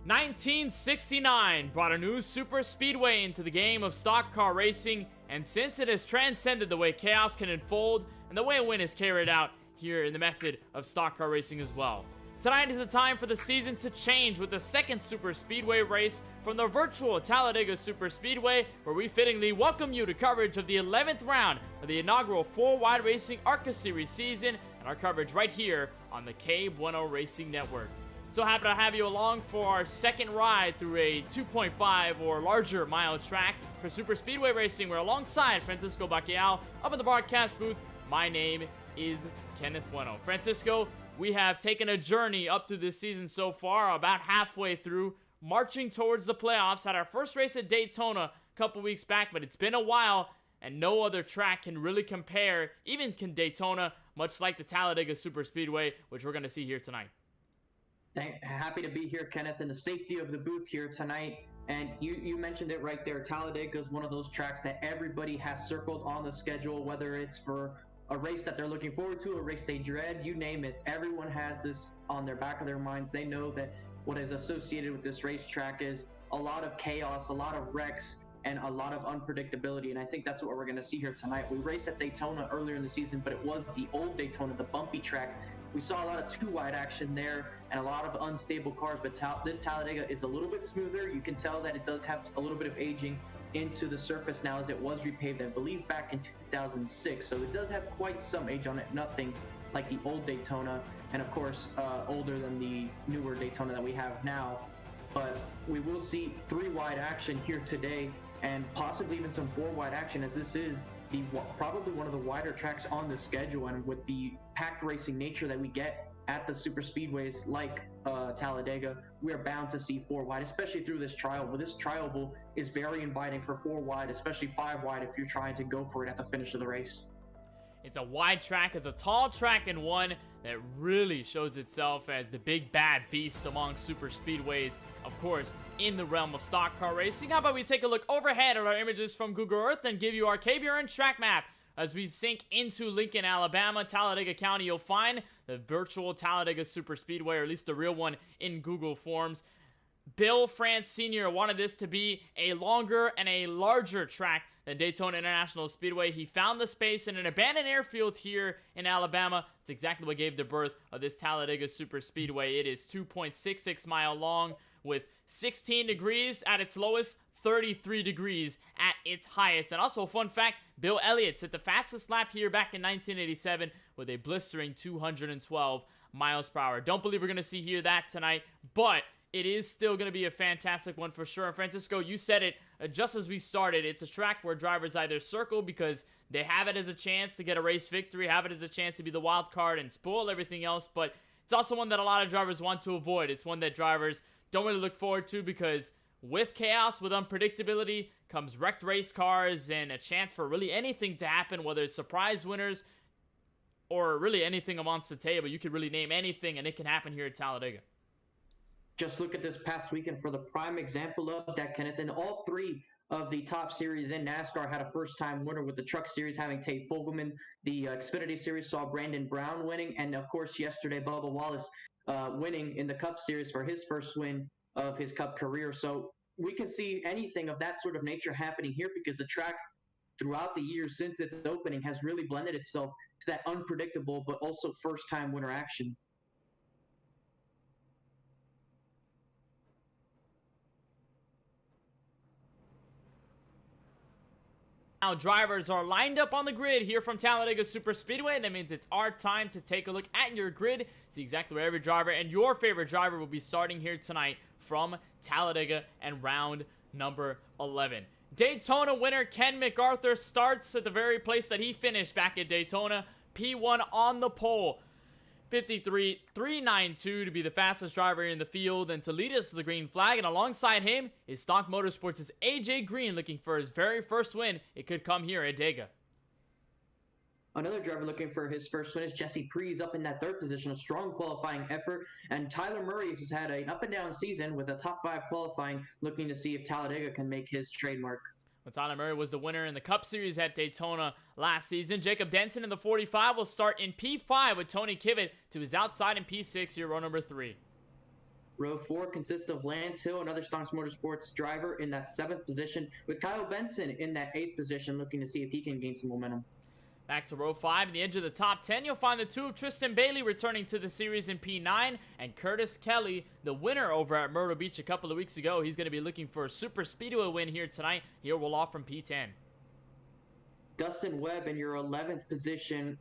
1969 brought a new super speedway into the game of stock car racing, and since it has transcended the way chaos can unfold and the way a win is carried out here in the method of stock car racing as well. Tonight is the time for the season to change with the second super speedway race from the virtual Talladega Super Speedway, where we fittingly welcome you to coverage of the 11th round of the inaugural 4-wide racing ARCA series season, and our coverage right here on the KBueno Racing Network. So happy to have you along for our second ride through a 2.5 or larger mile track for super speedway racing. We're alongside Francisco Bacchial up in the broadcast booth. My name is Kenneth Bueno. Francisco, we have taken a journey up to this season so far, about halfway through, marching towards the playoffs. Had our first race at Daytona a couple weeks back, but it's been a while, and no other track can really compare, even can Daytona, much like the Talladega Super Speedway, which we're going to see here tonight. Happy to be here, Kenneth, in the safety of the booth here tonight. And you mentioned it right there. Talladega is one of those tracks that everybody has circled on the schedule, whether it's for a race that they're looking forward to, a race they dread, you name it. Everyone has this on their back of their minds. They know that what is associated with this racetrack is a lot of chaos, a lot of wrecks, and a lot of unpredictability. And I think that's what we're going to see here tonight. We raced at Daytona earlier in the season, but it was the old Daytona, the bumpy track. We saw a lot of two-wide action there and a lot of unstable cars, but this Talladega is a little bit smoother. You can tell that it does have a little bit of aging into the surface now, as it was repaved, I believe, back in 2006. So it does have quite some age on it, nothing like the old Daytona, and of course, older than the newer Daytona that we have now. But we will see three-wide action here today, and possibly even some four-wide action, as this is probably one of the wider tracks on the schedule, and with the packed racing nature that we get at the super speedways like Talladega, we are bound to see four wide, especially through this trial. But this trial is very inviting for four wide, especially five wide if you're trying to go for it at the finish of the race. It's a wide track, it's a tall track, and one that really shows itself as the big bad beast among super speedways, of course, in the realm of stock car racing. How about we take a look overhead at our images from Google Earth and give you our KBueno track map. As we sink into Lincoln, Alabama, Talladega County, you'll find the virtual Talladega Super Speedway, or at least the real one in Google Forms. Bill France Sr. wanted this to be a longer and a larger track than Daytona International Speedway. He found the space in an abandoned airfield here in Alabama. It's exactly what gave the birth of this Talladega Super Speedway. It is 2.66 mile long with 16 degrees at its lowest, 33 degrees at its highest. And also a fun fact, Bill Elliott set the fastest lap here back in 1987 with a blistering 212 miles per hour. Don't believe we're going to see here that tonight, but it is still going to be a fantastic one for sure. And Francisco, you said it just as we started. It's a track where drivers either circle because they have it as a chance to get a race victory, have it as a chance to be the wild card and spoil everything else, but it's also one that a lot of drivers want to avoid. It's one that drivers don't really look forward to, because with chaos, with unpredictability, comes wrecked race cars and a chance for really anything to happen, whether it's surprise winners or really anything amongst the table. You could really name anything, and it can happen here at Talladega. Just look at this past weekend for the prime example of that, Kenneth. And all three of the top series in NASCAR had a first-time winner, with the Truck Series having Tate Fogelman. The Xfinity Series saw Brandon Brown winning. And, of course, yesterday, Bubba Wallace winning in the Cup Series for his first win of his Cup career. So we can see anything of that sort of nature happening here, because the track throughout the years since its opening has really blended itself to that unpredictable but also first-time winner action. Now drivers are lined up on the grid here from Talladega Super Speedway. That means it's our time to take a look at your grid, see exactly where every driver and your favorite driver will be starting here tonight from Talladega and round number 11. Daytona winner Ken MacArthur starts at the very place that he finished back at Daytona, P1 on the pole. 53.392 to be the fastest driver in the field and to lead us to the green flag. And alongside him is Stock Motorsports' AJ Green, looking for his very first win. It could come here at Dega. Another driver looking for his first win is Jesse Prees, up in that third position, a strong qualifying effort. And Tyler Murray has had an up-and-down season with a top 5 qualifying, looking to see if Talladega can make his trademark. Well, Tyler Murray was the winner in the Cup Series at Daytona last season. Jacob Denson in the 45 will start in P5 with Tony Kivet to his outside in P6 here, row number 3. Row 4 consists of Lance Hill, another Stonks Motorsports driver, in that 7th position, with Kyle Benson in that 8th position, looking to see if he can gain some momentum. Back to row 5, in the edge of the top 10, you'll find the 2 of Tristan Bailey returning to the series in P9, and Curtis Kelly, the winner over at Myrtle Beach a couple of weeks ago. He's going to be looking for a Super Speedway win here tonight. He'll roll off from P10. Dustin Webb in your 11th position.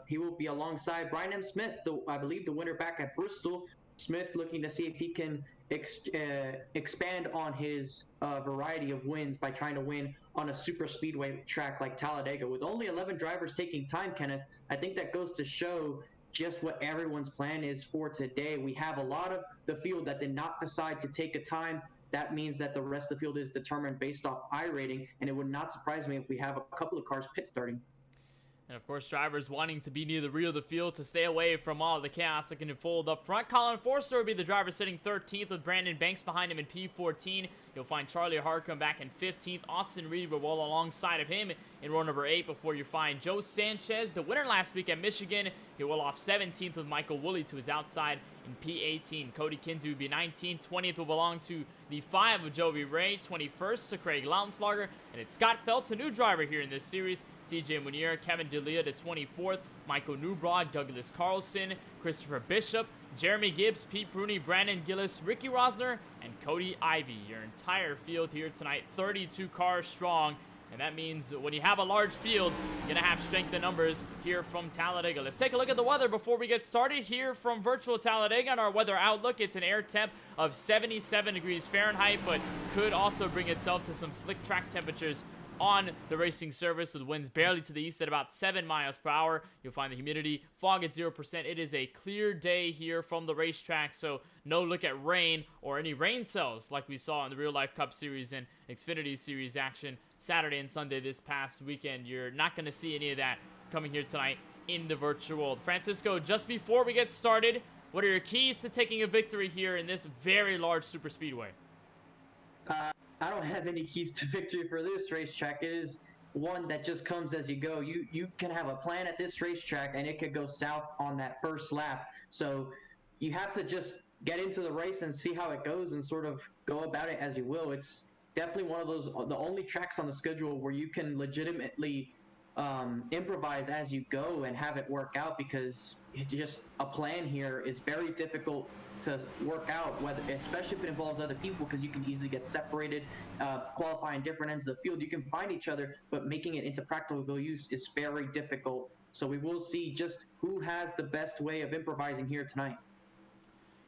He will be alongside Brian M. Smith, I believe the winner back at Bristol. Smith looking to see if he can expand on his variety of wins by trying to win on a super speedway track like Talladega. With only 11 drivers taking time, Kenneth, I think that goes to show just what everyone's plan is for today. We have a lot of the field that did not decide to take a time. That means that the rest of the field is determined based off iRating, and it would not surprise me if we have a couple of cars pit starting. And of course, drivers wanting to be near the rear of the field to stay away from all of the chaos that can unfold up front. Colin Forster will be the driver sitting 13th with Brandon Banks behind him in P14. You'll find Charlie Harcum back in 15th. Austin Reed will roll alongside of him in row number 8 before you find Joe Sanchez, the winner last week at Michigan. He'll roll off 17th with Michael Woolley to his outside in P18. Cody Kinsey will be 19th. 20th will belong to the 5 of Joey Ray. 21st to Craig Lautenslager. And it's Scott Feltz, a new driver here in this series. CJ Munier, Kevin D'Elia to 24th. Michael Newbroad, Douglas Carlson, Christopher Bishop, Jeremy Gibbs, Pete Bruni, Brandon Gillis, Ricky Rosner, and Cody Ivey. Your entire field here tonight, 32 cars strong. And that means when you have a large field, you're going to have strength in numbers here from Talladega. Let's take a look at the weather before we get started here from virtual Talladega. On our weather outlook, it's an air temp of 77 degrees Fahrenheit, but could also bring itself to some slick track temperatures on the racing surface, with winds barely to the east at about 7 miles per hour. You'll find the humidity, fog at 0%. It is a clear day here from the racetrack, so no look at rain or any rain cells like we saw in the Real Life Cup Series and Xfinity Series action Saturday and Sunday this past weekend. You're not going to see any of that coming here tonight in the virtual world. Francisco, just before we get started, what are your keys to taking a victory here in this very large super speedway? I don't have any keys to victory for this racetrack. It is one that just comes as you go. You can have a plan at this racetrack, and it could go south on that first lap. So you have to just get into the race and see how it goes and sort of go about it as you will. It's definitely one of those, the only tracks on the schedule where you can legitimately improvise as you go and have it work out, because just a plan here is very difficult to work out, especially if it involves other people, because you can easily get separated, qualify in different ends of the field. You can find each other, but making it into practical use is very difficult. So we will see just who has the best way of improvising here tonight.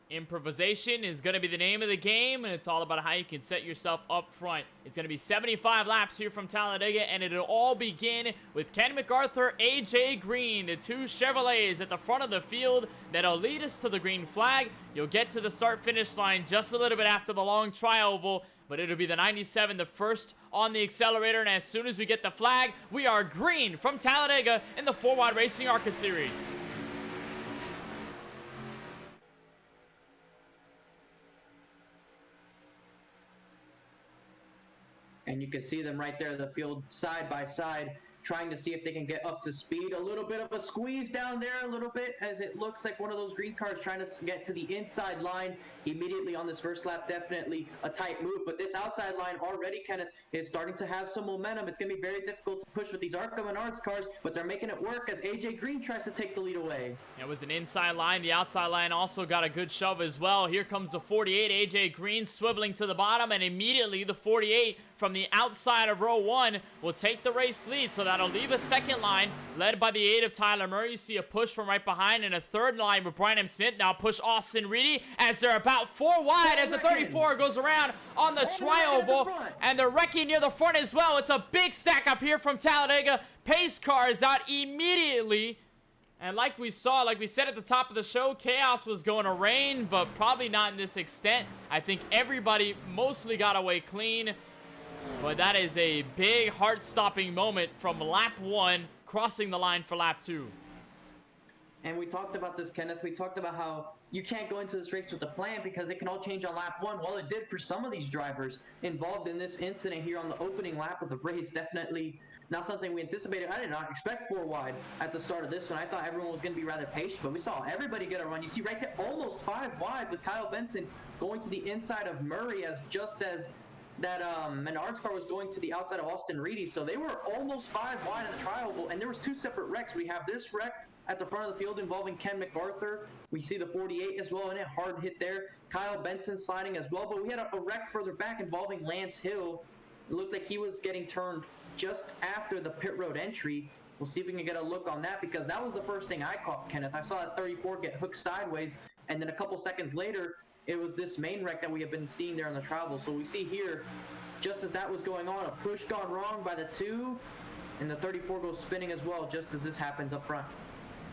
Improvisation is going to be the name of the game, and it's all about how you can set yourself up front. It's going to be 75 laps here from Talladega, and it'll all begin with Ken MacArthur, AJ Green, the 2 Chevrolets at the front of the field that'll lead us to the green flag. You'll get to the start-finish line just a little bit after the long tri-oval, but it'll be the 97, the first on the accelerator, and as soon as we get the flag, we are green from Talladega in the 4-Wide Racing ARCA Series. And you can see them right there, the field side by side, trying to see if they can get up to speed. A little bit of a squeeze down there, a little bit, as it looks like one of those green cars trying to get to the inside line immediately on this first lap. Definitely a tight move, but this outside line already, Kenneth, is starting to have some momentum. It's going to be very difficult to push with these ARCA Menards cars, but they're making it work as AJ Green tries to take the lead away. It was an inside line. The outside line also got a good shove as well. Here comes the 48, AJ Green, swiveling to the bottom, and immediately the 48 from the outside of row 1 will take the race lead, so that'll leave a second line led by the 8 of Tyler Murray. You see a push from right behind, and a third line with Brian M. Smith. Now push Austin Reedy as they're about 4 wide as the 34 goes around on the tri-oval, and they're wrecking near the front as well. It's a big stack up here from Talladega. Pace car is out immediately. And like we saw, like we said at the top of the show, chaos was going to reign, but probably not in this extent. I think everybody mostly got away clean. But that is a big heart-stopping moment from lap 1 crossing the line for lap 2. And we talked about this, Kenneth. We talked about how you can't go into this race with a plan because it can all change on lap 1. Well, it did for some of these drivers involved in this incident here on the opening lap of the race. Definitely not something we anticipated. I did not expect 4 wide at the start of this one. I thought everyone was going to be rather patient, but we saw everybody get a run. You see right there, almost 5 wide with Kyle Benson going to the inside of Murray just as that Menard's car was going to the outside of Austin Reedy. So they were almost 5 wide in the trial, and there was 2 separate wrecks. We have this wreck at the front of the field involving Ken MacArthur. We see the 48 as well, and a hard hit there. Kyle Benson sliding as well, but we had a wreck further back involving Lance Hill. It looked like he was getting turned just after the pit road entry. We'll see if we can get a look on that, because that was the first thing I caught, Kenneth. I saw that 34 get hooked sideways, and then a couple seconds later, it was this main wreck that we have been seeing there on the travel. So we see here, just as that was going on, a push gone wrong by the 2, and the 34 goes spinning as well, just as this happens up front.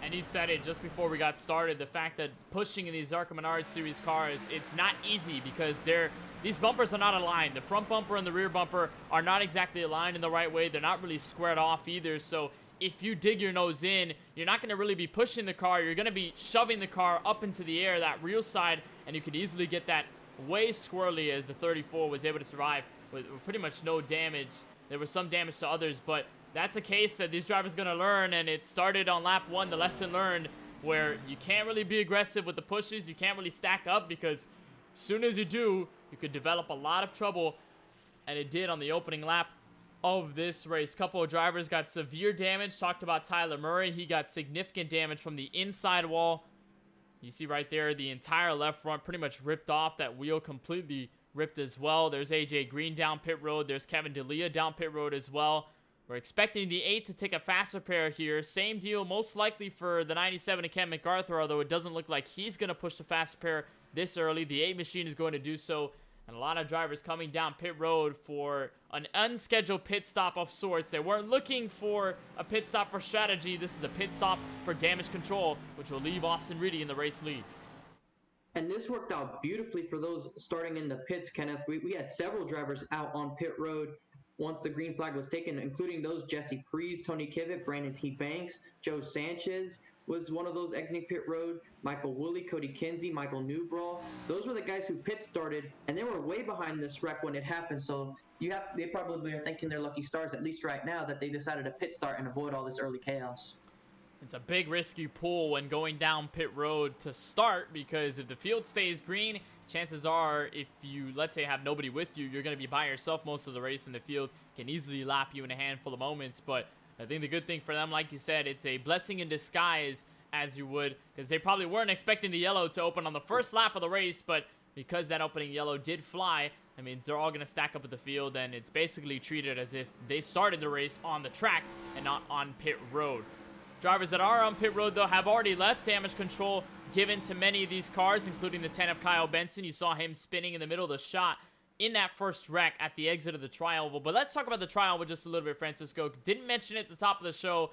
And you said it just before we got started, the fact that pushing in these ARCA Menard Series cars, it's not easy because these bumpers are not aligned. The front bumper and the rear bumper are not exactly aligned in the right way. They're not really squared off either. So if you dig your nose in, you're not going to really be pushing the car. You're going to be shoving the car up into the air, that real side, and you could easily get that way squirrely, as the 34 was able to survive with pretty much no damage. There was some damage to others, but that's a case that these drivers are going to learn, and it started on lap 1, the lesson learned, where you can't really be aggressive with the pushes. You can't really stack up, because as soon as you do, you could develop a lot of trouble, and it did on the opening lap of this race. Couple of drivers got severe damage. Talked about Tyler Murray. He got significant damage from the inside wall. You see right there, the entire left front pretty much ripped off. That wheel completely ripped as well. There's AJ Green down pit road. There's Kevin D'Elia down pit road as well. We're expecting the 8 to take a faster pair here. Same deal most likely for the 97 to Ken MacArthur, although it doesn't look like he's going to push the faster pair this early. The 8 machine is going to do so. And a lot of drivers coming down pit road for an unscheduled pit stop of sorts. They weren't looking for a pit stop for strategy. This is a pit stop for damage control, which will leave Austin Reedy in the race lead. And this worked out beautifully for those starting in the pits, Kenneth. We had several drivers out on pit road once the green flag was taken, including those Jesse Prees, Tony Kivett, Brandon T. Banks, Joe Sanchez was one of those exiting pit road, Michael Woolley, Cody Kinsey, Michael Newbrawl. Those were the guys who pit started, and they were way behind this wreck when it happened. So they probably are thanking their lucky stars, at least right now, that they decided to pit start and avoid all this early chaos. It's a big risky pull when going down pit road to start, because if the field stays green, chances are if you, let's say, have nobody with you, you're going to be by yourself most of the race, and the field can easily lap you in a handful of moments. But I think the good thing for them, like you said, it's a blessing in disguise, as you would, because they probably weren't expecting the yellow to open on the first lap of the race, but because that opening yellow did fly, that means they're all going to stack up at the field, and it's basically treated as if they started the race on the track and not on pit road. Drivers that are on pit road, though, have already left. Damage control given to many of these cars, including the 10 of Kyle Benson. You saw him spinning in the middle of the shot in that first wreck at the exit of the tri-oval. But let's talk about the tri-oval just a little bit, Francisco. Didn't mention it at the top of the show.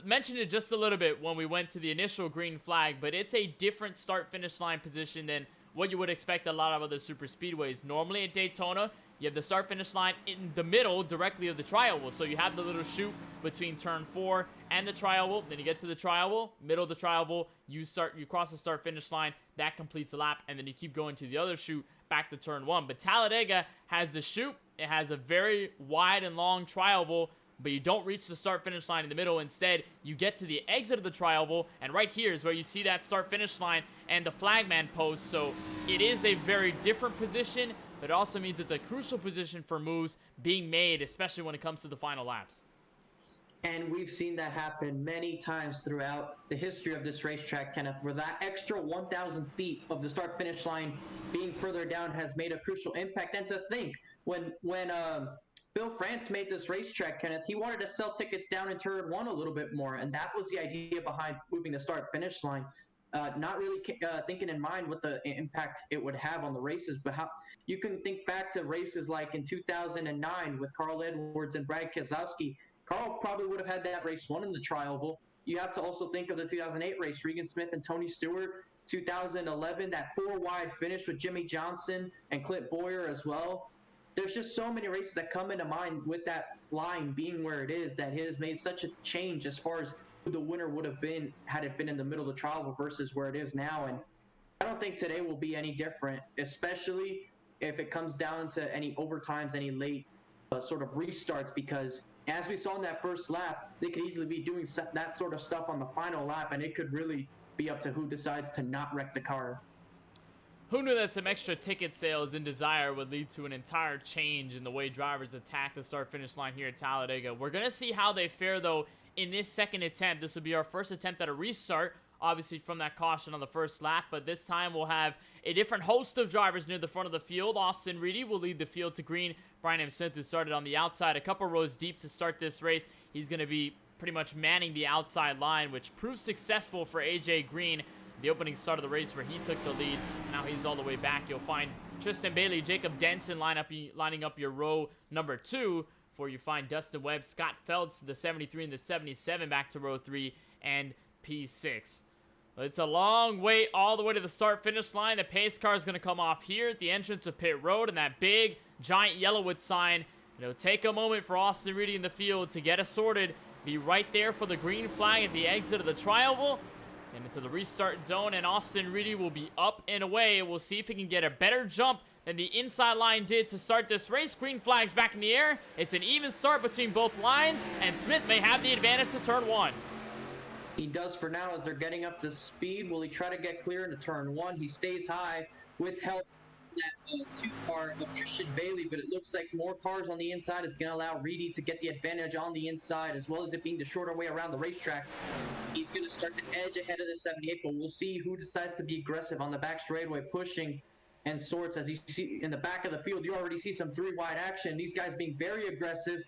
Mentioned it just a little bit when we went to the initial green flag, but it's a different start-finish line position than what you would expect a lot of other super speedways. Normally at Daytona, you have the start-finish line in the middle directly of the tri-oval. So you have the little chute between turn 4 and the tri-oval. Then you get to the tri-oval, middle of the tri-oval, you cross the start-finish line, that completes the lap, and then you keep going to the other chute back to turn 1. But Talladega has the chute. It has a very wide and long tri-oval, but you don't reach the start-finish line in the middle. Instead, you get to the exit of the tri-oval, and right here is where you see that start-finish line and the flagman post. So it is a very different position, but it also means it's a crucial position for moves being made, especially when it comes to the final laps. And we've seen that happen many times throughout the history of this racetrack, Kenneth, where that extra 1,000 feet of the start-finish line being further down has made a crucial impact. And to think, when Bill France made this racetrack, Kenneth, he wanted to sell tickets down in turn 1 a little bit more, and that was the idea behind moving the start-finish line. Not really thinking in mind what the impact it would have on the races, but how you can think back to races like in 2009 with Carl Edwards and Brad Keselowski. Carl probably would have had that race won in the tri-oval. You have to also think of the 2008 race, Regan Smith and Tony Stewart. 2011, that 4-wide finish with Jimmy Johnson and Clint Boyer as well. There's just so many races that come into mind with that line being where it is, that it has made such a change as far as who the winner would have been had it been in the middle of the tri-oval versus where it is now. And I don't think today will be any different, especially if it comes down to any overtimes, any late sort of restarts, because As we saw in that first lap, they could easily be doing that sort of stuff on the final lap, and it could really be up to who decides to not wreck the car. Who knew that some extra ticket sales in Desire would lead to an entire change in the way drivers attack the start-finish line here at Talladega? We're going to see how they fare, though, in this second attempt. This will be our first attempt at a restart, obviously from that caution on the first lap, but this time we'll have a different host of drivers near the front of the field. Austin Reedy will lead the field to green. Brian M. Smith, who started on the outside a couple rows deep to start this race, he's going to be pretty much manning the outside line, which proved successful for AJ Green. The opening start of the race where he took the lead. Now he's all the way back. You'll find Tristan Bailey, Jacob Denson lining up your row number 2, before you find Dustin Webb, Scott Feltz, the 73 and the 77 back to row 3, and P6. It's a long wait all the way to the start-finish line. The pace car is going to come off here at the entrance of pit road, and that big, giant Yellowwood sign. It'll take a moment for Austin Reedy in the field to get us sorted, be right there for the green flag at the exit of the tri-oval, and into the restart zone, and Austin Reedy will be up and away. We'll see if he can get a better jump than the inside line did to start this race. Green flag's back in the air. It's an even start between both lines, and Smith may have the advantage to turn 1. He does for now as they're getting up to speed. Will he try to get clear into turn 1? He stays high with help that 2 car of Tristan Bailey, but it looks like more cars on the inside is going to allow Reedy to get the advantage on the inside, as well as it being the shorter way around the racetrack. He's going to start to edge ahead of the 78, but we'll see who decides to be aggressive on the back straightaway, pushing and sorts. As you see in the back of the field, you already see some 3-wide action. These guys being very aggressive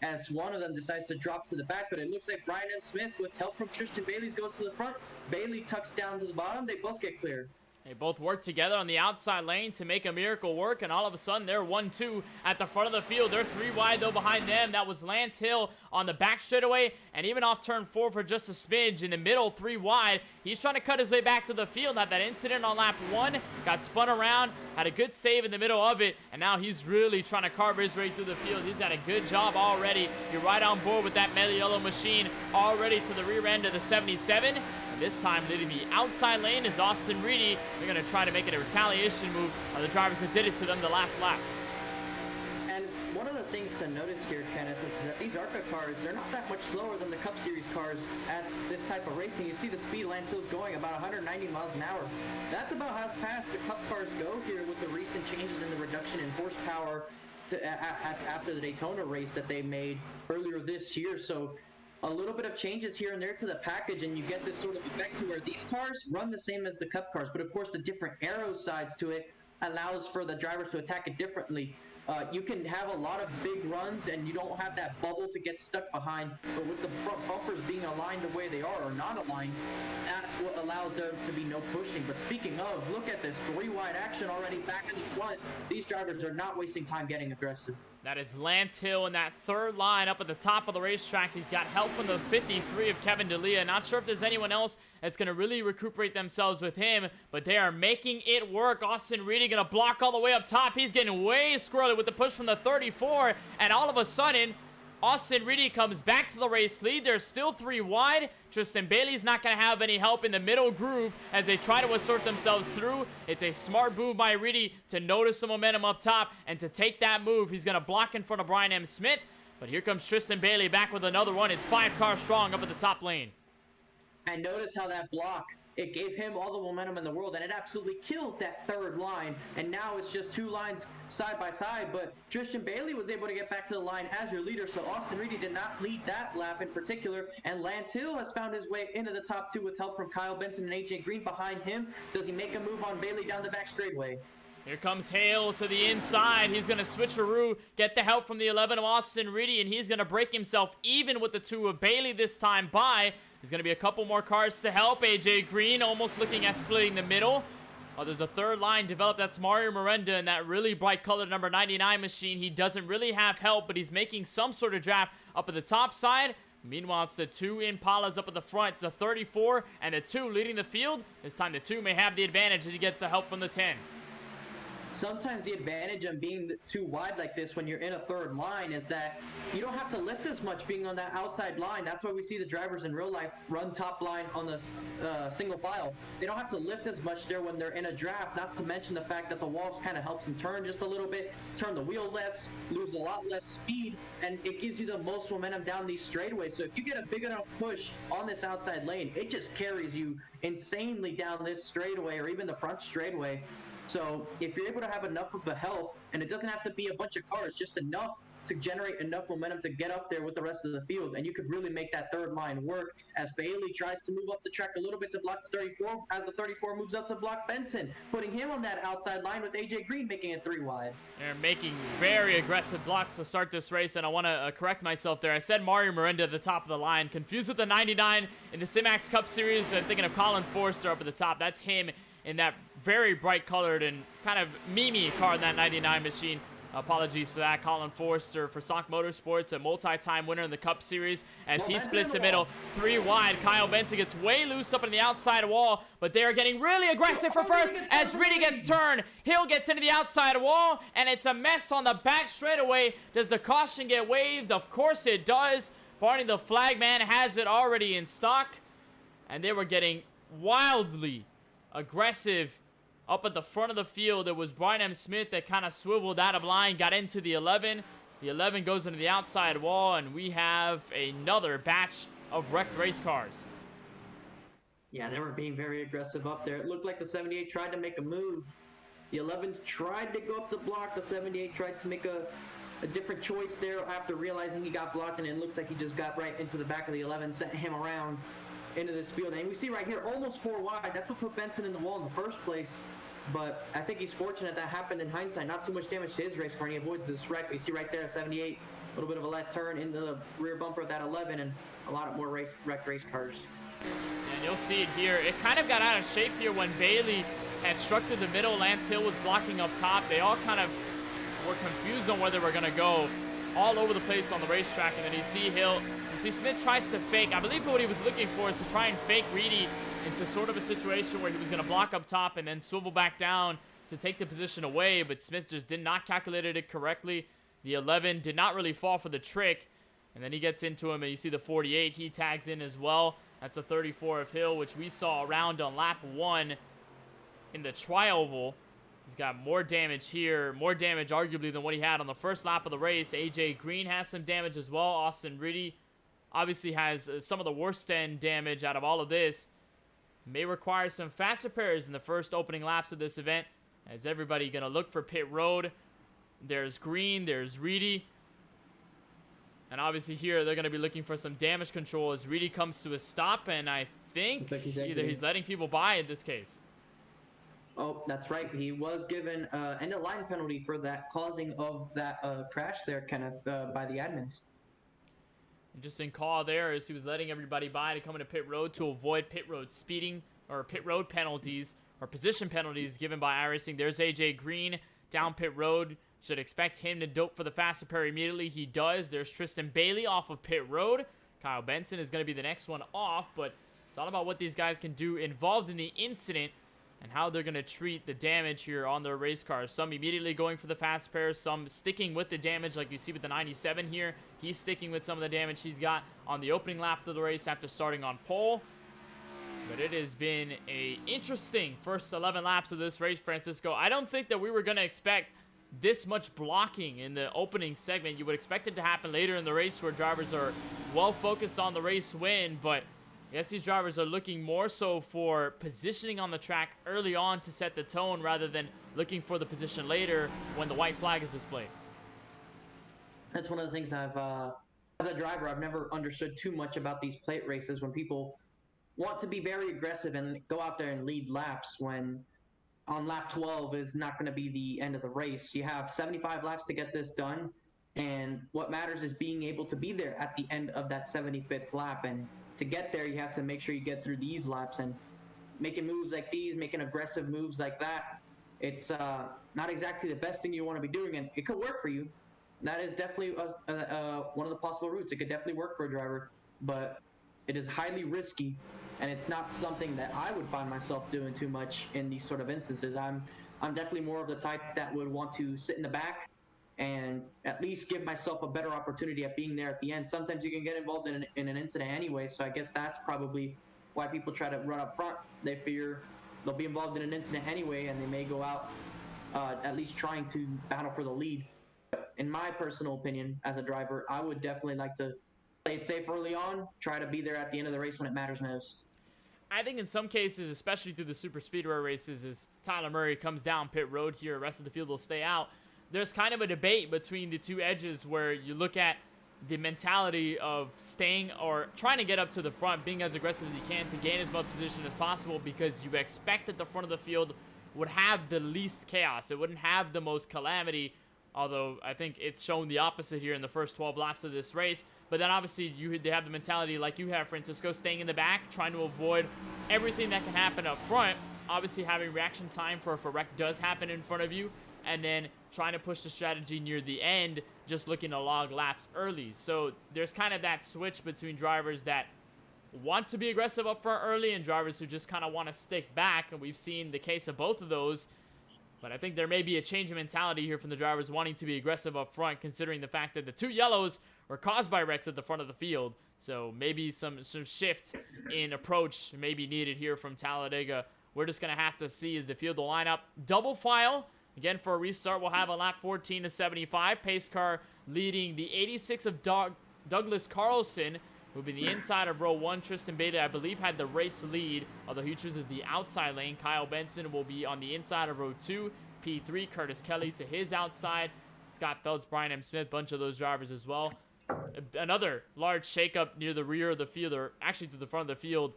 as one of them decides to drop to the back, but it looks like Brian M. Smith, with help from Tristan Bailey, goes to the front. Bailey tucks down to the bottom. They both get clear. They both work together on the outside lane to make a miracle work, and all of a sudden they're 1-2 at the front of the field. They're 3 wide though behind them. That was Lance Hill on the back straightaway, and even off turn 4 for just a smidge in the middle, 3 wide. He's trying to cut his way back to the field. Had that incident on lap 1, got spun around, had a good save in the middle of it, and now he's really trying to carve his way through the field. He's had a good job already. You're right on board with that Meliello machine, already to the rear end of the 77. This time, leading the outside lane is Austin Reedy. They're going to try to make it a retaliation move on the drivers that did it to them the last lap. And one of the things to notice here, Kenneth, is that these ARCA cars, they're not that much slower than the Cup Series cars at this type of racing. You see the speed Lance Hill's going about 190 miles an hour. That's about how fast the Cup cars go here with the recent changes in the reduction in horsepower after the Daytona race that they made earlier this year. So a little bit of changes here and there to the package, and you get this sort of effect to where these cars run the same as the Cup cars, but of course the different aero sides to it allows for the drivers to attack it differently. You can have a lot of big runs and you don't have that bubble to get stuck behind, but with the front bumpers being aligned the way they are or not aligned, that's what allows there to be no pushing. But speaking of, look at this 3-wide action already back in the front. These drivers are not wasting time getting aggressive. That is Lance Hill in that third line up at the top of the racetrack. He's got help from the 53 of Kevin D'Elia. Not sure if there's anyone else that's going to really recuperate themselves with him, but they are making it work. Austin Reedy going to block all the way up top. He's getting way squirrely with the push from the 34, and all of a sudden, Austin Reedy comes back to the race lead. They're still 3 wide. Tristan Bailey's not going to have any help in the middle groove as they try to assort themselves through. It's a smart move by Reedy to notice the momentum up top and to take that move. He's going to block in front of Brian M. Smith, but here comes Tristan Bailey back with another one. It's 5 cars strong up at the top lane. And notice how that block, it gave him all the momentum in the world, and it absolutely killed that third line. And now it's just 2 lines side by side, but Tristan Bailey was able to get back to the line as your leader, so Austin Reedy did not lead that lap in particular, and Lance Hill has found his way into the top 2 with help from Kyle Benson and AJ Green behind him. Does he make a move on Bailey down the back straightaway? Here comes Hale to the inside. He's going to switcheroo, get the help from the 11 of Austin Reedy, and he's going to break himself even with the 2 of Bailey this time by. There's going to be a couple more cars to help. AJ Green almost looking at splitting the middle. Oh, there's a third line developed. That's Mario Miranda in that really bright colored number 99 machine. He doesn't really have help, but he's making some sort of draft up at the top side. Meanwhile, it's the 2 Impalas up at the front. It's the 34 and the 2 leading the field. This time the 2 may have the advantage as he gets the help from the 10. sometimes the advantage of being too wide like this when you're in a third line is that you don't have to lift as much being on that outside line. That's why we see the drivers in real life run top line on the single file. They don't have to lift as much there when they're in a draft, not to mention the fact that the walls kind of helps them turn just a little bit, turn the wheel less, lose a lot less speed, and it gives you the most momentum down these straightaways. So if you get a big enough push on this outside lane, it just carries you insanely down this straightaway or even the front straightaway. So if you're able to have enough of a help, and it doesn't have to be a bunch of cars, just enough to generate enough momentum to get up there with the rest of the field, and you could really make that third line work as Bailey tries to move up the track a little bit to block the 34, as the 34 moves up to block Benson, putting him on that outside line with AJ Green making it 3 wide. They're making very aggressive blocks to start this race, and I want to correct myself there. I said Mario Miranda at the top of the line, confused with the 99 in the Simax Cup Series, and thinking of Colin Forster up at the top. That's him in that very bright colored and kind of memey car in that 99 machine. Apologies for that. Colin Forster for Sock Motorsports, a multi-time winner in the Cup Series, as he splits the middle 3 wide. Kyle Benson gets way loose up on the outside wall, but they are getting really aggressive for first as Reedy gets turned. Hill gets into the outside wall, and it's a mess on the back straightaway. Does the caution get waived? Of course it does. Barney the flagman has it already in stock, and they were getting wildly aggressive up at the front of the field. It was Brian M. Smith that kind of swiveled out of line, got into the 11. The 11 goes into the outside wall, and we have another batch of wrecked race cars. Yeah, they were being very aggressive up there. It looked like the 78 tried to make a move. The 11 tried to go up to block. The 78 tried to make a different choice there after realizing he got blocked, and it looks like he just got right into the back of the 11, sent him around into this field. And we see right here, almost 4 wide. That's what put Benson in the wall in the first place. But I think he's fortunate that happened in hindsight. Not too much damage to his race car, and he avoids this wreck. We see right there, 78, a little bit of a left turn into the rear bumper of that 11, and a lot more wrecked race cars. And you'll see it here. It kind of got out of shape here when Bailey had struck through the middle. Lance Hill was blocking up top. They all kind of were confused on where they were going to go, all over the place on the racetrack. And then you see Hill, you see Smith tries to fake. I believe what he was looking for is to try and fake Reedy into sort of a situation where he was going to block up top and then swivel back down to take the position away, but Smith just did not calculate it correctly. The 11 did not really fall for the trick, and then he gets into him, and you see the 48, he tags in as well. That's a 34 of Hill, which we saw around on lap 1 in the tri-oval. He's got more damage here, more damage arguably than what he had on the first lap of the race. AJ Green has some damage as well. Austin Reedy obviously has some of the worst end damage out of all of this. May require some fast repairs in the first opening laps of this event, as everybody going to look for pit road. There's Green, there's Reedy. And obviously here they're going to be looking for some damage control as Reedy comes to a stop, and I think either he's letting people by in this case. Oh, that's right. He was given an end-of-line penalty for that causing of that crash there, Kenneth, by the admins. Interesting call there as he was letting everybody by to come into pit road to avoid pit road speeding or pit road penalties or position penalties given by Iracing. There's AJ Green down pit road. Should expect him to dope for the fast repair immediately. He does. There's Tristan Bailey off of pit road. Kyle Benson is going to be the next one off, but it's all about what these guys can do involved in the incident and how they're going to treat the damage here on their race cars. Some immediately going for the fast repair, some sticking with the damage like you see with the 97 here. He's sticking with some of the damage he's got on the opening lap of the race after starting on pole. But it has been a interesting first 11 laps of this race, Francisco. I don't think that we were going to expect this much blocking in the opening segment. You would expect it to happen later in the race where drivers are well focused on the race win, but I guess these drivers are looking more so for positioning on the track early on to set the tone rather than looking for the position later when the white flag is displayed. That's one of the things I've, as a driver, I've never understood too much about these plate races when people want to be very aggressive and go out there and lead laps when on lap 12 is not going to be the end of the race. You have 75 laps to get this done, and what matters is being able to be there at the end of that 75th lap. And to get there, you have to make sure you get through these laps, and making moves like these, making aggressive moves like that, it's not exactly the best thing you want to be doing, and it could work for you. That is definitely one of the possible routes. It could definitely work for a driver, but it is highly risky, and it's not something that I would find myself doing too much in these sort of instances. I'm I'm definitely more of the type that would want to sit in the back and at least give myself a better opportunity at being there at the end. Sometimes you can get involved in an incident anyway, so I guess that's probably why people try to run up front. They fear they'll be involved in an incident anyway, and they may go out at least trying to battle for the lead. But in my personal opinion, as a driver, I would definitely like to play it safe early on, try to be there at the end of the race when it matters most. I think in some cases, especially through the super speedway races, as Tyler Murray comes down pit road here, the rest of the field will stay out. There's kind of a debate between the two edges where you look at the mentality of staying or trying to get up to the front, being as aggressive as you can to gain as much position as possible, because you expect that the front of the field would have the least chaos. It wouldn't have the most calamity, although I think it's shown the opposite here in the first 12 laps of this race. But then obviously they have the mentality like you have, Francisco, staying in the back, trying to avoid everything that can happen up front. Obviously having reaction time for if a wreck does happen in front of you, and then trying to push the strategy near the end, just looking to log laps early. So there's kind of that switch between drivers that want to be aggressive up front early and drivers who just kind of want to stick back, and we've seen the case of both of those. But I think there may be a change in mentality here from the drivers wanting to be aggressive up front, considering the fact that the two yellows were caused by wrecks at the front of the field. So maybe some shift in approach may be needed here from Talladega. We're just going to have to see as the field will line up. Double file. Again, for a restart, we'll have a lap 14 to 75. Pace car leading the 86 of Douglas Carlson, who will be the inside of row 1. Tristan Beta, I believe, had the race lead, although he chooses the outside lane. Kyle Benson will be on the inside of row 2. P3, Curtis Kelly to his outside. Scott Phelps, Brian M. Smith, bunch of those drivers as well. Another large shakeup near the rear of the field, or actually to the front of the field.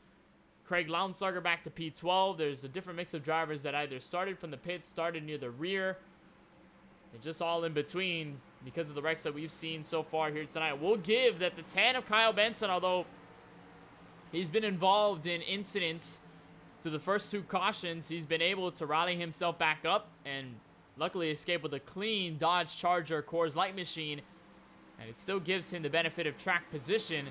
Craig Lounstarger back to P12. There's a different mix of drivers that either started from the pits, started near the rear, and just all in between because of the wrecks that we've seen so far here tonight. We'll give that the 10 of Kyle Benson, although he's been involved in incidents through the first two cautions, he's been able to rally himself back up and luckily escape with a clean Dodge Charger Coors Light machine, and it still gives him the benefit of track position,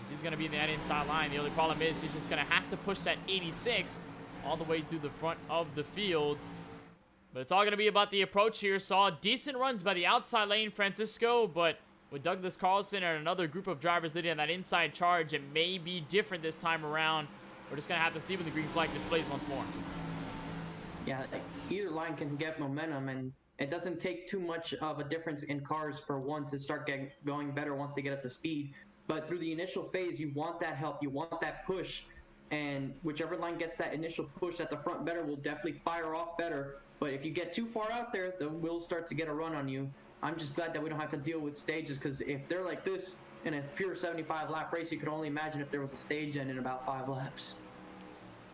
as he's going to be in that inside line. The only problem is he's just going to have to push that 86 all the way through the front of the field. But it's all going to be about the approach here. Saw decent runs by the outside lane, Francisco, but with Douglas Carlson and another group of drivers leading on that inside charge, it may be different this time around. We're just going to have to see when the green flag displays once more. Yeah, either line can get momentum, and it doesn't take too much of a difference in cars for one to start going better once they get up to speed. But through the initial phase, you want that help, you want that push, and whichever line gets that initial push at the front better will definitely fire off better. But if you get too far out there, the wheels start to get a run on you. I'm just glad that we don't have to deal with stages, because if they're like this in a pure 75 lap race, you could only imagine if there was a stage end in about 5 laps.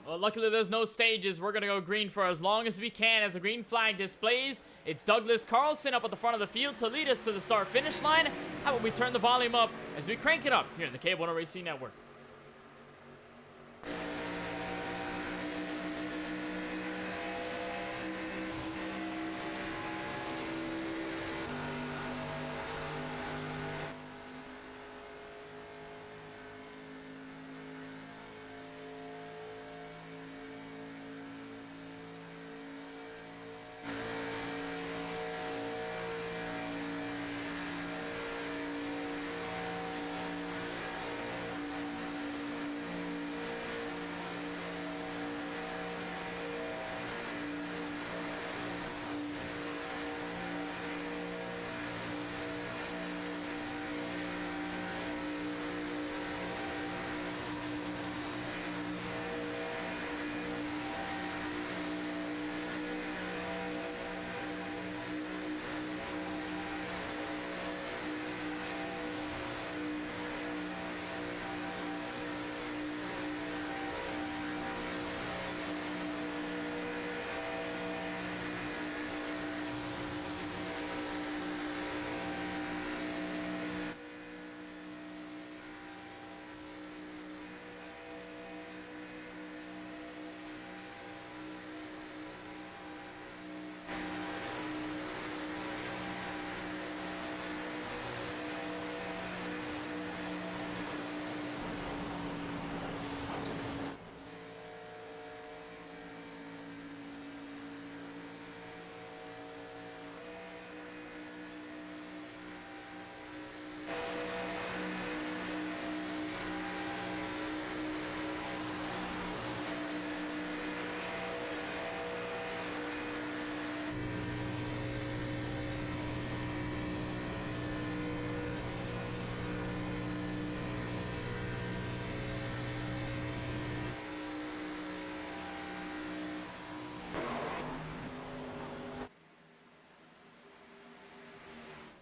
Well, luckily there's no stages. We're going to go green for as long as we can as the green flag displays. It's Douglas Carlson up at the front of the field to lead us to the start-finish line. How about we turn the volume up as we crank it up here in the KBueno Racing Network.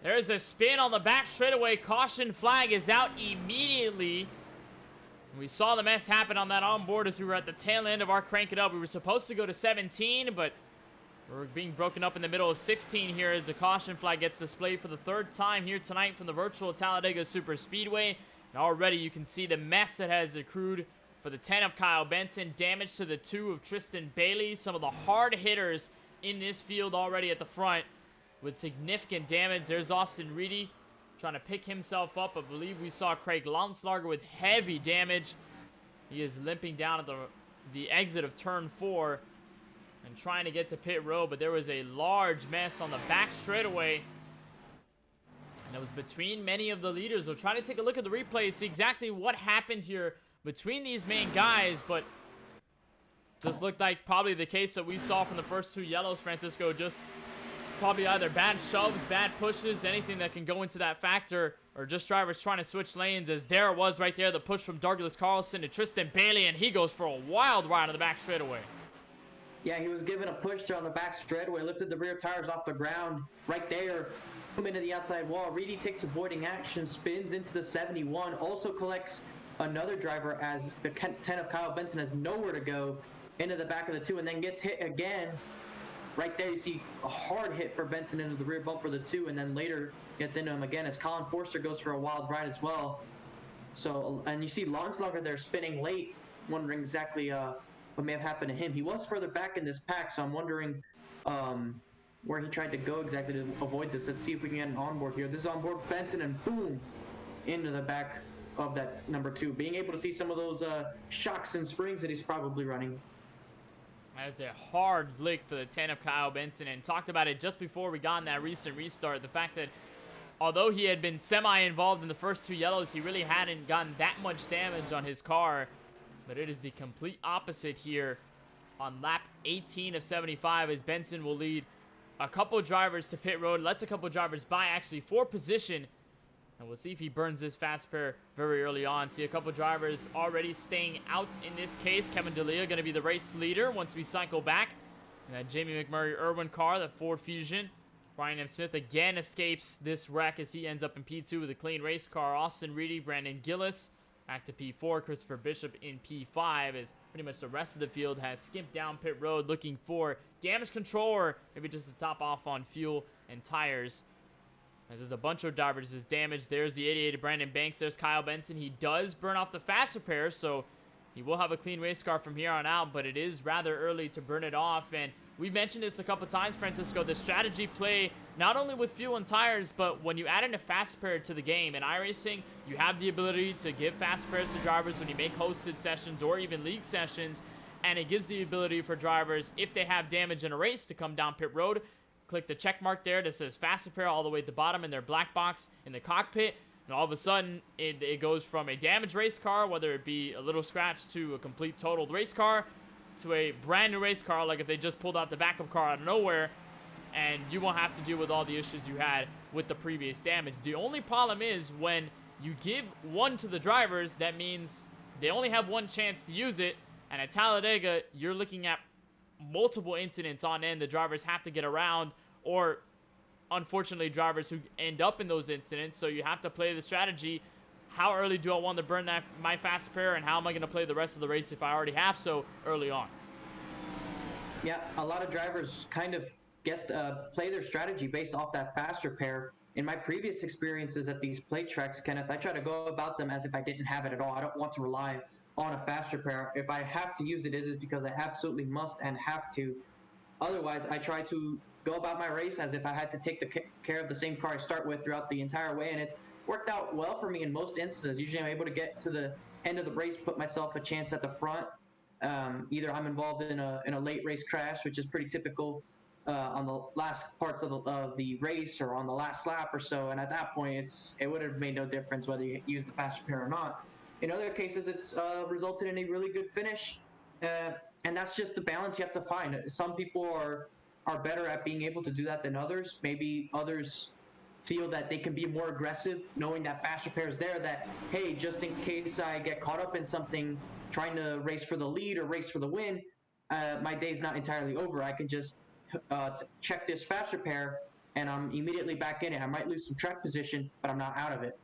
There's a spin on the back straightaway. Caution flag is out immediately. We saw the mess happen on that onboard as we were at the tail end of our crank it up. We were supposed to go to 17, but we're being broken up in the middle of 16 here as the caution flag gets displayed for the third time here tonight from the virtual Talladega Super Speedway. And already you can see the mess that has accrued for the 10 of Kyle Benson, damage to the 2 of Tristan Bailey. Some of the hard hitters in this field already at the front with significant damage. There's Austin Reedy trying to pick himself up. I believe we saw Craig Launslager with heavy damage. He is limping down at the exit of turn 4 and trying to get to pit road, but there was a large mess on the back straightaway. And it was between many of the leaders. We'll try to take a look at the replay, see exactly what happened here between these main guys, but just looked like probably the case that we saw from the first 2 yellows, Francisco. Just probably either bad shoves, bad pushes, anything that can go into that factor, or just drivers trying to switch lanes, as there it was right there, the push from Douglas Carlson to Tristan Bailey, and he goes for a wild ride on the back straightaway. Yeah, he was given a push there on the back straightaway, lifted the rear tires off the ground right there, come into the outside wall. Reedy takes avoiding action, spins into the 71, also collects another driver as the 10 of Kyle Benson has nowhere to go into the back of the 2, and then gets hit again. Right there, you see a hard hit for Benson into the rear bumper of the 2, and then later gets into him again as Colin Forster goes for a wild ride as well. So, and you see Launslager there spinning late, wondering exactly what may have happened to him. He was further back in this pack, so I'm wondering where he tried to go exactly to avoid this. Let's see if we can get an onboard here. This is onboard Benson, and boom, into the back of that number 2. Being able to see some of those shocks and springs that he's probably running. That's a hard lick for the 10 of Kyle Benson, and talked about it just before we got in that recent restart. The fact that although he had been semi-involved in the first 2 yellows, he really hadn't gotten that much damage on his car. But it is the complete opposite here on lap 18 of 75, as Benson will lead a couple drivers to pit road, lets a couple drivers by actually for position. And we'll see if he burns this fast pair very early on. See a couple drivers already staying out in this case. Kevin D'Elia going to be the race leader once we cycle back. And that Jamie McMurray Irwin car, that Ford Fusion. Brian M. Smith again escapes this wreck as he ends up in P2 with a clean race car. Austin Reedy, Brandon Gillis back to P4. Christopher Bishop in P5, as pretty much the rest of the field has skimped down pit road looking for damage control, or maybe just to top off on fuel and tires. There's a bunch of drivers is damaged. There's the 88 of Brandon Banks. There's Kyle Benson. He does burn off the fast repair, so he will have a clean race car from here on out, but it is rather early to burn it off. And we've mentioned this a couple times, Francisco, the strategy play, not only with fuel and tires, but when you add in a fast repair to the game. In iRacing, you have the ability to give fast repairs to drivers when you make hosted sessions or even league sessions, and it gives the ability for drivers, if they have damage in a race, to come down pit road. Click the check mark there that says fast repair all the way at the bottom in their black box in the cockpit, and all of a sudden it goes from a damaged race car, whether it be a little scratch, to a complete totaled race car, to a brand new race car, like if they just pulled out the backup car out of nowhere, and you won't have to deal with all the issues you had with the previous damage. The only problem is when you give one to the drivers, that means they only have one chance to use it, and at Talladega you're looking at multiple incidents on end. The drivers have to get around, or unfortunately drivers who end up in those incidents. So you have to play the strategy. How early do I want to burn my fast repair, and how am I going to play the rest of the race if I already have so early on? Yeah, a lot of drivers kind of play their strategy based off that fast repair. In my previous experiences at these plate tracks, Kenneth, I try to go about them as if I didn't have it at all. I don't want to rely on a fast repair. If I have to use it, it is because I absolutely must and have to. Otherwise, I try to go about my race as if I had to take care of the same car I start with throughout the entire way, and it's worked out well for me in most instances. Usually I'm able to get to the end of the race, put myself a chance at the front. Either I'm involved in a late race crash, which is pretty typical on the last parts of the race, or on the last lap or so, and at that point it would have made no difference whether you use the fast repair or not. In other cases, it's resulted in a really good finish, and that's just the balance you have to find. Some people are better at being able to do that than others. Maybe others feel that they can be more aggressive, knowing that fast repair is there, that, hey, just in case I get caught up in something, trying to race for the lead or race for the win, my day's not entirely over. I can just check this fast repair and I'm immediately back in it. I might lose some track position, but I'm not out of it.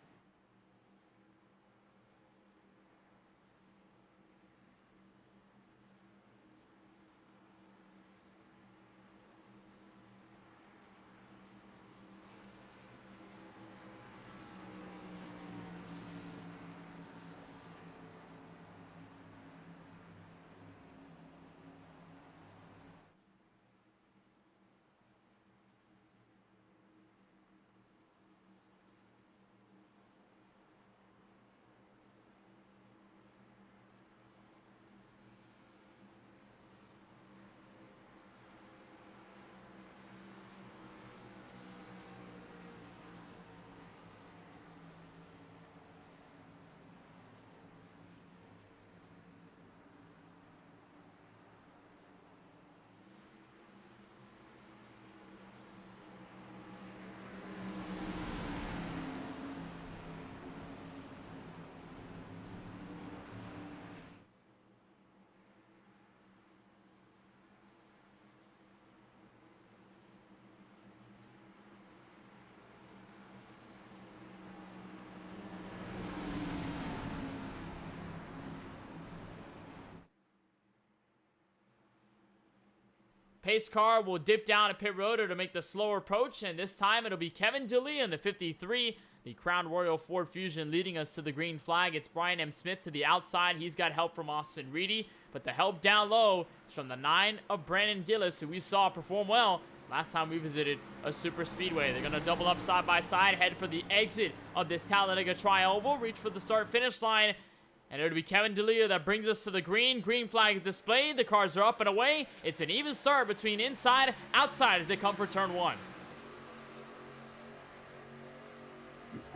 Pace car will dip down a pit road to make the slower approach, and this time it'll be Kevin D'Elia in the 53, the Crown Royal Ford Fusion, leading us to the green flag. It's Brian M. Smith to the outside. He's got help from Austin Reedy, but the help down low is from the 9 of Brandon Gillis, who we saw perform well last time we visited a super speedway. They're going to double up side by side, head for the exit of this Talladega Tri-Oval, reach for the start-finish line. And it'll be Kevin D'Elia that brings us to the green. Green flag is displayed. The cars are up and away. It's an even start between inside, outside as they come for turn 1.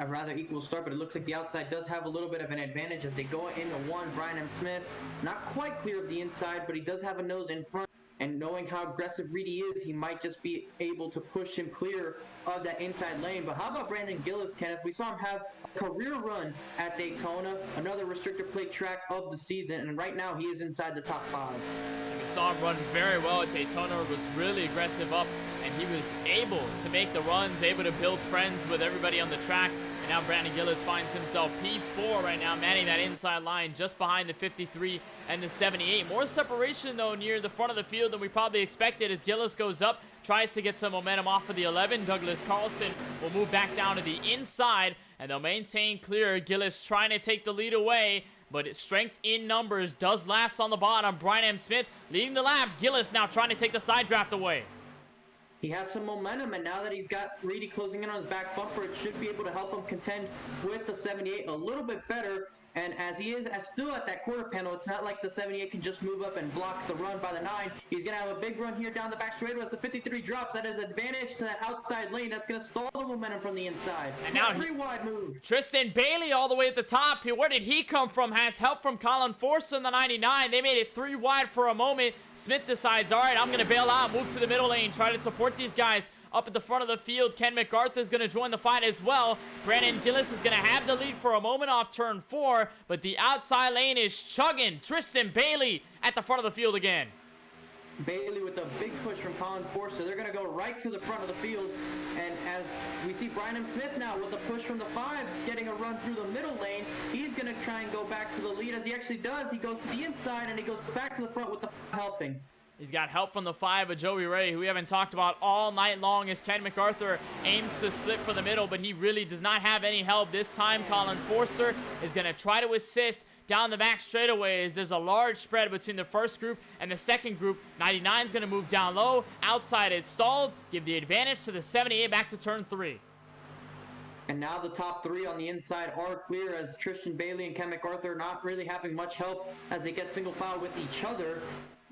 A rather equal start, but it looks like the outside does have a little bit of an advantage as they go into 1. Brian M. Smith, not quite clear of the inside, but he does have a nose in front. And knowing how aggressive Reedy is, he might just be able to push him clear of that inside lane. But how about Brandon Gillis, Kenneth? We saw him have a career run at Daytona, another restrictor plate track of the season, and right now he is inside the top 5. We saw him run very well at Daytona, was really aggressive up, and he was able to make the runs, able to build friends with everybody on the track. And now Brandon Gillis finds himself P4 right now, manning that inside line just behind the 53 and the 78. More separation, though, near the front of the field than we probably expected as Gillis goes up, tries to get some momentum off of the 11. Douglas Carlson will move back down to the inside, and they'll maintain clear. Gillis trying to take the lead away, but strength in numbers does last on the bottom. Brian M. Smith leading the lap. Gillis now trying to take the side draft away. He has some momentum, and now that he's got Reedy closing in on his back bumper, it should be able to help him contend with the 78 a little bit better. And as he is still at that quarter panel, it's not like the 78 can just move up and block the run by the 9. He's going to have a big run here down the back straightaway as the 53 drops. That is advantage to that outside lane. That's going to stall the momentum from the inside. And now three wide move. Tristan Bailey all the way at the top. Where did he come from? Has help from Colin Forster in the 99. They made it 3 wide for a moment. Smith decides, all right, I'm going to bail out, move to the middle lane, try to support these guys. Up at the front of the field, Ken MacArthur is going to join the fight as well. Brandon Gillis is going to have the lead for a moment off turn 4, but the outside lane is chugging. Tristan Bailey at the front of the field again. Bailey with a big push from Colin Forster. They're going to go right to the front of the field. And as we see Brian M. Smith now with a push from the 5, getting a run through the middle lane, he's going to try and go back to the lead. As he actually does, he goes to the inside and he goes back to the front with the helping. He's got help from the 5 of Joey Ray, who we haven't talked about all night long, as Ken MacArthur aims to split for the middle, but he really does not have any help this time. Colin Forster is going to try to assist down the back straightaways. There's a large spread between the first group and the second group. 99 is going to move down low. Outside it's stalled. Give the advantage to the 78 back to turn 3. And now the top 3 on the inside are clear as Tristan Bailey and Ken MacArthur not really having much help as they get single file with each other.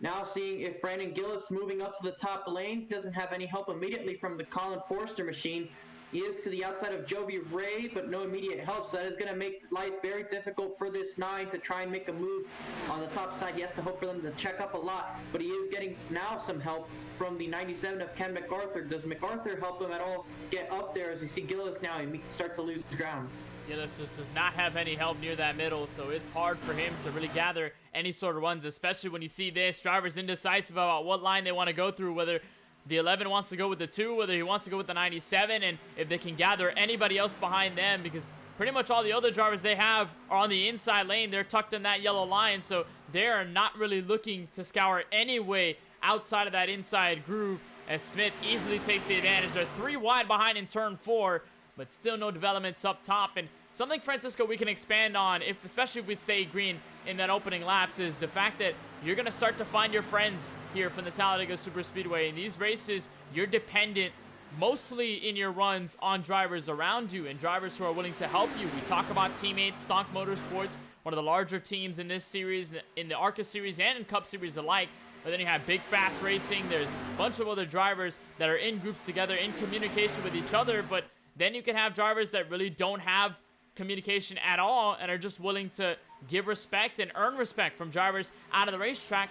Now seeing if Brandon Gillis moving up to the top lane doesn't have any help immediately from the Colin Forster machine. He is to the outside of Jovi Ray, but no immediate help, so that is going to make life very difficult for this 9 to try and make a move on the top side. He has to hope for them to check up a lot, but he is getting now some help from the 97 of Ken MacArthur. Does MacArthur help him at all get up there? As we see Gillis now, he starts to lose ground. Gillis just does not have any help near that middle, so it's hard for him to really gather any sort of runs, especially when you see this. Drivers indecisive about what line they want to go through, whether the 11 wants to go with the 2, whether he wants to go with the 97, and if they can gather anybody else behind them, because pretty much all the other drivers they have are on the inside lane. They're tucked in that yellow line, so they are not really looking to scour any way outside of that inside groove, as Smith easily takes the advantage. They're 3 wide behind in turn 4, but still no developments up top. And something, Francisco, we can expand on, especially if we stay green in that opening laps, is the fact that you're going to start to find your friends here from the Talladega Superspeedway. In these races, you're dependent mostly in your runs on drivers around you and drivers who are willing to help you. We talk about teammates, Stock Motorsports, one of the larger teams in this series, in the ARCA series and in Cup series alike. But then you have Big Fast Racing. There's a bunch of other drivers that are in groups together, in communication with each other. But then you can have drivers that really don't have communication at all and are just willing to give respect and earn respect from drivers out of the racetrack.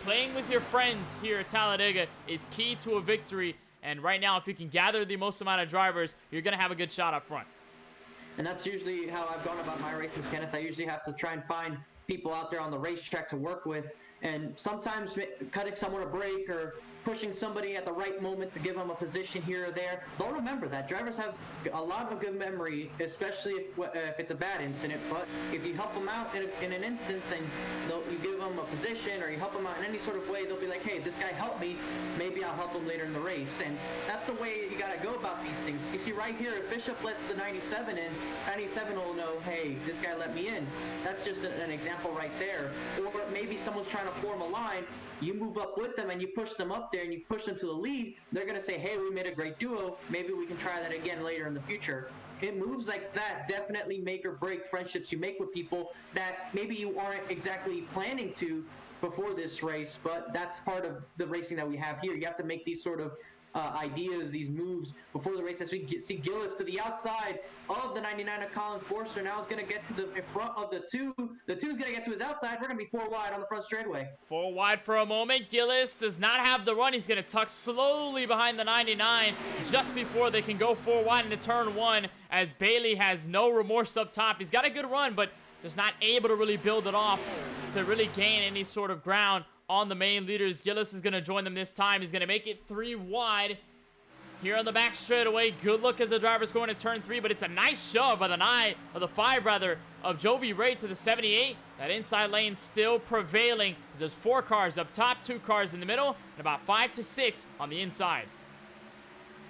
Playing with your friends here at Talladega is key to a victory. And right now, if you can gather the most amount of drivers, you're going to have a good shot up front. And that's usually how I've gone about my races, Kenneth. I usually have to try and find people out there on the racetrack to work with. And sometimes cutting someone a break or pushing somebody at the right moment to give them a position here or there, they'll remember that. Drivers have a lot of good memory, especially if it's a bad incident. But if you help them out in an instance and you give them a position or you help them out in any sort of way, they'll be like, hey, this guy helped me, maybe I'll help him later in the race. And that's the way you got to go about these things. You see right here, if Bishop lets the 97 in, 97 will know, hey, this guy let me in. That's just an example right there. Or maybe someone's trying to form a line, you move up with them and you push them up there and you push them to the lead, they're going to say, hey, we made a great duo, maybe we can try that again later in the future. It moves like that definitely make or break friendships you make with people that maybe you aren't exactly planning to before this race, but that's part of the racing that we have here. You have to make these sort of ideas, these moves before the race. As we see Gillis to the outside of the 99 of Colin Forster, now is going to get to the in front of the 2. The 2 is going to get to his outside. We're going to be 4 wide on the front straightaway. 4 wide for a moment. Gillis does not have the run. He's going to tuck slowly behind the 99 just before they can go 4 wide into turn 1, as Bailey has no remorse up top. He's got a good run, but just not able to really build it off to really gain any sort of ground on the main leaders. Gillis is going to join them this time. He's going to make it 3 wide here on the back straightaway. Good look at the drivers going to turn 3, but it's a nice shove by the 5 of Jovi Ray to the 78. That inside lane still prevailing. There's 4 cars up top, 2 cars in the middle, and about 5 to 6 on the inside.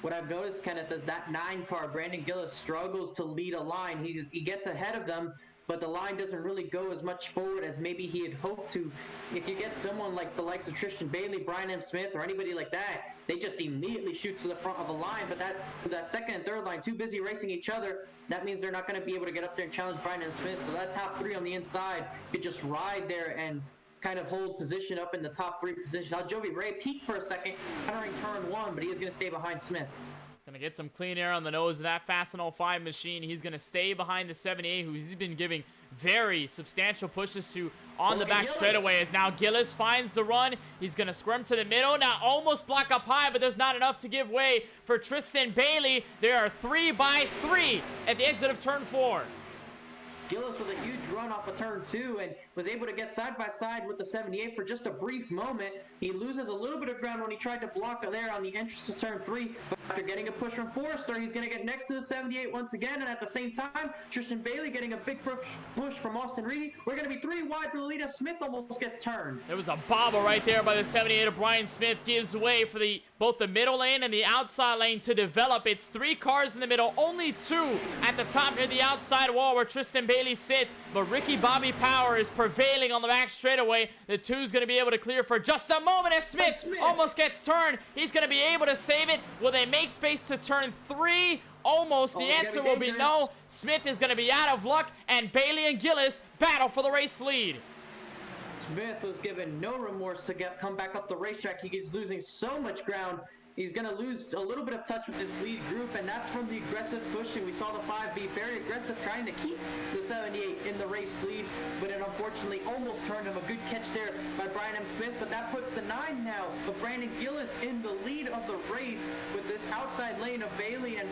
What I've noticed, Kenneth, is that 9 car, Brandon Gillis, struggles to lead a line. He gets ahead of them, but the line doesn't really go as much forward as maybe he had hoped to. If you get someone like the likes of Tristan Bailey, Brian M. Smith, or anybody like that, they just immediately shoot to the front of a line, but that second and third line too busy racing each other. That means they're not going to be able to get up there and challenge Brian M. Smith, so that top 3 on the inside could just ride there and kind of hold position up in the top 3 position. Now Jovi Ray peaked for a second, entering turn 1, but he is going to stay behind Smith. Going to get some clean air on the nose of that Fast and 05 machine. He's going to stay behind the 78, who he's been giving very substantial pushes to on the back straightaway. As now Gillis finds the run. He's going to squirm to the middle. Now almost block up high, but there's not enough to give way for Tristan Bailey. There are 3 by 3 at the exit of turn 4. Gillis with a huge run off of turn 2 and was able to get side by side with the 78 for just a brief moment. He loses a little bit of ground when he tried to block there on the entrance to turn 3, but after getting a push from Forrester, he's going to get next to the 78 once again, and at the same time, Tristan Bailey getting a big push from Austin Reedy. We're going to be 3 wide for the lead as Smith almost gets turned. There was a bobble right there by the 78 of Brian Smith. Gives way for both the middle lane and the outside lane to develop. It's 3 cars in the middle, only 2 at the top near the outside wall where Tristan Bailey sits, but Ricky Bobby Power is prevailing on the back straightaway. The 2's going to be able to clear for just a moment as Smith almost gets turned. He's going to be able to save it. Will they make space to turn 3? Almost. The answer will be no. Smith is going to be out of luck, and Bailey and Gillis battle for the race lead. Smith was given no remorse to come back up the racetrack. He is losing so much ground. He's going to lose a little bit of touch with this lead group, and that's from the aggressive pushing. We saw the 5 be very aggressive, trying to keep the 78 in the race lead, but it unfortunately almost turned him. A good catch there by Brian M. Smith, but that puts the 9 now of Brandon Gillis in the lead of the race with this outside lane of Bailey and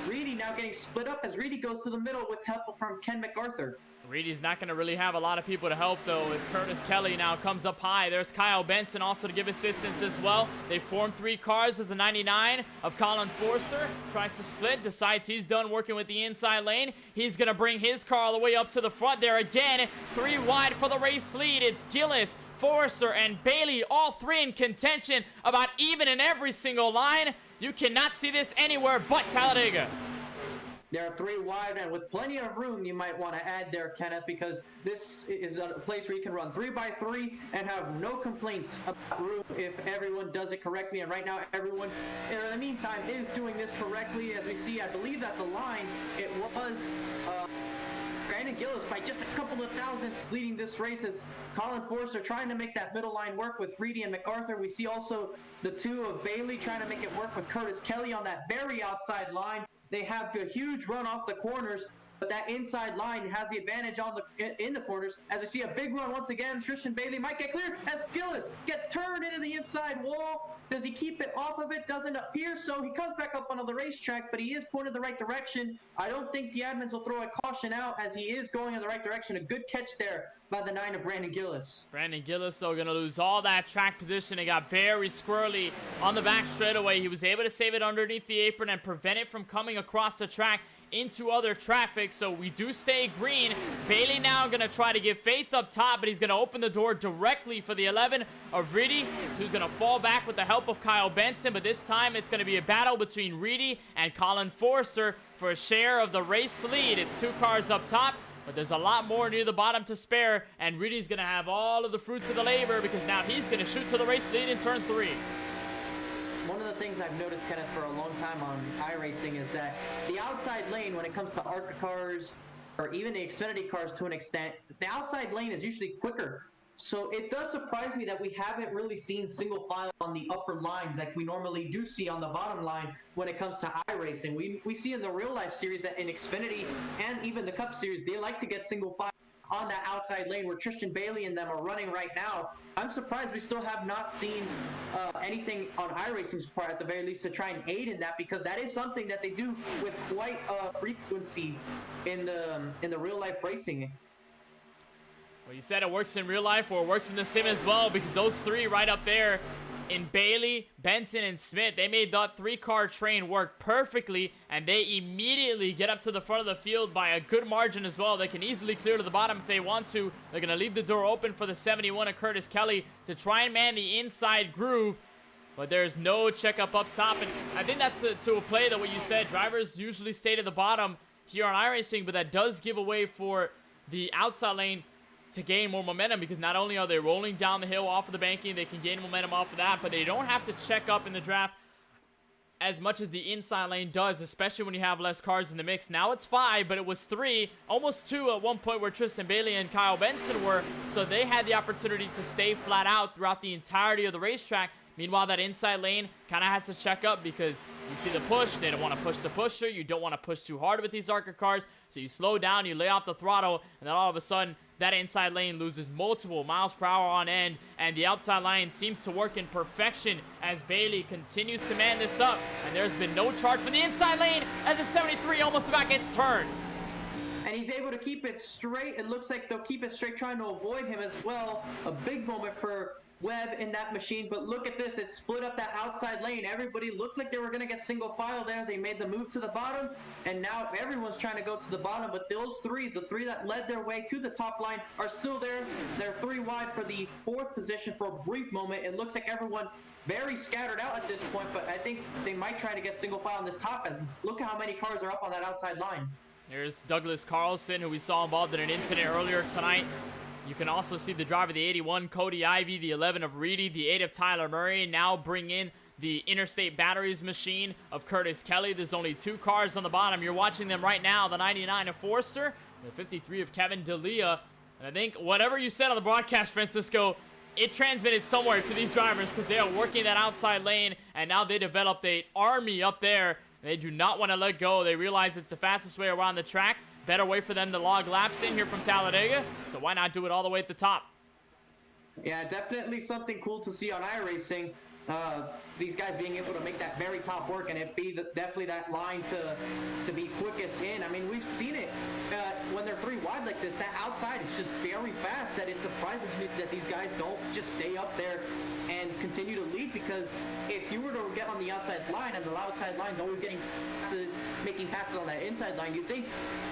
Reedy now now getting split up as Reedy goes to the middle with help from Ken MacArthur. Reedy's not going to really have a lot of people to help, though, as Curtis Kelly now comes up high. There's Kyle Benson also to give assistance as well. They form 3 cars as the 99 of Colin Forster tries to split, decides he's done working with the inside lane. He's going to bring his car all the way up to the front there again. 3 wide for the race lead. It's Gillis, Forster, and Bailey, all 3 in contention, about even in every single line. You cannot see this anywhere but Talladega. There are 3 wide, and with plenty of room, you might want to add there, Kenneth, because this is a place where you can run 3x3 and have no complaints about room if everyone does it correctly. And right now, everyone, in the meantime, is doing this correctly. As we see, I believe that the line, it was Brandon Gillis by just a couple of thousandths leading this race as Colin Forster trying to make that middle line work with Reedy and MacArthur. We see also the 2 of Bailey trying to make it work with Curtis Kelly on that very outside line. They have a huge run off the corners, but that inside line has the advantage on in the corners. As we see a big run once again, Tristan Bailey might get clear as Gillis gets turned into the inside wall. Does he keep it off of it? Doesn't appear so. He comes back up onto the racetrack, but he is pointed the right direction. I don't think the admins will throw a caution out as he is going in the right direction. A good catch there by the 9 of Brandon Gillis. Brandon Gillis, though, going to lose all that track position. It got very squirrely on the back straightaway. He was able to save it underneath the apron and prevent it from coming across the track into other traffic, so we do stay green. Bailey now going to try to give Faith up top, but he's going to open the door directly for the 11 of Reedy, who's going to fall back with the help of Kyle Benson, but this time it's going to be a battle between Reedy and Colin Forster for a share of the race lead. It's 2 cars up top, but there's a lot more near the bottom to spare, and Reedy's going to have all of the fruits of the labor because now he's going to shoot to the race lead in turn 3. One of the things I've noticed, Kenneth, for a long time on iRacing is that the outside lane, when it comes to ARCA cars or even the Xfinity cars to an extent, the outside lane is usually quicker. So it does surprise me that we haven't really seen single file on the upper lines like we normally do see on the bottom line when it comes to iRacing. We see in the real life series that in Xfinity and even the Cup series, they like to get single file on that outside lane where Tristan Bailey and them are running right now. I'm surprised we still have not seen anything on iRacing's part, at the very least, to try and aid in that, because that is something that they do with quite a frequency in the real life racing. Well, you said it works in real life, or it works in the sim as well, because those 3 right up there in Bailey, Benson, and Smith, they made that 3-car train work perfectly, and they immediately get up to the front of the field by a good margin as well. They can easily clear to the bottom if they want to. They're going to leave the door open for the 71 of Curtis Kelly to try and man the inside groove, but there's no checkup up top, and I think that's to a play that what you said. Drivers usually stay to the bottom here on iRacing, but that does give away for the outside lane to gain more momentum, because not only are they rolling down the hill off of the banking, they can gain momentum off of that, but they don't have to check up in the draft as much as the inside lane does, especially when you have less cars in the mix. Now it's 5, but it was 3, almost 2 at one point where Tristan Bailey and Kyle Benson were, so they had the opportunity to stay flat out throughout the entirety of the racetrack. Meanwhile, that inside lane kind of has to check up because you see the push. They don't want to push the pusher. You don't want to push too hard with these ARCA cars. So you slow down, you lay off the throttle, and then all of a sudden, that inside lane loses multiple miles per hour on end, and the outside line seems to work in perfection as Bailey continues to man this up. And there's been no charge for the inside lane as the 73 almost about gets turned. And he's able to keep it straight. It looks like they'll keep it straight, trying to avoid him as well. A big moment for Webb in that machine, but look at this. It split up that outside lane. Everybody looked like they were going to get single file there. They made the move to the bottom, and now everyone's trying to go to the bottom, but those 3, the 3 that led their way to the top line, are still there. They're 3 wide for the 4th position for a brief moment. It looks like everyone very scattered out at this point, but I think they might try to get single file on this top, as look how many cars are up on that outside line. There's Douglas Carlson, who we saw involved in an incident earlier tonight. You can also see the driver, the 81, Cody Ivey, the 11 of Reedy, the 8 of Tyler Murray, now bring in the Interstate Batteries machine of Curtis Kelly. There's only 2 cars on the bottom. You're watching them right now, the 99 of Forster, the 53 of Kevin D'Elia. And I think whatever you said on the broadcast, Francisco, it transmitted somewhere to these drivers because they are working that outside lane, and now they developed an army up there. They do not want to let go. They realize it's the fastest way around the track. Better way for them to log laps in here from Talladega, so why not do it all the way at the top? Yeah, definitely something cool to see on iRacing. these guys being able to make that very top work and it be definitely that line to be quickest in. I mean, we've seen it when they're 3 wide like this. That outside is just very fast that it surprises me that these guys don't just stay up there and continue to lead, because if you were to get on the outside line and the outside line's always making passes on that inside line, you'd think,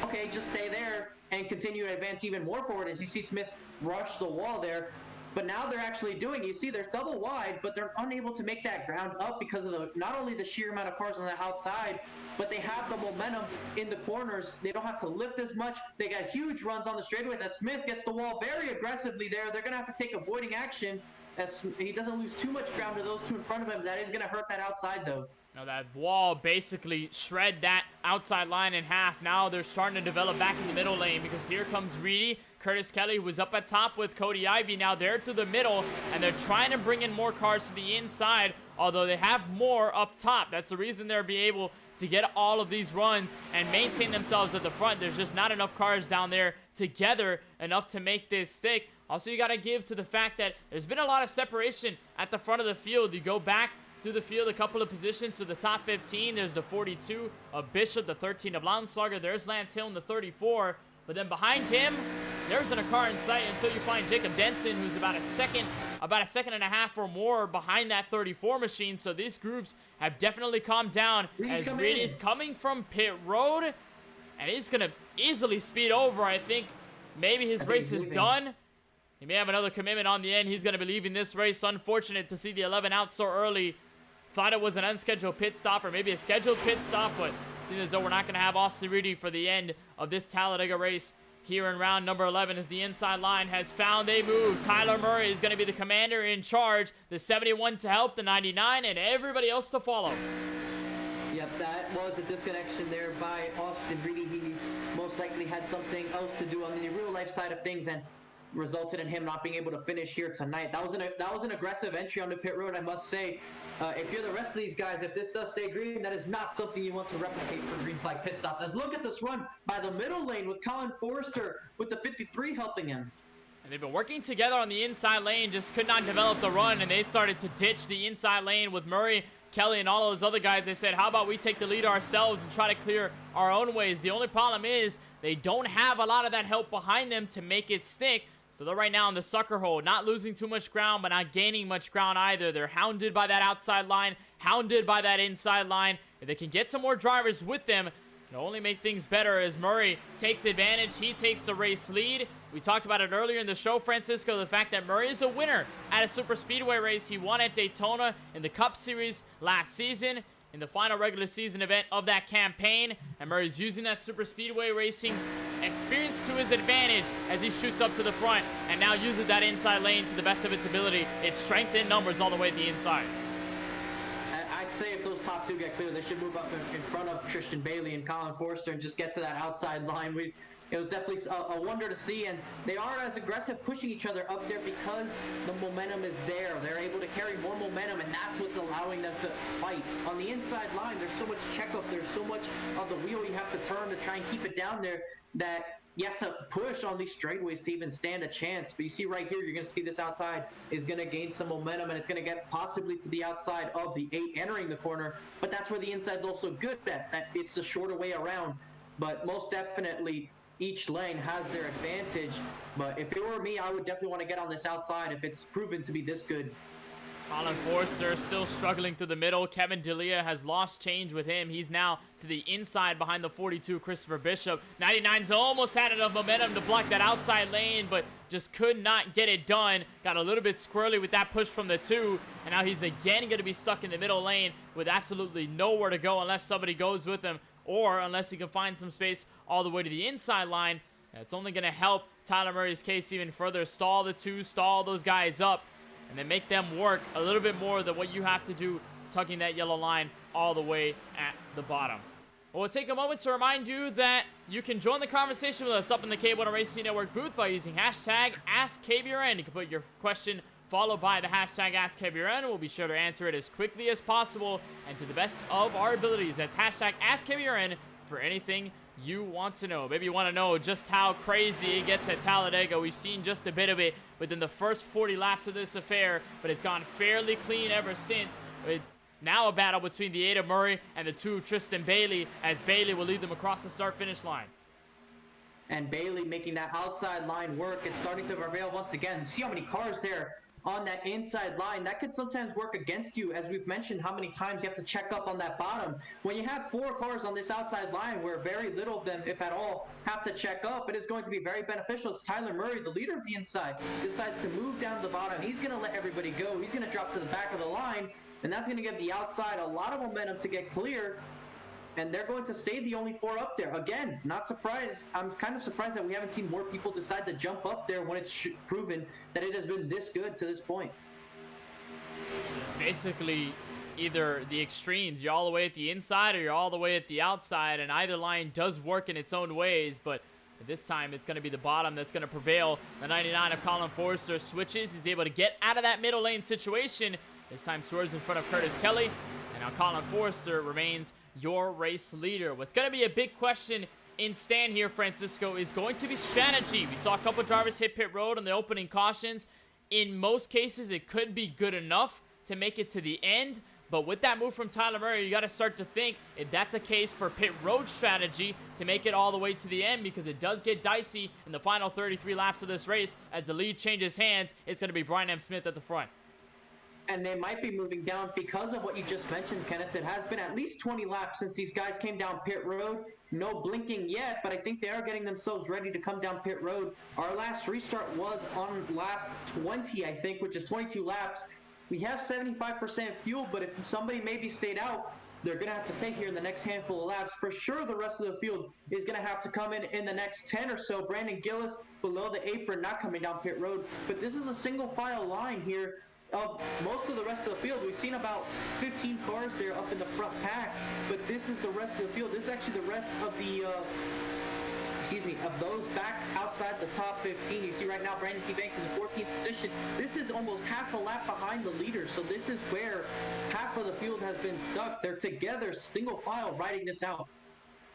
okay, just stay there and continue to advance even more forward, as you see Smith rush the wall there. But now they're actually doing, you see there's double wide, but they're unable to make that ground up because of not only the sheer amount of cars on the outside, but they have the momentum in the corners. They don't have to lift as much. They got huge runs on the straightaways as Smith gets the wall very aggressively there. They're going to have to take avoiding action as he doesn't lose too much ground to those 2 in front of him. That is going to hurt that outside though. Now that wall basically shred that outside line in half. Now they're starting to develop back in the middle lane, because here comes Reedy. Curtis Kelly, who was up at top with Cody Ivy, now they're to the middle, and they're trying to bring in more cars to the inside, although they have more up top. That's the reason they're being able to get all of these runs and maintain themselves at the front. There's just not enough cars down there together enough to make this stick. Also, you got to give to the fact that there's been a lot of separation at the front of the field. You go back through the field a couple of positions to the top 15. There's the 42 of Bishop, the 13 of Lounslugger. There's Lance Hill in the 34. But then behind him, there isn't a car in sight until you find Jacob Denson, who's about a second and a half or more behind that 34 machine. So these groups have definitely calmed down as Reed is coming from pit road, and he's going to easily speed over. I think maybe his race is done. He may have another commitment on the end. He's going to be leaving this race. Unfortunate to see the 11 out so early. Thought it was an unscheduled pit stop or maybe a scheduled pit stop, but it seems as though we're not going to have Austin Reedy for the end of this Talladega race here in round number 11, as the inside line has found a move. Tyler Murray is going to be the commander in charge. The 71 to help, the 99, and everybody else to follow. Yep, that was a disconnection there by Austin Reedy. He most likely had something else to do on the real life side of things and resulted in him not being able to finish here tonight. That was an aggressive entry on the pit road, I must say. If you're the rest of these guys, if this does stay green, that is not something you want to replicate for green flag pit stops. As look at this run by the middle lane with Colin Forrester with the 53 helping him. And they've been working together on the inside lane, just could not develop the run, and they started to ditch the inside lane with Murray, Kelly, and all those other guys. They said, how about we take the lead ourselves and try to clear our own ways? The only problem is they don't have a lot of that help behind them to make it stick. So they're right now in the sucker hole, not losing too much ground, but not gaining much ground either. They're hounded by that outside line, hounded by that inside line. If they can get some more drivers with them, it'll only make things better as Murray takes advantage. He takes the race lead. We talked about it earlier in the show, Francisco, the fact that Murray is a winner at a super speedway race. He won at Daytona in the Cup Series last season, in the final regular season event of that campaign, and Murray's using that super speedway racing experience to his advantage as he shoots up to the front and now uses that inside lane to the best of its ability. It's strength in numbers all the way to the inside. I'd say if those top two get clear, they should move up in front of Christian Bailey and Colin Forrester and just get to that outside line. It was definitely a wonder to see, and they aren't as aggressive pushing each other up there because the momentum is there. They're able to carry more momentum, and that's what's allowing them to fight. On the inside line, there's so much checkup, there's so much of the wheel you have to turn to try and keep it down there that you have to push on these straightaways to even stand a chance. But you see right here, you're going to see this outside is going to gain some momentum, and it's going to get possibly to the outside of the 8 entering the corner. But that's where the inside's also good at. That it's the shorter way around. But most definitely, each lane has their advantage. But if it were me, I would definitely want to get on this outside if it's proven to be this good. Colin Forrester still struggling through the middle. Kevin D'Elia has lost change with him. He's now to the inside behind the 42, Christopher Bishop. 99's almost had enough momentum to block that outside lane, but just could not get it done. Got a little bit squirrely with that push from the 2, and now he's again going to be stuck in the middle lane with absolutely nowhere to go unless somebody goes with him, or unless he can find some space all the way to the inside line. It's only going to help Tyler Murray's case even further. Stall the 2, stall those guys up, and then make them work a little bit more than what you have to do tugging that yellow line all the way at the bottom. Well, we'll take a moment to remind you that you can join the conversation with us up in the KBueno Racing Network booth by using hashtag AskKBRN. You can put your question followed by the hashtag AskKBRN. We'll be sure to answer it as quickly as possible and to the best of our abilities. That's hashtag AskKBRN for anything you want to know. Maybe you want to know just how crazy it gets at Talladega. We've seen just a bit of it within the first 40 laps of this affair, but it's gone fairly clean ever since. Now a battle between the 8 of Murray and the 2 of Tristan Bailey, as Bailey will lead them across the start-finish line. And Bailey making that outside line work. It's starting to prevail once again. See how many cars there on that inside line. That could sometimes work against you, as we've mentioned how many times you have to check up on that bottom. When you have 4 cars on this outside line where very little of them, if at all, have to check up, it is going to be very beneficial. As Tyler Murray, the leader of the inside, decides to move down to the bottom. He's going to let everybody go. He's going to drop to the back of the line, and that's going to give the outside a lot of momentum to get clear. And they're going to stay the only 4 up there. Again, not surprised. I'm kind of surprised that we haven't seen more people decide to jump up there when it's proven that it has been this good to this point. Basically, either the extremes. You're all the way at the inside or you're all the way at the outside. And either line does work in its own ways. But this time, it's going to be the bottom that's going to prevail. The 99 of Colin Forrester switches. He's able to get out of that middle lane situation. This time, swerves in front of Curtis Kelly. And now Colin Forrester remains your race leader. What's going to be a big question in stand here, Francisco, is going to be strategy. We saw a couple drivers hit pit road on the opening cautions. In most cases, it could be good enough to make it to the end. But with that move from Tyler Murray, you got to start to think if that's a case for pit road strategy to make it all the way to the end, because it does get dicey in the final 33 laps of this race. As the lead changes hands, it's going to be Brian M. Smith at the front. And they might be moving down because of what you just mentioned, Kenneth. It has been at least 20 laps since these guys came down pit road. No blinking yet, but I think they are getting themselves ready to come down pit road. Our last restart was on lap 20, I think, which is 22 laps. We have 75% fuel, but if somebody maybe stayed out, they're going to have to pay here in the next handful of laps. For sure, the rest of the field is going to have to come in the next 10 or so. Brandon Gillis below the apron, not coming down pit road. But this is a single file line here of most of the rest of the field. We've seen about 15 cars there up in the front pack, but this is the rest of the field. This is actually the rest of the of those back outside the top 15. You see right now Brandon T. Banks in the 14th position. This is almost half a lap behind the leader, so this is where half of the field has been stuck. They're together, single file, riding this out.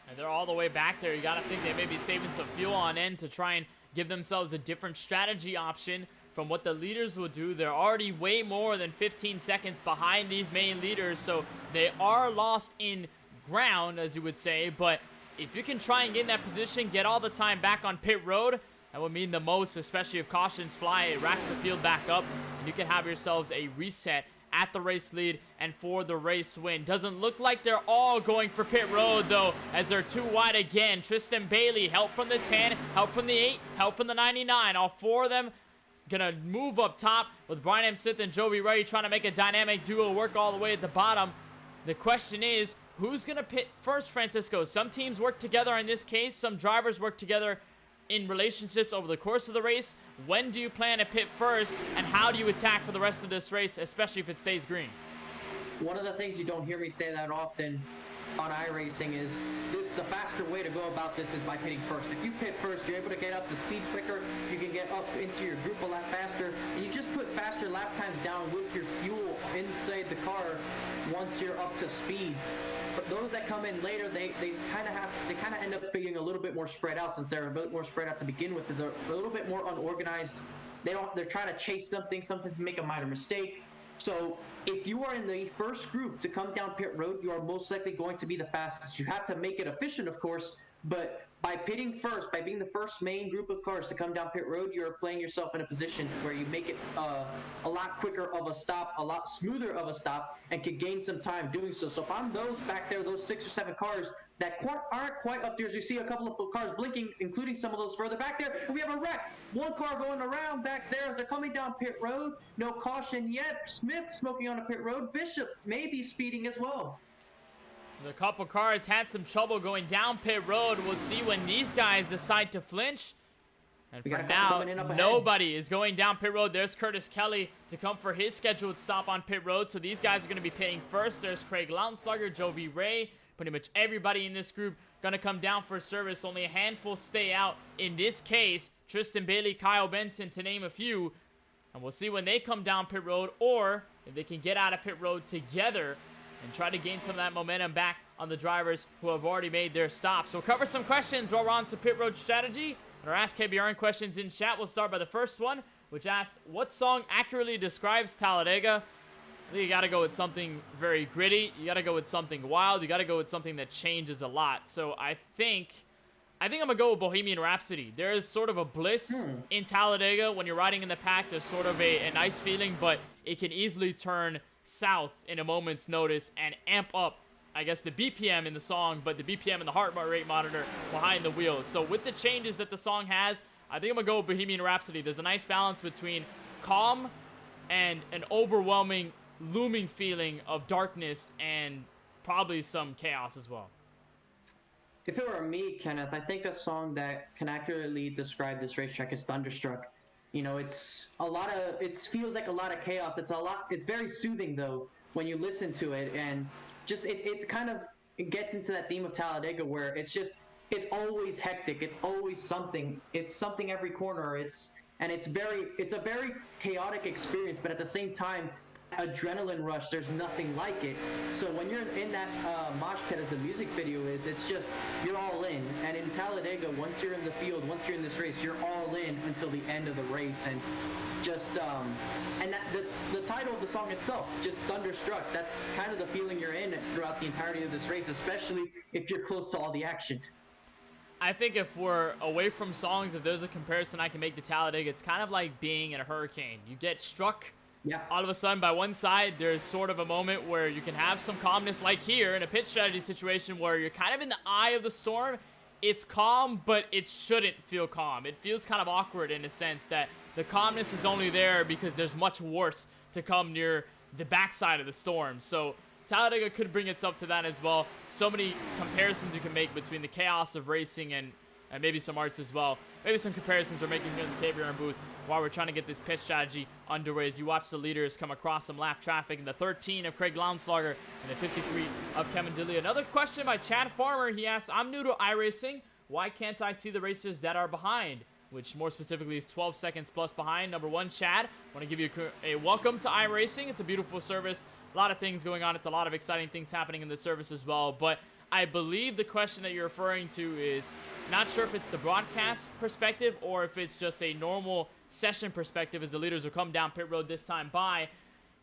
And they're all the way back there. You got to think they may be saving some fuel on end to try and give themselves a different strategy option from what the leaders will do. They're already way more than 15 seconds behind these main leaders, so they are lost in ground, as you would say. But if you can try and get in that position, get all the time back on pit road, that would mean the most, especially if cautions fly. It racks the field back up, and you can have yourselves a reset at the race lead and for the race win. Doesn't look like they're all going for pit road, though, as they're too wide again. Tristan Bailey, help from the 10, help from the 8, help from the 99. All 4 of them gonna move up top with Brian M. Smith and Jovi Ray trying to make a dynamic duo work all the way at the bottom. The question is, who's gonna pit first, Francisco? Some teams work together in this case. Some drivers work together in relationships over the course of the race. When do you plan to pit first, and how do you attack for the rest of this race, especially if it stays green? One of the things you don't hear me say that often on iRacing is the faster way to go about this is by pitting first. If you pit first, you're able to get up to speed quicker, you can get up into your group a lot faster, and you just put faster lap times down with your fuel inside the car once you're up to speed. But those that come in later, they kind of end up being a little bit more spread out, since they're a bit more spread out to begin with. They're a little bit more unorganized. They're trying to chase something, sometimes make a minor mistake. So if you are in the first group to come down pit road, you are most likely going to be the fastest. You have to make it efficient, of course, but by pitting first, by being the first main group of cars to come down pit road, you're playing yourself in a position where you make it a lot quicker of a stop, a lot smoother of a stop, and can gain some time doing so. So if I'm those back there, those 6 or 7 cars that aren't quite up there, as you see a couple of cars blinking, including some of those further back there, and we have a wreck. One car going around back there as they're coming down pit road. No caution yet. Smith smoking on a pit road. Bishop may be speeding as well. The couple cars had some trouble going down pit road. We'll see when these guys decide to flinch. And for now, nobody is going down pit road. There's Curtis Kelly to come for his scheduled stop on pit road. So these guys are going to be pitting first. There's Craig Lounslugger, Jovi Ray. Pretty much everybody in this group going to come down for service. Only a handful stay out. In this case, Tristan Bailey, Kyle Benson, to name a few. And we'll see when they come down pit road, or if they can get out of pit road together and try to gain some of that momentum back on the drivers who have already made their stops. So we'll cover some questions while we're on to pit road strategy. And our Ask KBRN questions in chat. We'll start by the first one, which asked, what song accurately describes Talladega? I think you got to go with something very gritty. You got to go with something wild. You got to go with something that changes a lot. So I think I'm going to go with Bohemian Rhapsody. There is sort of a bliss in Talladega. When you're riding in the pack, there's sort of a nice feeling, but it can easily turn south in a moment's notice and amp up, I guess, the BPM in the song, but the BPM and the heart rate monitor behind the wheels. So with the changes that the song has, I think I'm going to go with Bohemian Rhapsody. There's a nice balance between calm and an overwhelming, looming feeling of darkness and probably some chaos as well. If it were me, Kenneth, I think a song that can accurately describe this racetrack is Thunderstruck. You know, it feels like a lot of chaos. It's very soothing though when you listen to it, and just it gets into that theme of Talladega where it's always hectic. It's always something. It's something every corner. It's a very chaotic experience, but at the same time, adrenaline rush, there's nothing like it. So when you're in that mosh pit, as the music video is, it's just, you're all in. And in Talladega, once you're in the field, once you're in this race, you're all in until the end of the race. And just and that's the title of the song itself, just Thunderstruck. That's kind of the feeling you're in throughout the entirety of this race, especially if you're close to all the action. I think if we're away from songs, if there's a comparison I can make to Talladega, it's kind of like being in a hurricane. You get struck all of a sudden by one side. There's sort of a moment where you can have some calmness, like here in a pit strategy situation where you're kind of in the eye of the storm. It's calm, but it shouldn't feel calm. It feels kind of awkward in a sense that the calmness is only there because there's much worse to come near the backside of the storm. So Talladega could bring itself to that as well. So many comparisons you can make between the chaos of racing and maybe some arts as well. Maybe some comparisons we're making here in the KBRN booth while we're trying to get this pit strategy underway as you watch the leaders come across some lap traffic in the 13 of Craig Lownslager and the 53 of Kevin Dilly. Another question by Chad Farmer. He asks, I'm new to iRacing. Why can't I see the racers that are behind? Which more specifically is 12 seconds plus behind. Number one, Chad, I want to give you a welcome to iRacing. It's a beautiful service. A lot of things going on. It's a lot of exciting things happening in the service as well. But I believe the question that you're referring to is, not sure if it's the broadcast perspective or if it's just a normal session perspective as the leaders will come down pit road this time by.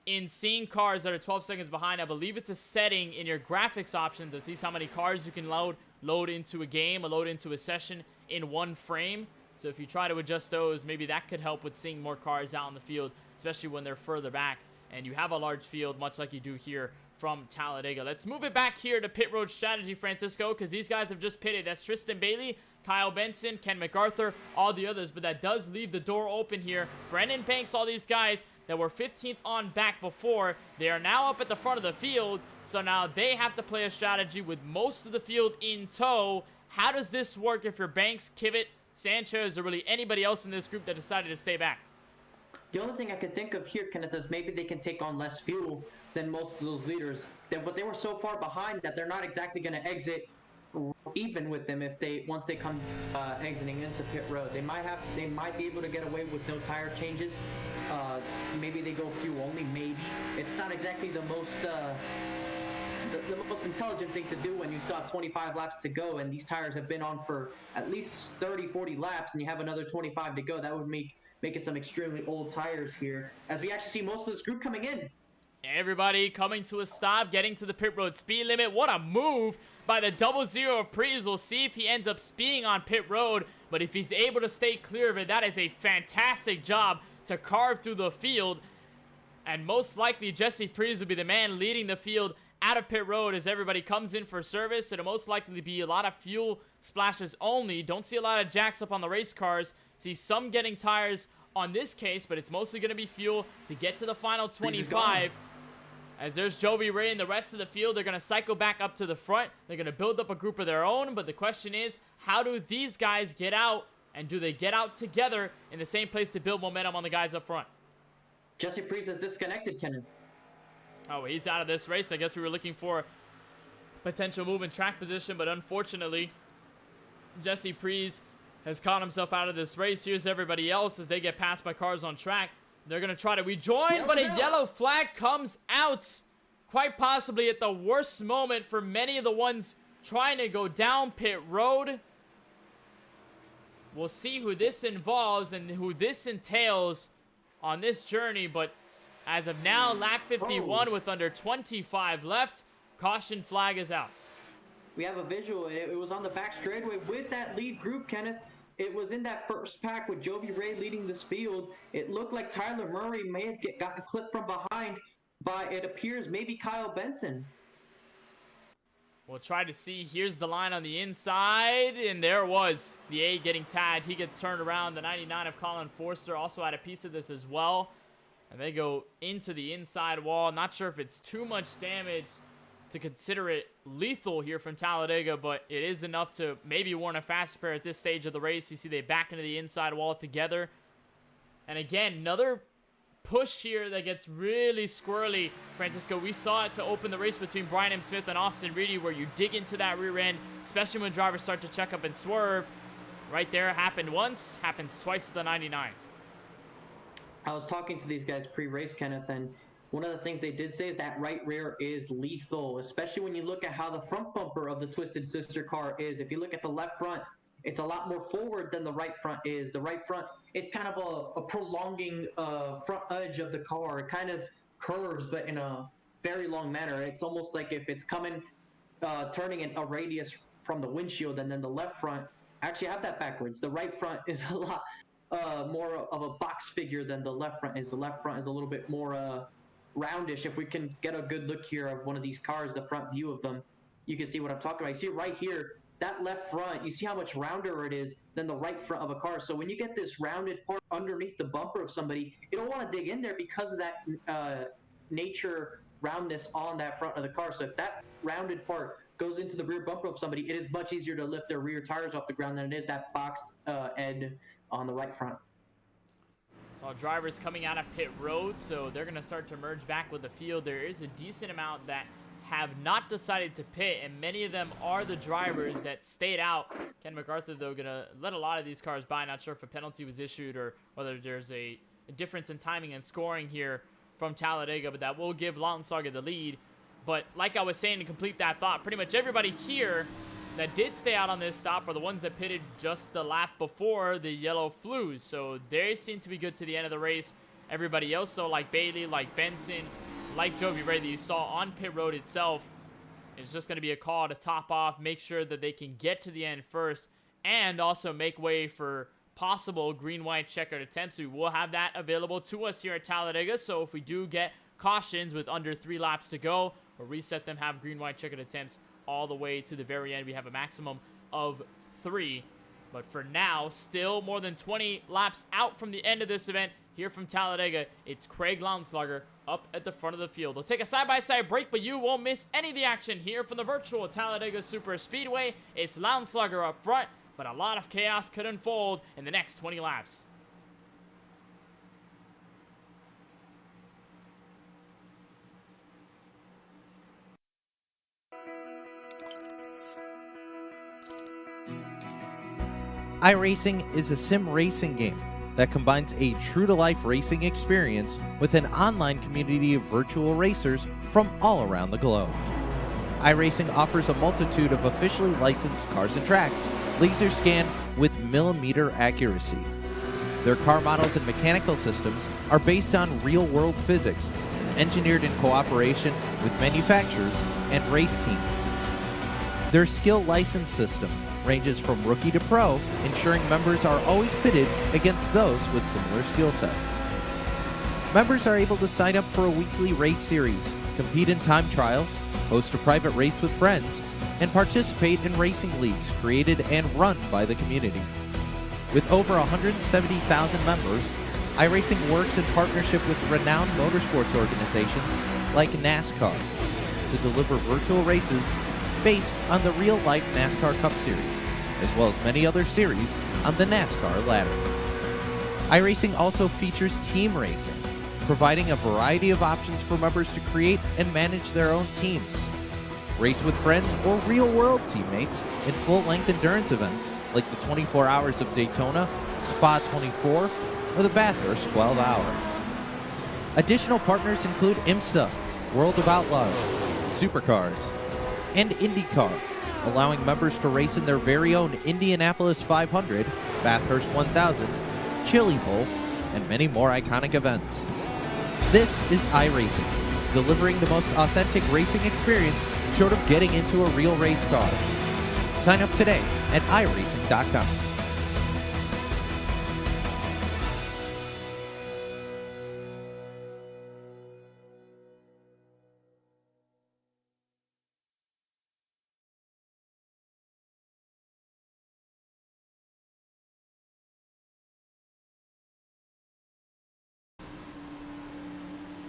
In seeing cars that are 12 seconds behind, I believe it's a setting in your graphics options that sees how many cars you can load into a game or load into a session in one frame. So if you try to adjust those, maybe that could help with seeing more cars out in the field, especially when they're further back and you have a large field, much like you do here from Talladega. Let's move it back here to pit road strategy, Francisco, because these guys have just pitted. That's Tristan Bailey, Kyle Benson, Ken MacArthur, all the others, but that does leave the door open here. Brendan Banks, all these guys that were 15th on back before, they are now up at the front of the field, so now they have to play a strategy with most of the field in tow. How does this work if you're Banks, Kvyat, Sanchez, or really anybody else in this group that decided to stay back? The only thing I could think of here, Kenneth, is maybe they can take on less fuel than most of those leaders. But they were so far behind that they're not exactly going to exit even with them once they come exiting into pit road. They might be able to get away with no tire changes. Maybe they go fuel only. Maybe it's not exactly the most the most intelligent thing to do when you still have 25 laps to go and these tires have been on for at least 30-40 laps and you have another 25 to go. That would make it some extremely old tires here, as we actually see most of this group coming in. Everybody coming to a stop, getting to the pit road speed limit. What a move by the 00 of Prees. We'll see if he ends up speeding on pit road, but if he's able to stay clear of it, that is a fantastic job to carve through the field. And most likely Jesse Prees will be the man leading the field out of pit road as everybody comes in for service. It'll most likely be a lot of fuel splashes only. Don't see a lot of jacks up on the race cars. See some getting tires on this case, but it's mostly going to be fuel to get to the final 25. As there's Joby Ray and the rest of the field, they're going to cycle back up to the front. They're going to build up a group of their own, but the question is, how do these guys get out, and do they get out together in the same place to build momentum on the guys up front? Jesse Prees is disconnected, Kenneth. Oh, he's out of this race. I guess we were looking for potential move in track position, but unfortunately, Jesse Prees has caught himself out of this race. Here's everybody else as they get passed by cars on track. They're going to try to rejoin, but a yellow flag comes out. quite possibly at the worst moment for many of the ones trying to go down pit road. We'll see who this involves and who this entails on this journey, but as of now, lap 51 with under 25 left, caution flag is out. We have a visual. It was on the back straightaway with that lead group, Kenneth. It was in that first pack with Jovi Ray leading this field. It looked like Tyler Murray may have gotten clipped from behind by, it appears, maybe Kyle Benson. We'll try to see. Here's the line on the inside, and there was the 8 getting tagged. He gets turned around. The 99 of Colin Forster also had a piece of this as well. And they go into the inside wall. Not sure if it's too much damage to consider it lethal here from Talladega, but it is enough to maybe warrant a fast repair at this stage of the race. You see they back into the inside wall together. And again, another push here that gets really squirrely, Francisco. We saw it to open the race between Brian M. Smith and Austin Reedy, where you dig into that rear end, especially when drivers start to check up and swerve. Right there, happened once, happens twice to the 99. I was talking to these guys pre-race, Kenneth, and one of the things they did say is that right rear is lethal, especially when you look at how the front bumper of the Twisted Sister car is. If you look at the left front, it's a lot more forward than the right front is. The right front, it's kind of a prolonging front edge of the car. It kind of curves, but in a very long manner. It's almost like if it's coming, turning in a radius from the windshield, and then the left front, actually I have that backwards. The right front is a lot more of a box figure than the left front is. The left front is a little bit more roundish. If we can get a good look here of one of these cars, the front view of them, you can see what I'm talking about. You see right here, that left front, you see how much rounder it is than the right front of a car. So when you get this rounded part underneath the bumper of somebody, you don't want to dig in there because of that nature roundness on that front of the car. So if that rounded part goes into the rear bumper of somebody, it is much easier to lift their rear tires off the ground than it is that boxed end on the right front. So drivers coming out of pit road, so they're going to start to merge back with the field. There is a decent amount that have not decided to pit, and many of them are the drivers that stayed out. Ken MacArthur, though, going to let a lot of these cars by. Not sure if a penalty was issued or whether there's a difference in timing and scoring here from Talladega, but that will give Lautenschlager the lead. But like I was saying, to complete that thought, pretty much everybody here that did stay out on this stop are the ones that pitted just the lap before the yellow flues. So they seem to be good to the end of the race. Everybody else, though, like Bailey, like Benson, like Jovi Ray that you saw on pit road itself, is just going to be a call to top off, make sure that they can get to the end first, and also make way for possible green-white checkered attempts. We will have that available to us here at Talladega, so if we do get cautions with under 3 laps to go, we'll reset them, have green-white checkered attempts all the way to the very end. We have a maximum of 3. But for now, still more than 20 laps out from the end of this event here from Talladega. It's Craig Lautenschlager up at the front of the field. We'll take a side-by-side break, but you won't miss any of the action here from the virtual Talladega Super Speedway. It's Lautenschlager up front, but a lot of chaos could unfold in the next 20 laps. Iracing is a sim racing game that combines a true-to-life racing experience with an online community of virtual racers from all around the globe. Iracing offers a multitude of officially licensed cars and tracks, laser scanned with millimeter accuracy. Their car models and mechanical systems are based on real-world physics, engineered in cooperation with manufacturers and race teams. Their skill license system ranges from rookie to pro, ensuring members are always pitted against those with similar skill sets. Members are able to sign up for a weekly race series, compete in time trials, host a private race with friends, and participate in racing leagues created and run by the community. With over 170,000 members, iRacing works in partnership with renowned motorsports organizations like NASCAR to deliver virtual races based on the real-life NASCAR Cup Series, as well as many other series on the NASCAR ladder. iRacing also features team racing, providing a variety of options for members to create and manage their own teams. Race with friends or real-world teammates in full-length endurance events like the 24 Hours of Daytona, Spa 24, or the Bathurst 12 Hour. Additional partners include IMSA, World of Outlaws, Supercars, and IndyCar, allowing members to race in their very own Indianapolis 500, Bathurst 1000, Chili Bowl, and many more iconic events. This is Iracing, delivering the most authentic racing experience short of getting into a real race car. Sign up today at iracing.com.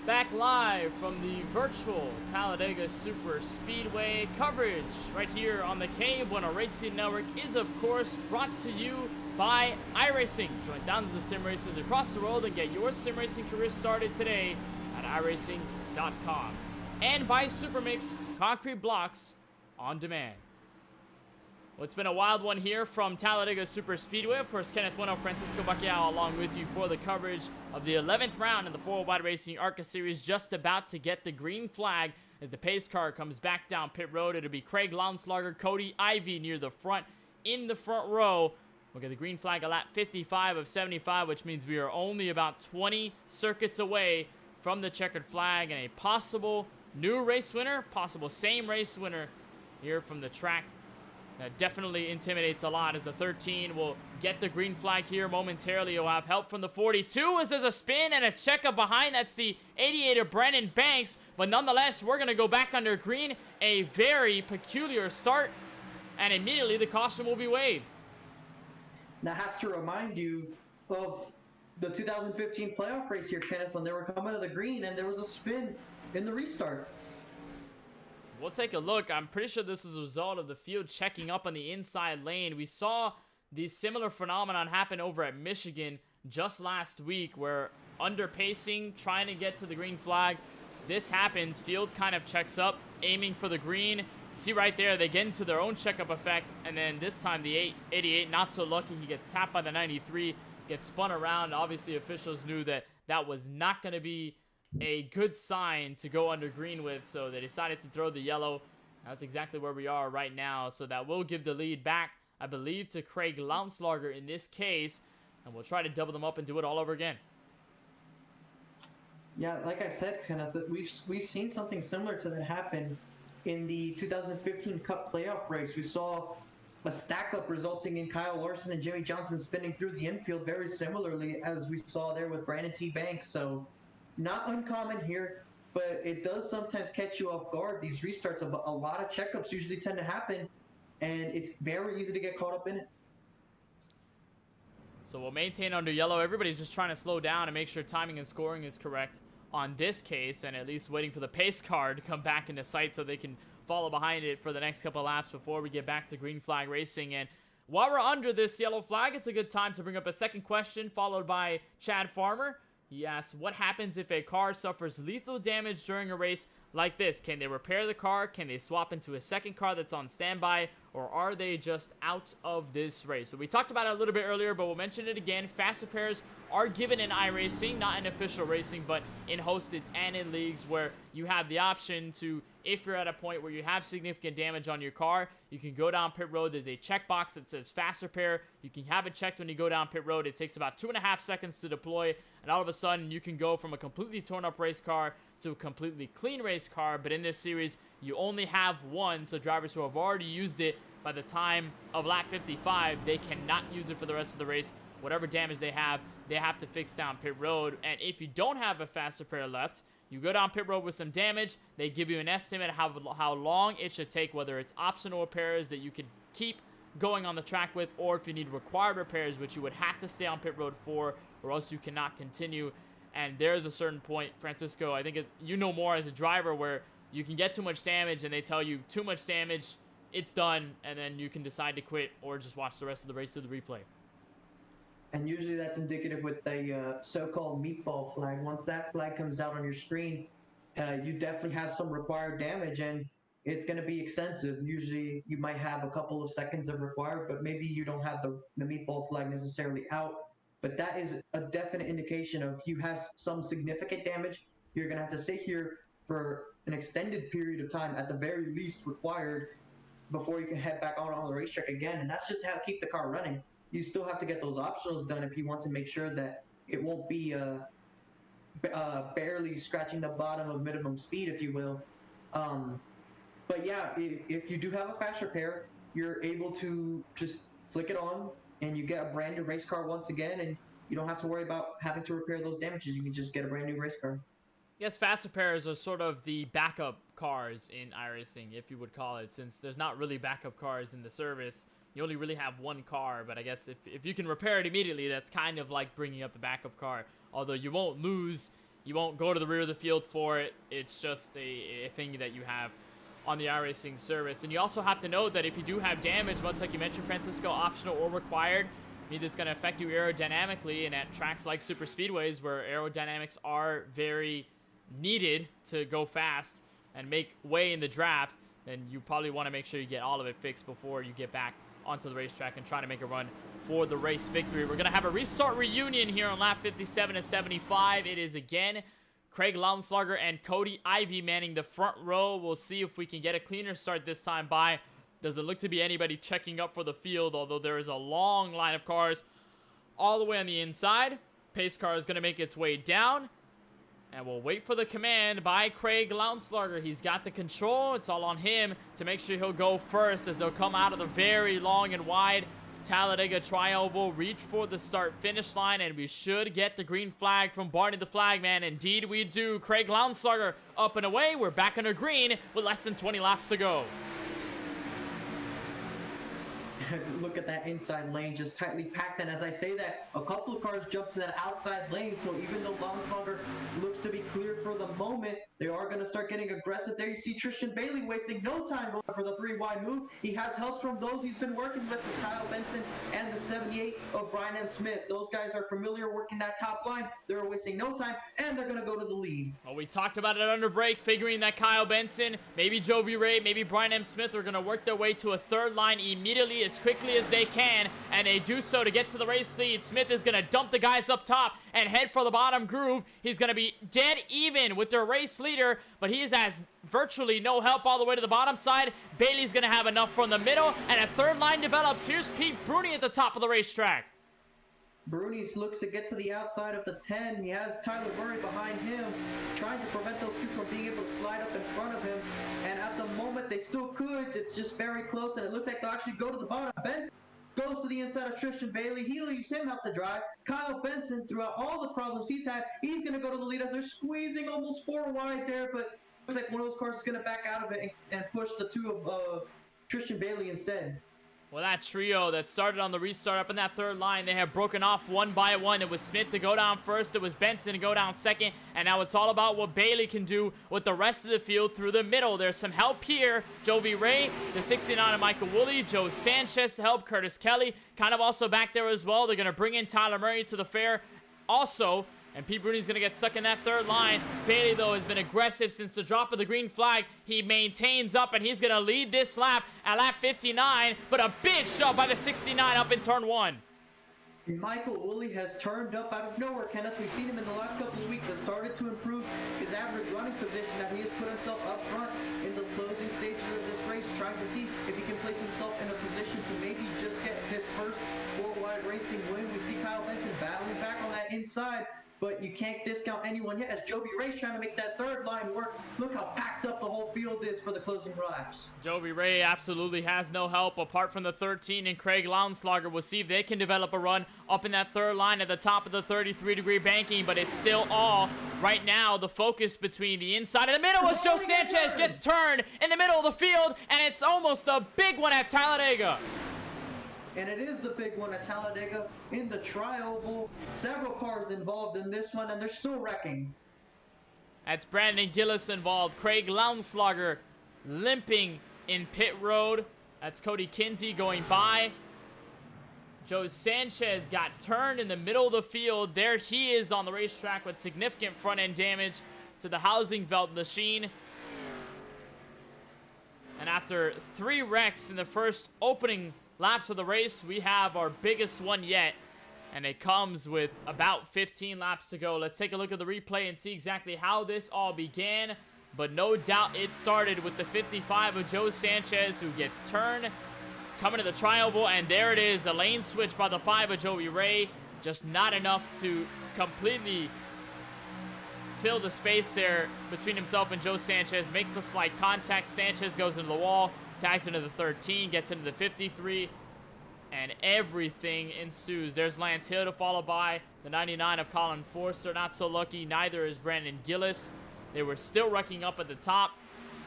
Back live from the virtual Talladega Super Speedway. Coverage right here on the KBueno Racing Network is, of course, brought to you by Iracing. Join thousands of sim racers across the world and get your sim racing career started today at iracing.com. And by Supermix, concrete blocks on demand. Well, it's been a wild one here from Talladega Super Speedway. Of course, Kenneth Bueno, Francisco Bacchiao along with you for the coverage of the 11th round in the 4 Wide Racing ARCA Series, just about to get the green flag as the pace car comes back down pit road. It'll be Craig Lounslarger, Cody Ivey near the front in the front row. We'll get the green flag at lap 55 of 75, which means we are only about 20 circuits away from the checkered flag and a possible new race winner, possible same race winner here from the track. That definitely intimidates a lot as the 13 will get the green flag here momentarily. You'll have help from the 42 as there's a spin and a checkup behind. That's the 88 of Brandon Banks. But nonetheless, we're going to go back under green. A very peculiar start. And immediately the caution will be waived. That has to remind you of the 2015 playoff race here, Kenneth, when they were coming to the green and there was a spin in the restart. We'll take a look. I'm pretty sure this is a result of the field checking up on the inside lane. We saw the similar phenomenon happen over at Michigan just last week where underpacing, trying to get to the green flag. This happens. Field kind of checks up, aiming for the green. See right there, they get into their own checkup effect. And then this time the 88, not so lucky. He gets tapped by the 93, gets spun around. Obviously, officials knew that that was not going to be a good sign to go under green with, so they decided to throw the yellow. That's exactly where we are right now, so that will give the lead back, I believe, to Craig Lounslarger in this case, and we'll try to double them up and do it all over again. Yeah, like I said, Kenneth, we've seen something similar to that happen in the 2015 Cup playoff race. We saw a stack-up resulting in Kyle Larson and Jimmy Johnson spinning through the infield very similarly as we saw there with Brandon T. Banks, so not uncommon here, but it does sometimes catch you off guard. These restarts, a lot of checkups usually tend to happen, and it's very easy to get caught up in it. So we'll maintain under yellow. Everybody's just trying to slow down and make sure timing and scoring is correct on this case, and at least waiting for the pace car to come back into sight so they can follow behind it for the next couple of laps before we get back to green flag racing. And while we're under this yellow flag, it's a good time to bring up a second question, followed by Chad Farmer. He asks, what happens if a car suffers lethal damage during a race like this? Can they repair the car? Can they swap into a second car that's on standby? Or are they just out of this race? So we talked about it a little bit earlier, but we'll mention it again. Fast repairs are given in iRacing, not in official racing, but in hosted and in leagues where you have the option to, if you're at a point where you have significant damage on your car, you can go down pit road. There's a checkbox that says fast repair. You can have it checked when you go down pit road. It takes about 2.5 seconds to deploy, and all of a sudden you can go from a completely torn up race car to a completely clean race car. But in this series, you only have one, so drivers who have already used it by the time of lap 55, they cannot use it for the rest of the race. Whatever damage they have to fix down pit road. And if you don't have a fast repair left, you go down pit road with some damage. They give you an estimate of how long it should take, whether it's optional repairs that you can keep going on the track with, or if you need required repairs, which you would have to stay on pit road for, or else you cannot continue. And there's a certain point, Francisco, I think you know more as a driver, where you can get too much damage and they tell you too much damage, it's done, and then you can decide to quit or just watch the rest of the race through the replay. And usually that's indicative with the so-called meatball flag. Once that flag comes out on your screen, you definitely have some required damage, and it's going to be extensive. Usually you might have a couple of seconds of required, but maybe you don't have the meatball flag necessarily out. But that is a definite indication of you have some significant damage. You're going to have to sit here for an extended period of time, at the very least required, before you can head back out on the racetrack again. And that's just how to keep the car running. You still have to get those optionals done if you want to make sure that it won't be barely scratching the bottom of minimum speed, if you will. But yeah, if you do have a fast repair, you're able to just flick it on and you get a brand new race car once again, and you don't have to worry about having to repair those damages. You can just get a brand new race car. Yes, fast repairs are sort of the backup cars in iRacing, if you would call it, since there's not really backup cars in the service. You only really have one car, but I guess if you can repair it immediately, that's kind of like bringing up the backup car. Although you won't lose, you won't go to the rear of the field for it. It's just a thing that you have on the iRacing service. And you also have to note that if you do have damage, much like you mentioned, Francisco, optional or required, it's going to affect you aerodynamically. And at tracks like super speedways, where aerodynamics are very needed to go fast and make way in the draft, then you probably want to make sure you get all of it fixed before you get back onto the racetrack and try to make a run for the race victory. We're going to have a restart reunion here on lap 57 and 75. It is again Craig Lauenslager and Cody Ivey manning the front row. We'll see if we can get a cleaner start this time by. Doesn't look to be anybody checking up for the field, although there is a long line of cars all the way on the inside. Pace car is going to make its way down. And we'll wait for the command by Craig Lauenslager. He's got the control. It's all on him to make sure he'll go first as they'll come out of the very long and wide Talladega Tri-Oval, reach for the start-finish line, and we should get the green flag from Barney the Flagman. Indeed we do. Craig Lauenslager up and away. We're back under green with less than 20 laps to go. Look at that inside lane, just tightly packed. And as I say that, a couple of cars jump to that outside lane. So even though Lauenslager looks to be clear for the moment, they are going to start getting aggressive there. You see Tristan Bailey wasting no time going for the 3-wide move. He has help from those he's been working with Kyle Benson and the 78 of Brian M. Smith. Those guys are familiar working that top line. They're wasting no time, and they're going to go to the lead. Well, we talked about it under break, figuring that Kyle Benson, maybe Jovi Ray, maybe Brian M. Smith are going to work their way to a third line immediately as quickly as they can, and they do so to get to the race lead. Smith is going to dump the guys up top and head for the bottom groove. He's going to be dead even with their race leader, but he has virtually no help all the way to the bottom side. Bailey's going to have enough from the middle, and a third line develops. Here's Pete Bruni at the top of the racetrack. Bruni looks to get to the outside of the 10. He has Tyler Murray behind him, trying to prevent those two from being able to slide up in front of him. And at the moment, they still could. It's just very close, and it looks like they'll actually go to the bottom. Benson goes to the inside of Tristan Bailey. He leaves him out to dry. Kyle Benson, throughout all the problems he's had, he's going to go to the lead as they're squeezing almost 4 wide there, but looks like one of those cars is going to back out of it and push the two of Tristan Bailey instead. Well, that trio that started on the restart up in that third line, they have broken off one by one. It was Smith to go down first, it was Benson to go down second, and now it's all about what Bailey can do with the rest of the field through the middle. There's some help here. Jovi Ray, the 69 of Michael Woolley, Joe Sanchez to help, Curtis Kelly kind of also back there as well. They're going to bring in Tyler Murray to the fair also. And Pete Bruni's going to get stuck in that third line. Bailey, though, has been aggressive since the drop of the green flag. He maintains up, and he's going to lead this lap at lap 59. But a big shot by the 69 up in turn 1. Michael Woolley has turned up out of nowhere, Kenneth. We've seen him in the last couple of weeks. Has started to improve his average running position. That he has put himself up front in the closing stages of this race, trying to see if he can place himself in a position to maybe just get his first 4-wide racing win. We see Kyle Benson battling back on that inside, but you can't discount anyone yet as Jovi Ray's trying to make that third line work. Look how packed up the whole field is for the closing laps. Jovi Ray absolutely has no help apart from the 13 and Craig Lauenslager. We'll see if they can develop a run up in that third line at the top of the 33-degree banking, but it's still all right now the focus between the inside and the middle as Joe Sanchez gets turned in the middle of the field, and it's almost a big one at Talladega. And it is the big one at Talladega in the Tri-Oval. Several cars involved in this one, and they're still wrecking. That's Brandon Gillis involved. Craig Lauenslager limping in pit road. That's Cody Kinsey going by. Joe Sanchez got turned in the middle of the field. There he is on the racetrack with significant front-end damage to the housing belt machine. And after 3 wrecks in the first opening laps of the race, we have our biggest one yet, and it comes with about 15 laps to go. Let's take a look at the replay and see exactly how this all began. but no doubt it started with the 55 of Joe Sanchez, who gets turned, coming to the tri-oval, and there it is, a lane switch by the 5 of Joey Ray, just not enough to completely fill the space there between himself and Joe Sanchez. Makes a slight contact. Sanchez goes into the wall, tags into the 13, gets into the 53, and everything ensues. There's Lance Hill to follow by the 99 of Colin Forster. Not so lucky, neither is Brandon Gillis. They were still wrecking up at the top,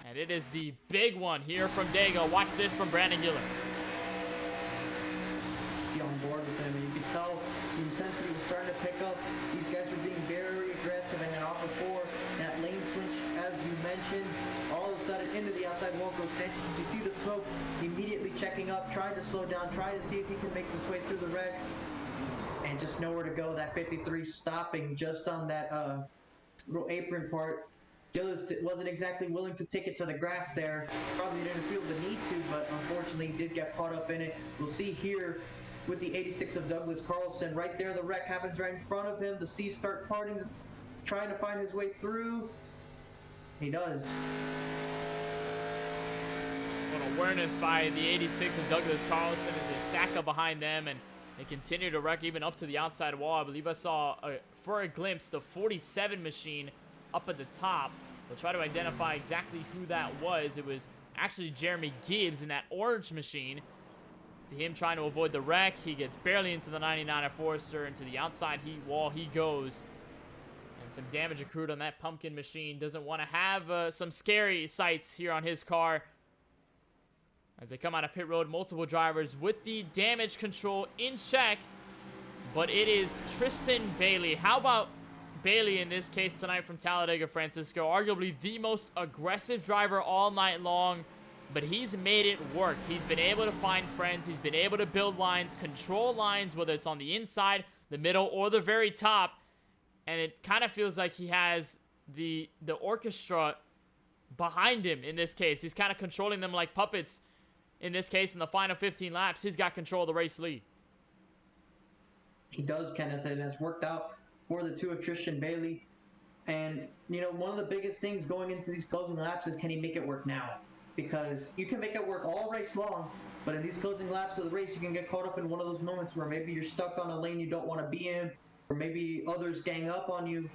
and it is the big one here from Dega. Watch this from Brandon Gillis. See on board with him, and you can tell the intensity was starting to pick up. These guys were being very aggressive, and then off before that lane switch, as you mentioned, all of a sudden into the outside wall goes Sanchez. You see the smoke, immediately checking up, trying to slow down, trying to see if he can make his way through the wreck, and just nowhere to go. That 53 stopping just on that little apron part. Gillis wasn't exactly willing to take it to the grass there. Probably didn't feel the need to, but unfortunately he did get caught up in it. We'll see here with the 86 of Douglas Carlson. Right there, the wreck happens right in front of him. The seas start parting, trying to find his way through. He does. What awareness by the 86 of Douglas Carlson as they stack up behind them, and they continue to wreck even up to the outside wall. I believe I saw, for a glimpse, the 47 machine up at the top. We'll try to identify exactly who that was. It was actually Jeremy Gibbs in that orange machine. See him trying to avoid the wreck. He gets barely into the 99 of Forrester, and to the outside wall he goes. And some damage accrued on that pumpkin machine. Doesn't want to have some scary sights here on his car. As they come out of pit road, multiple drivers with the damage control in check. But it is Tristan Bailey. How about Bailey in this case tonight from Talladega, Francisco? Arguably the most aggressive driver all night long, but he's made it work. He's been able to find friends. He's been able to build lines, control lines, whether it's on the inside, the middle, or the very top. And it kind of feels like he has the orchestra behind him in this case. He's kind of controlling them like puppets. In this case, in the final 15 laps, he's got control of the race lead. He does, Kenneth. It has worked out for the two of Tristan Bailey. And, you know, one of the biggest things going into these closing laps is, can he make it work now? Because you can make it work all race long, but in these closing laps of the race, you can get caught up in one of those moments where maybe you're stuck on a lane you don't want to be in, or maybe others gang up on you,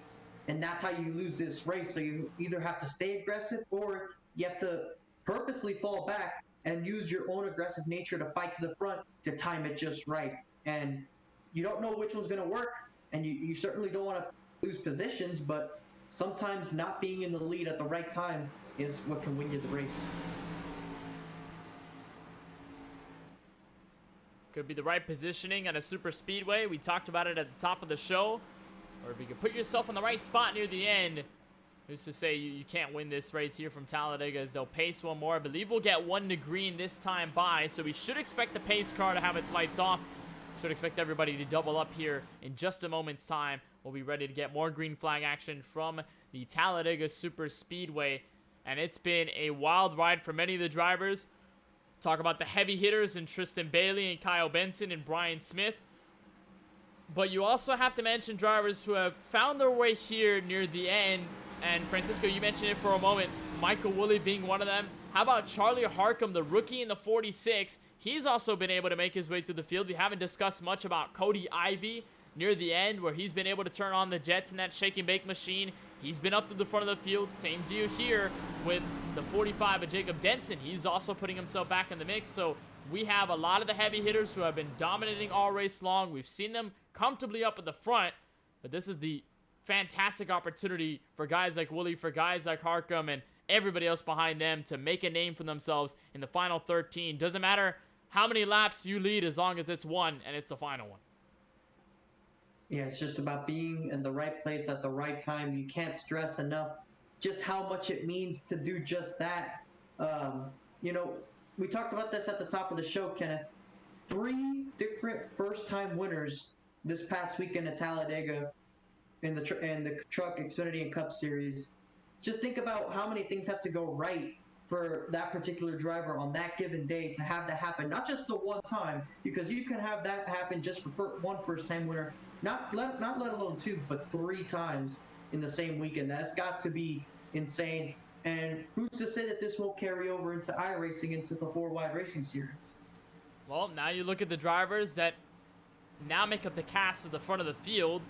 and that's how you lose this race. So you either have to stay aggressive, or you have to purposely fall back and use your own aggressive nature to fight to the front to time it just right. And you don't know which one's going to work, and you certainly don't want to lose positions, but sometimes not being in the lead at the right time is what can win you the race. Could be the right positioning at a super speedway. We talked about it at the top of the show. Or if you could put yourself in the right spot near the end, who's to say you can't win this race here from Talladega, as they'll pace one more. I believe we'll get one to green this time by, so we should expect the pace car to have its lights off. Should expect everybody to double up here in just a moment's time. We'll be ready to get more green flag action from the Talladega Super Speedway. And it's been a wild ride for many of the drivers. Talk about the heavy hitters in Tristan Bailey and Kyle Benson and Brian Smith. But you also have to mention drivers who have found their way here near the end. And Francisco, you mentioned it for a moment, Michael Woolley being one of them. How about Charlie Harcum, the rookie in the 46? He's also been able to make his way through the field. We haven't discussed much about Cody Ivey near the end, where he's been able to turn on the jets in that shake and bake machine. He's been up to the front of the field. Same deal here with the 45 of Jacob Denson. He's also putting himself back in the mix. So we have a lot of the heavy hitters who have been dominating all race long. We've seen them comfortably up at the front, but this is the fantastic opportunity for guys like Woolley, for guys like Harcum, and everybody else behind them to make a name for themselves in the final 13. Doesn't matter how many laps you lead as long as it's one and it's the final one. Yeah, it's just about being in the right place at the right time. You can't stress enough just how much it means to do just that. You know, we talked about this at the top of the show, Kenneth. 3 different first-time winners this past weekend at Talladega in the Truck Xfinity and Cup Series. Just think about how many things have to go right for that particular driver on that given day to have that happen. Not just the one time, because you can have that happen just for one first-time winner. Not let alone 2, but 3 times in the same weekend. That's got to be insane. And who's to say that this won't carry over into iRacing, into the 4-wide racing series? Well, now you look at the drivers that now make up the cast of the front of the field.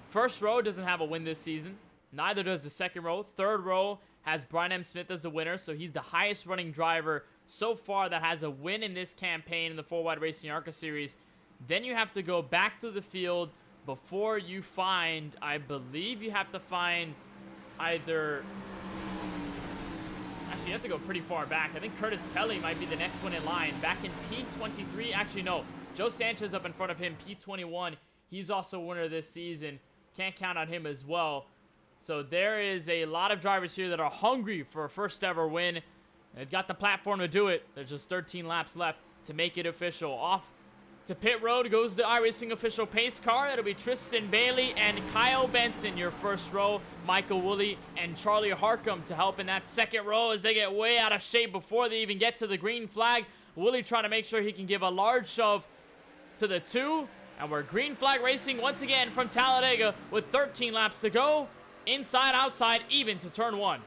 First row doesn't have a win this season. Neither does the second row. Third row has Brian M. Smith as the winner, so he's the highest running driver so far that has a win in this campaign in the 4-wide racing ARCA series. Then you have to go back through the field before you find, I believe you have to find either... Actually, you have to go pretty far back. I think Curtis Kelly might be the next one in line. Back in P23, actually no. Joe Sanchez up in front of him, P21. He's also a winner this season. Can't count on him as well. So there is a lot of drivers here that are hungry for a first ever win. They've got the platform to do it. There's just 13 laps left to make it official. Off to pit road goes the iRacing official pace car. It'll be Tristan Bailey and Kyle Benson, your first row. Michael Woolley and Charlie Harcum to help in that second row as they get way out of shape before they even get to the green flag. Woolley trying to make sure he can give a large shove to the 2. And we're green flag racing once again from Talladega with 13 laps to go. Inside, outside, even to turn 1.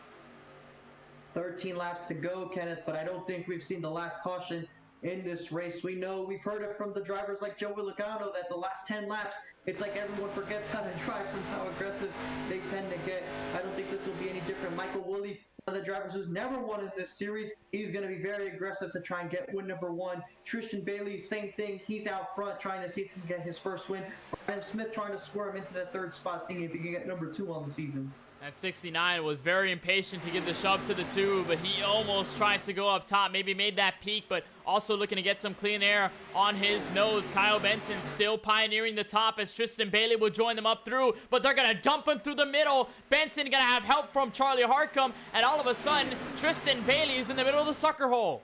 13 laps to go, Kenneth, but I don't think we've seen the last caution in this race. We've heard it from the drivers like Joey Logano that the last 10 laps, it's like everyone forgets how to drive from how aggressive they tend to get. I don't think this will be any different. Michael Woolley, one of the drivers who's never won in this series, he's going to be very aggressive to try and get win number 1. Tristan Bailey, same thing. He's out front trying to see if he can get his first win. Brian Smith trying to squirm into that 3rd spot, seeing if he can get number 2 on the season. That 69 was very impatient to give the shove to the 2, but he almost tries to go up top. Maybe made that peak, but also looking to get some clean air on his nose. Kyle Benson still pioneering the top as Tristan Bailey will join them up through, but they're going to dump him through the middle. Benson going to have help from Charlie Harcum, and all of a sudden, Tristan Bailey is in the middle of the sucker hole.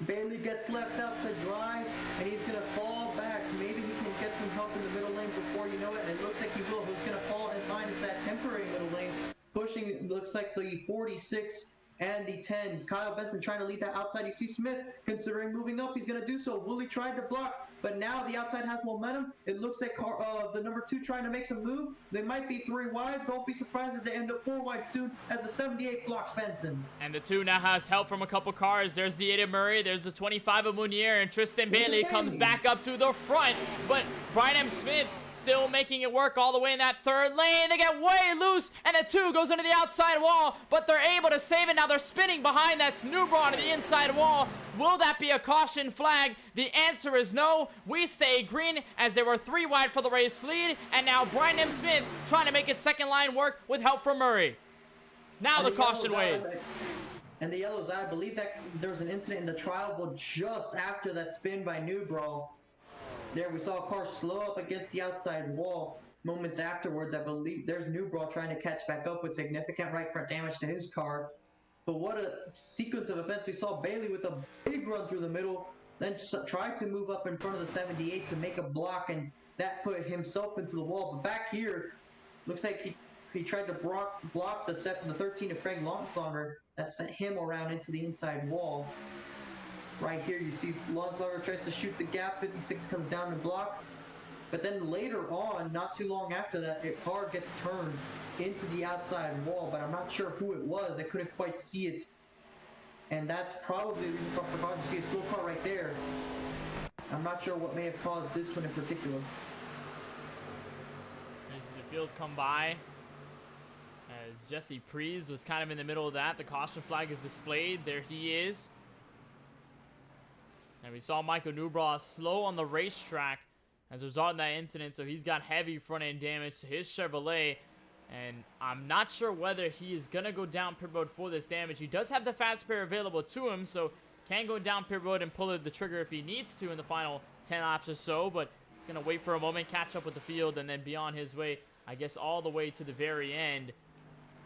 Bailey gets left out to dry, and he's going to fall back. Maybe he can get some help in the middle lane before you know it, and it looks like he will. Who's going to fall and find is that temporary middle lane. Pushing, looks like the 46 and the 10. Kyle Benson trying to lead that outside. You see Smith considering moving up. He's going to do so. Woolley tried to block, but now the outside has momentum. It looks like the number 2 trying to make some move. They might be 3 wide. Don't be surprised if they end up 4 wide soon as the 78 blocks Benson. And the 2 now has help from a couple cars. There's the 8 of Murray. There's the 25 of Munier. And Tristan Bailey comes back up to the front. But Brian M. Smith still making it work all the way in that 3rd lane. They get way loose, and the 2 goes into the outside wall, but they're able to save it. Now they're spinning behind. That's Newbron on the inside wall. Will that be a caution flag? The answer is no. We stay green as they were 3 wide for the race lead, and now Brian M. Smith trying to make it second line work with help from Murray. Now the caution wave. And the yellows, I believe that there was an incident in the trial, but just after that spin by Newbron. There we saw a car slow up against the outside wall. Moments afterwards, I believe there's Newbron trying to catch back up with significant right front damage to his car. But what a sequence of events. We saw Bailey with a big run through the middle, then tried to move up in front of the 78 to make a block, and that put himself into the wall. But back here, looks like he tried to block the 13 of Craig Longslanger. That sent him around into the inside wall. Right here, you see Longslager tries to shoot the gap. 56 comes down to block. But then later on, not too long after that, a car gets turned into the outside wall, but I'm not sure who it was. I couldn't quite see it. And that's probably the reason for precaution. You see a slow car right there. I'm not sure what may have caused this one in particular. There's the field come by. As Jesse Prees was kind of in the middle of that. The caution flag is displayed. There he is. And we saw Michael Newbron slow on the racetrack as a result of that incident, so he's got heavy front-end damage to his Chevrolet, and I'm not sure whether he is going to go down pit road for this damage. He does have the fast pair available to him, so can go down pit road and pull the trigger if he needs to in the final 10 laps or so, but he's going to wait for a moment, catch up with the field, and then be on his way, I guess, all the way to the very end,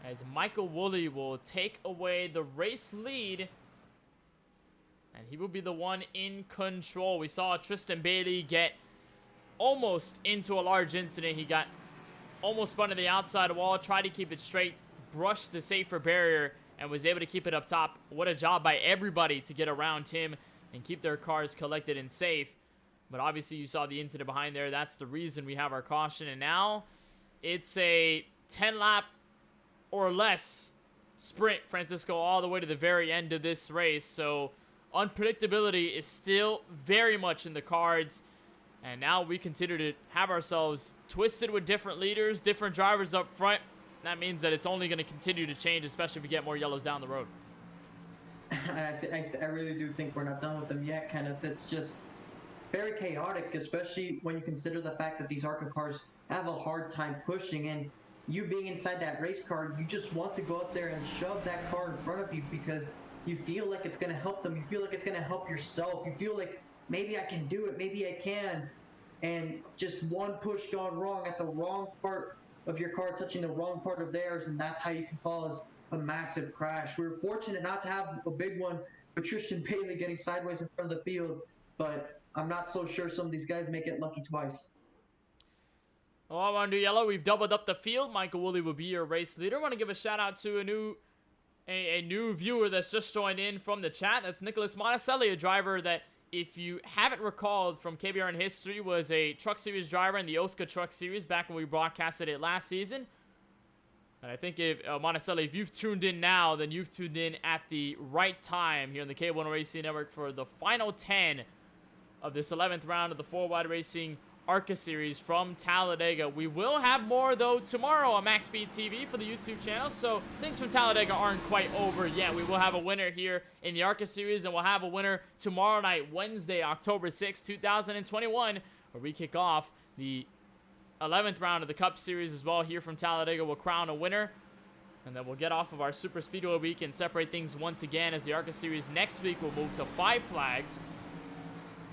as Michael Woolley will take away the race lead. And he will be the one in control. We saw Tristan Bailey get almost into a large incident. He got almost spun to the outside wall, tried to keep it straight, brushed the safer barrier, and was able to keep it up top. What a job by everybody to get around him and keep their cars collected and safe. But obviously you saw the incident behind there. That's the reason we have our caution. And now it's a 10-lap or less sprint Francisco all the way to the very end of this race. So unpredictability is still very much in the cards. And now we continue to have ourselves twisted with different leaders, different drivers up front. That means that it's only going to continue to change, especially if we get more yellows down the road. I really do think we're not done with them yet, Kenneth. It's just very chaotic, especially when you consider the fact that these ARCA cars have a hard time pushing. And you being inside that race car, you just want to go up there and shove that car in front of you because you feel like it's going to help them. You feel like it's going to help yourself. You feel like maybe I can do it. Maybe I can. And just one push gone wrong at the wrong part of your car touching the wrong part of theirs, and that's how you can cause a massive crash. We were fortunate not to have a big one with Tristan Bailey getting sideways in front of the field, but I'm not so sure some of these guys may get lucky twice. Well, I want to do yellow. We've doubled up the field. Michael Woolley will be your race leader. I want to give a shout out to a new viewer that's just joined in from the chat. That's Nicholas Monticelli, a driver that, if you haven't recalled from KBRN history, was a Truck Series driver in the Oscar Truck Series back when we broadcasted it last season. And I think if, Monticelli, if you've tuned in now, then you've tuned in at the right time here on the KBueno Racing Network for the final 10 of this 11th round of the 4-Wide Racing ARCA Series from Talladega. We will have more, though, tomorrow on Max Speed TV for the YouTube channel, so things from Talladega aren't quite over yet. We will have a winner here in the ARCA Series, and we'll have a winner tomorrow night, Wednesday, October 6, 2021, where we kick off the 11th round of the Cup Series as well. Here from Talladega, we'll crown a winner, and then we'll get off of our Super Speedway week and separate things once again, as the ARCA Series next week will move to 5 flags.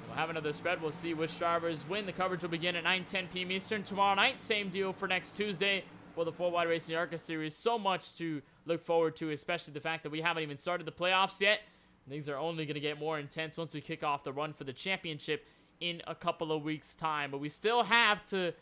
We'll have another spread. We'll see which drivers win. The coverage will begin at 9:10 p.m. Eastern tomorrow night. Same deal for next Tuesday for the 4-Wide Racing ARCA Series. So much to look forward to, especially the fact that we haven't even started the playoffs yet. Things are only going to get more intense once we kick off the run for the championship in a couple of weeks' time. But we still have to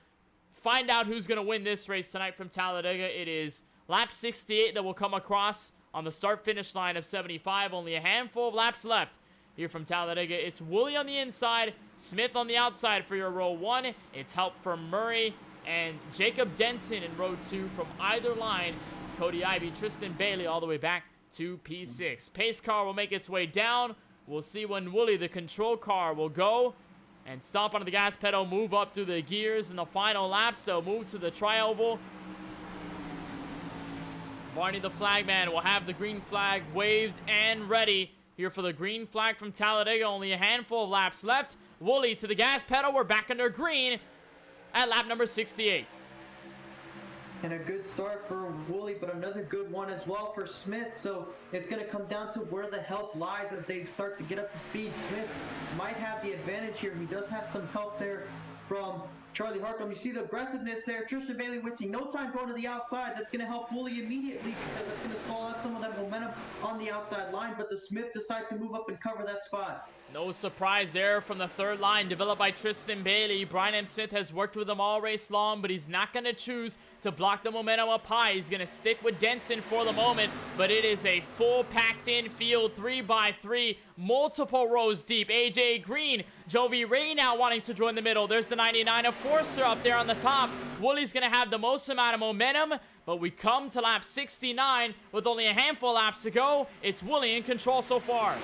find out who's going to win this race tonight from Talladega. It is lap 68 that will come across on the start-finish line of 75. Only a handful of laps left here from Talladega. It's Woolley on the inside, Smith on the outside for your row 1. It's help from Murray and Jacob Denson in row 2 from either line. Cody Ivey, Tristan Bailey all the way back to P6. Pace car will make its way down. We'll see when Woolley, the control car, will go and stomp onto the gas pedal, move up through the gears in the final laps. They'll move to the tri-oval. Barney the flagman will have the green flag waved and ready here for the green flag from Talladega. Only a handful of laps left. Woolley to the gas pedal. We're back under green at lap number 68. And a good start for Woolley, but another good one as well for Smith. So it's going to come down to where the help lies as they start to get up to speed. Smith might have the advantage here. He does have some help there from Charlie Harcum. You see the aggressiveness there. Tristan Bailey wasting no time going to the outside. That's going to help Woolley immediately because that's going to stall out some of that momentum on the outside line. But the Smith decide to move up and cover that spot. No surprise there from the third line, developed by Tristan Bailey. Brian M. Smith has worked with him all race long, but he's not going to choose to block the momentum up high. He's going to stick with Denson for the moment, but it is a full packed-in field, 3x3, multiple rows deep. AJ Green, Jovi Ray now wanting to join the middle. There's the 99 of Forster up there on the top. Woolley's going to have the most amount of momentum, but we come to lap 69 with only a handful of laps to go. It's Woolley in control so far.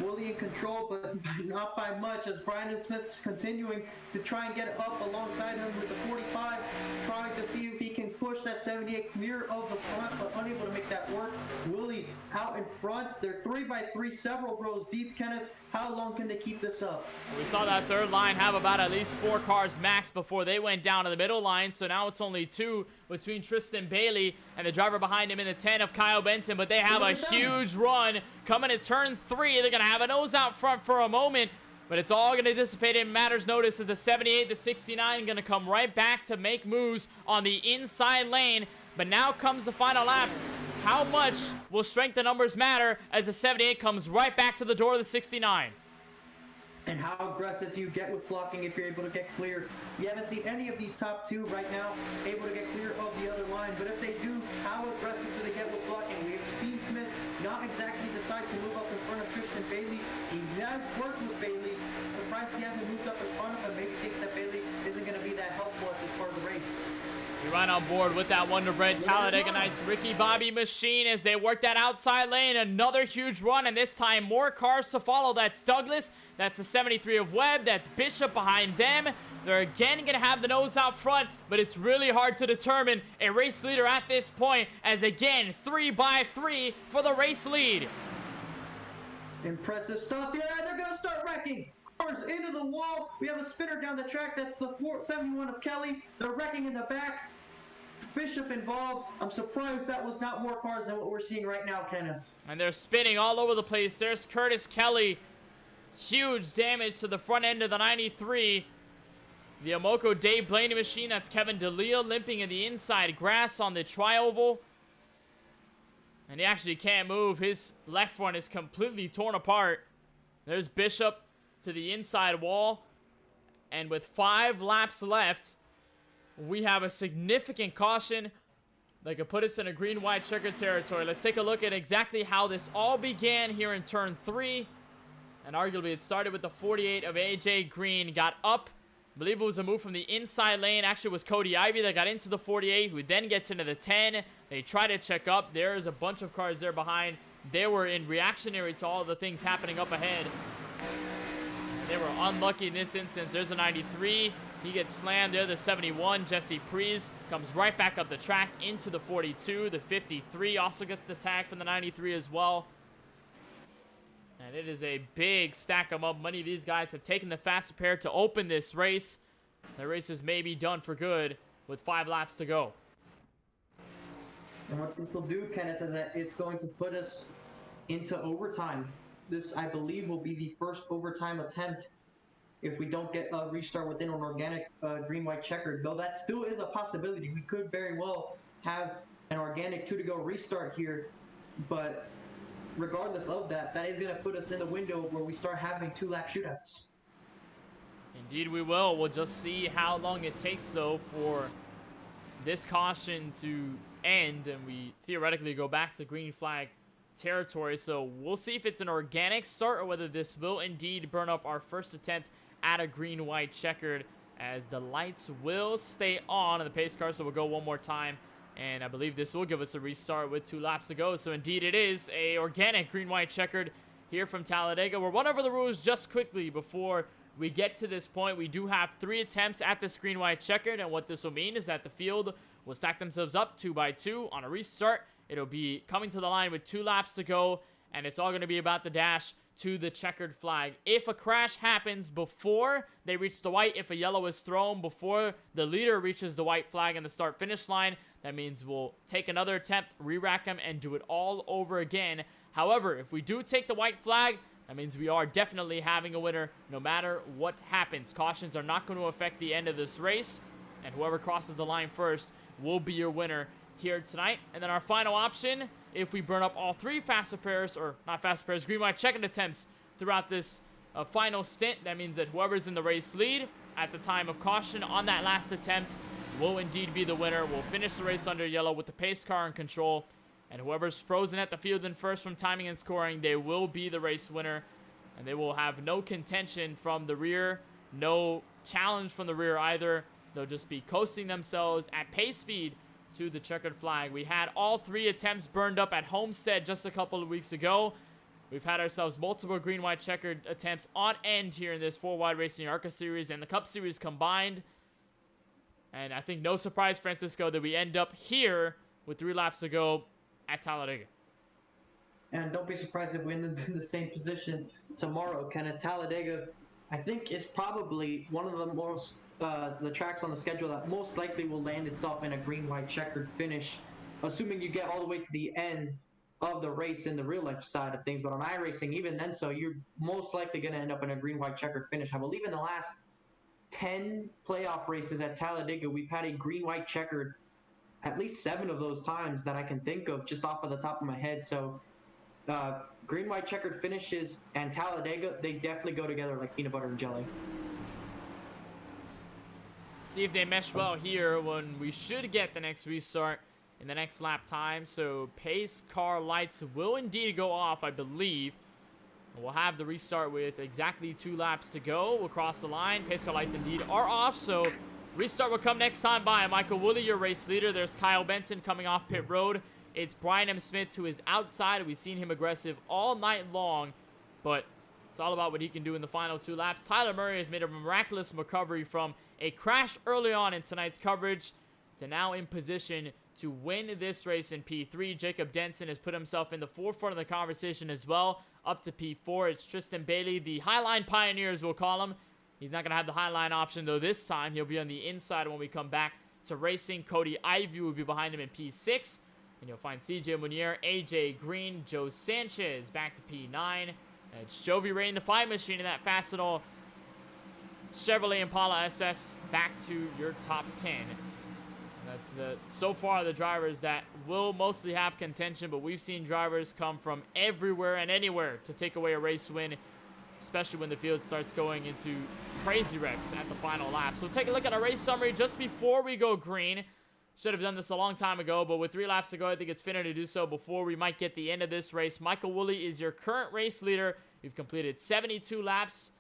Woolley in control, but not by much, as Brian Smith is continuing to try and get up alongside him with the 45, trying to see if he can push that 78 clear of the front, but unable to make that work. Woolley out in front. They're 3x3, several rows deep. Kenneth, how long can they keep this up? We saw that third line have about at least 4 cars max before they went down to the middle line, so now it's only 2 between Tristan Bailey and the driver behind him in the 10 of Kyle Benson, but they have a huge run coming to turn 3. They're going to have a nose out front for a moment, but it's all going to dissipate in matters notice as the 78 to 69 going to come right back to make moves on the inside lane. But now comes the final laps. How much will strength of numbers matter as the 78 comes right back to the door of the 69? And how aggressive do you get with blocking if you're able to get clear? We haven't seen any of these top 2 right now able to get clear of the other line, but if they do, how aggressive do they get with blocking? We've seen Smith not exactly decide to move up in front of Tristan Bailey. He has worked with Bailey. Surprised he hasn't moved up in front of him. Maybe thinks that Bailey isn't going to be that helpful at this part of the race. You're right on board with that Wonder Bread. Talladega Nights Ricky Bobby machine as they work that outside lane. Another huge run, and this time more cars to follow. That's Douglas. That's the 73 of Webb. That's Bishop behind them. They're again going to have the nose out front, but it's really hard to determine a race leader at this point, as again, 3x3 for the race lead. Impressive stuff here. They're going to start wrecking. Cars into the wall. We have a spinner down the track. That's the 71 of Kelly. They're wrecking in the back. Bishop involved. I'm surprised that was not more cars than what we're seeing right now, Kenneth. And they're spinning all over the place. There's Curtis Kelly. Huge damage to the front end of the 93. The Amoco Dave Blaney machine. That's Kevin DeLeo limping in the inside grass on the tri-oval. And he actually can't move. His left front is completely torn apart. There's Bishop to the inside wall. And with 5 laps left, we have a significant caution that could put us in a green-white checkered territory. Let's take a look at exactly how this all began here in turn 3. And arguably it started with the 48 of AJ Green. Got up. I believe it was a move from the inside lane. Actually, it was Cody Ivy that got into the 48, who then gets into the 10. They try to check up. There's a bunch of cars there behind. They were in reactionary to all the things happening up ahead. They were unlucky in this instance. There's a 93. He gets slammed there. The 71, Jesse Prees, comes right back up the track into the 42. The 53 also gets the tag from the 93 as well. And it is a big stack of up. Many of these guys have taken the fast pair to open this race. The race is maybe done for good with 5 laps to go. And what this will do, Kenneth, is that it's going to put us into overtime. This, I believe, will be the first overtime attempt if we don't get a restart within an organic green-white checkered. Though that still is a possibility. We could very well have an organic 2-to-go restart here. But regardless of that, that is going to put us in the window where we start having 2-lap shootouts. Indeed we will. We'll just see how long it takes, though, for this caution to end and we theoretically go back to green flag territory. So we'll see if it's an organic start or whether this will indeed burn up our first attempt at a green-white checkered, as the lights will stay on the pace car. So we'll go one more time, and I believe this will give us a restart with 2 laps to go. So indeed it is a organic green-white checkered here from Talladega. We'll run over the rules just quickly before we get to this point. We do have 3 attempts at this green-white checkered, and what this will mean is that the field will stack themselves up 2 by 2 on a restart. It'll be coming to the line with 2 laps to go, and it's all going to be about the dash to the checkered flag. If a crash happens before they reach the white, if a yellow is thrown before the leader reaches the white flag in the start-finish line, that means we'll take another attempt, re-rack them, and do it all over again. However, if we do take the white flag, that means we are definitely having a winner no matter what happens. Cautions are not going to affect the end of this race, and whoever crosses the line first will be your winner here tonight. And then our final option, if we burn up all 3 faster pairs, or not faster pairs, green-white checkered attempts throughout this final stint, that means that whoever's in the race lead at the time of caution on that last attempt will indeed be the winner. We'll finish the race under yellow with the pace car in control, and whoever's frozen at the field in first from timing and scoring, they will be the race winner, and they will have no contention from the rear, no challenge from the rear either. They'll just be coasting themselves at pace speed to the checkered flag. We had all 3 attempts burned up at Homestead just a couple of weeks ago. We've had ourselves multiple green-white checkered attempts on end here in this 4-wide racing ARCA series and the Cup series combined. And I think no surprise, Francisco, that we end up here with 3 laps to go at Talladega. And don't be surprised if we end up in the same position tomorrow, Kenneth. Talladega, I think, is probably one of the most the tracks on the schedule that most likely will land itself in a green-white checkered finish, assuming you get all the way to the end of the race in the real life side of things. But on iRacing, even then, so you're most likely going to end up in a green-white checkered finish. I believe in the last 10 playoff races at Talladega, we've had a green-white checkered at least 7 of those times that I can think of just off of the top of my head. So green-white checkered finishes and Talladega, they definitely go together like peanut butter and jelly. See if they mesh well here when we should get the next restart in the next lap time. So pace car lights will indeed go off, I believe. We'll have the restart with exactly 2 laps to go. We'll cross the line. Pace car lights indeed are off, so Restart will come next time by Michael Woolley, your race leader. There's Kyle Benson coming off pit road. It's Brian M. Smith to his outside. We've seen him aggressive all night long, but it's all about what he can do in the final 2 laps. Tyler Murray has made a miraculous recovery from a crash early on in tonight's coverage to now in position to win this race in P3. Jacob Denson has put himself in the forefront of the conversation as well, up to P4. It's Tristan Bailey, the Highline Pioneers, we'll call him. He's not going to have the Highline option, though, this time. He'll be on the inside when we come back to racing. Cody Ivey will be behind him in P6. And you'll find CJ Munier, AJ Green, Joe Sanchez back to P9. It's Jovi Ray in the 5 machine in that Fastenal Chevrolet Impala SS back to your top 10. That's so far the drivers that will mostly have contention, but we've seen drivers come from everywhere and anywhere to take away a race win, especially when the field starts going into crazy wrecks at the final lap. So take a look at our race summary just before we go green. Should have done this a long time ago, but with 3 laps to go, I think it's fitting to do so before we might get the end of this race. Michael Woolley is your current race leader. You've completed 72 laps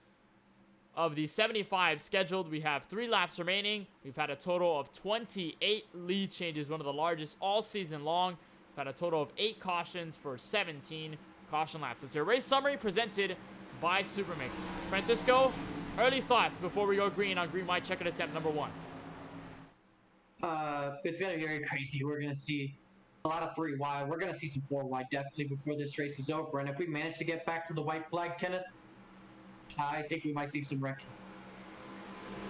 of the 75 scheduled. We have 3 laps remaining. We've had a total of 28 lead changes, one of the largest all season long. We've had a total of 8 cautions for 17 caution laps. It's your race summary presented by Supermix. Francisco, early thoughts before we go green on green white checker attempt number 1. It's gonna be very crazy. We're gonna see a lot of 3 wide. We're gonna see some 4 wide definitely before this race is over. And if we manage to get back to the white flag, Kenneth, I think we might see some wrecking.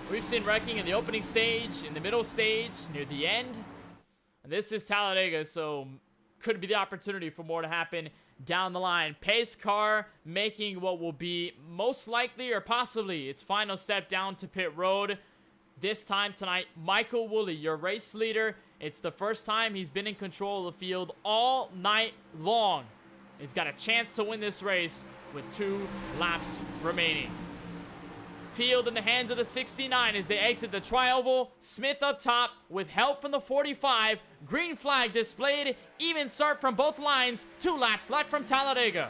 We've seen wrecking in the opening stage, in the middle stage, near the end. And this is Talladega, so could be the opportunity for more to happen down the line. Pace car making what will be most likely or possibly its final step down to pit road. This time tonight, Michael Woolley, your race leader. It's the first time he's been in control of the field all night long. He's got a chance to win this race with 2 laps remaining. Field in the hands of the 69 as they exit the tri-oval. Smith up top with help from the 45. Green flag displayed. Even start from both lines. 2 laps left from Talladega.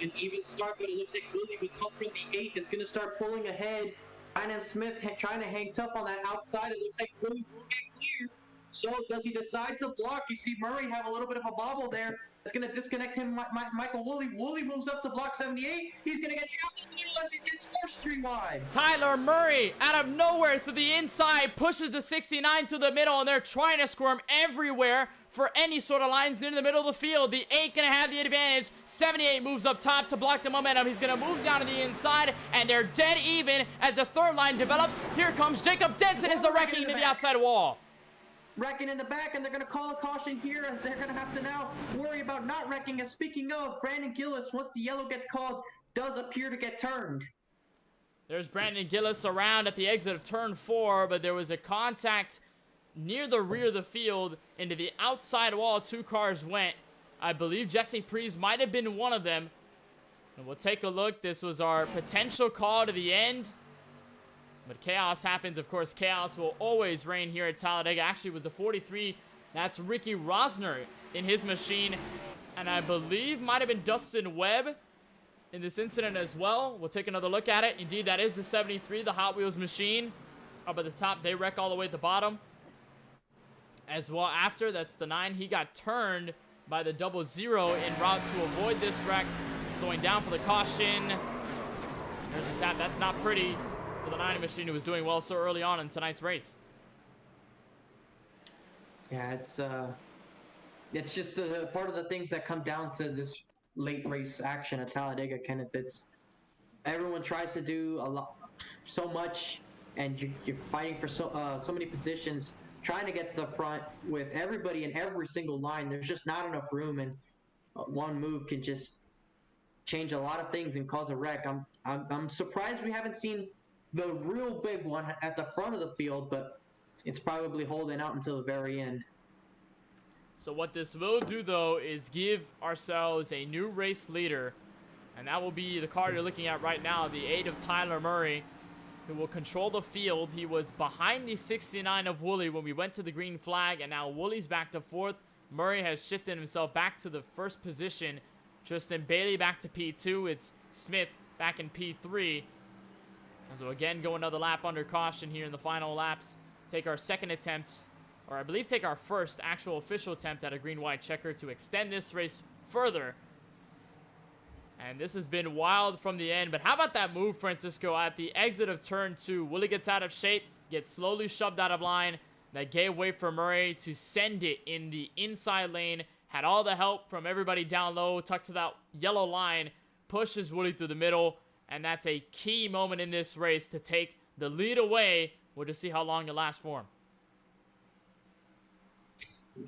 An even start, but it looks like Woolley with help from the 8 is going to start pulling ahead. Ryan M. Smith trying to hang tough on that outside. It looks like Woolley will get clear. So does he decide to block? You see Murray have a little bit of a bobble there. It's going to disconnect him, Michael Woolley. Woolley moves up to block 78. He's going to get trapped in the middle as he gets forced 3 wide. Tyler Murray, out of nowhere through the inside, pushes the 69 to the middle, and they're trying to squirm everywhere for any sort of lines in the middle of the field. The 8 going to have the advantage. 78 moves up top to block the momentum. He's going to move down to the inside, and they're dead even as the 3rd line develops. Here comes Jacob Denson as the wrecking to the outside wall. Wrecking in the back, and they're going to call a caution here as they're going to have to now worry about not wrecking. And speaking of, Brandon Gillis, once the yellow gets called, does appear to get turned. There's Brandon Gillis around at the exit of turn 4, but there was a contact near the rear of the field into the outside wall. 2 cars went. I believe Jesse Prees might have been one of them. And we'll take a look. This was our potential call to the end. But chaos happens. Of course, chaos will always reign here at Talladega. Actually, it was the 43. That's Ricky Rosner in his machine. And I believe might have been Dustin Webb in this incident as well. We'll take another look at it. Indeed, that is the 73, the Hot Wheels machine. Up at the top, they wreck all the way at the bottom. As well after, that's the 9. He got turned by the 00 en route to avoid this wreck. Slowing down for the caution. There's a tap. That's not pretty for the 90 machine who was doing well so early on in tonight's race. Yeah, it's just part of the things that come down to this late race action at Talladega, Kenneth. It's everyone tries to do so much, and you're fighting for so many positions, trying to get to the front with everybody in every single line. There's just not enough room, and one move can just change a lot of things and cause a wreck. I'm surprised we haven't seen the real big one at the front of the field, but it's probably holding out until the very end. So what this will do, though, is give ourselves a new race leader, and that will be the car you're looking at right now, the 8 of Tyler Murray, who will control the field. He was behind the 69 of Woolley when we went to the green flag, and now Woolley's back to 4th. Murray has shifted himself back to the 1st position. Tristan Bailey back to P2. It's Smith back in P3. So again, go another lap under caution here in the final laps. Take our second attempt, or I believe take our first actual official attempt at a green-white checker to extend this race further. And this has been wild from the end. But how about that move, Francisco, at the exit of turn 2? Willie gets out of shape, gets slowly shoved out of line. That gave way for Murray to send it in the inside lane. Had all the help from everybody down low, tucked to that yellow line, pushes Willie through the middle. And that's a key moment in this race to take the lead away. We'll just see how long it lasts for him.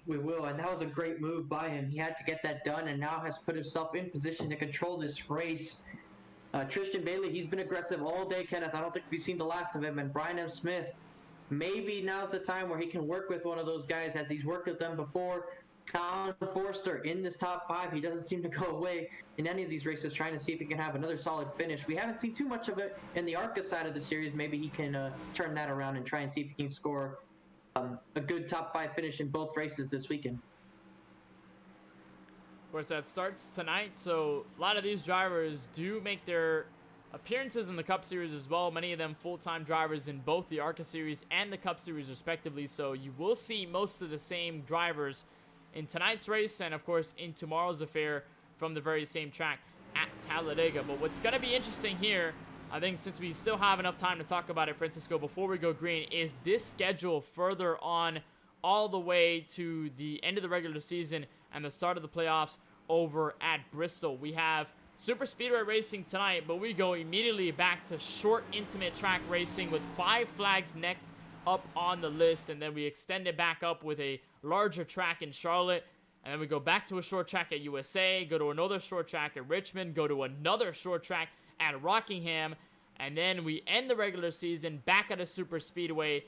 We will, and that was a great move by him. He had to get that done and now has put himself in position to control this race. Tristan Bailey, he's been aggressive all day, Kenneth. I don't think we've seen the last of him. And Brian M. Smith, maybe now's the time where he can work with one of those guys as he's worked with them before. Colin Forster in this top 5. He doesn't seem to go away in any of these races, trying to see if he can have another solid finish. We haven't seen too much of it in the ARCA side of the series. Maybe he can turn that around and try and see if he can score a good top 5 finish in both races this weekend. Of course, that starts tonight, so a lot of these drivers do make their appearances in the Cup Series as well. Many of them full-time drivers in both the ARCA Series and the Cup Series respectively, so you will see most of the same drivers in tonight's race and, of course, in tomorrow's affair from the very same track at Talladega. But what's going to be interesting here, I think, since we still have enough time to talk about it, Francisco, before we go green, is this schedule further on all the way to the end of the regular season and the start of the playoffs over at Bristol. We have Super Speedway racing tonight, but we go immediately back to short, intimate track racing with 5 flags next up on the list, and then we extend it back up with a larger track in Charlotte, and then we go back to a short track at USA, go to another short track at Richmond, go to another short track at Rockingham, and then we end the regular season back at a super speedway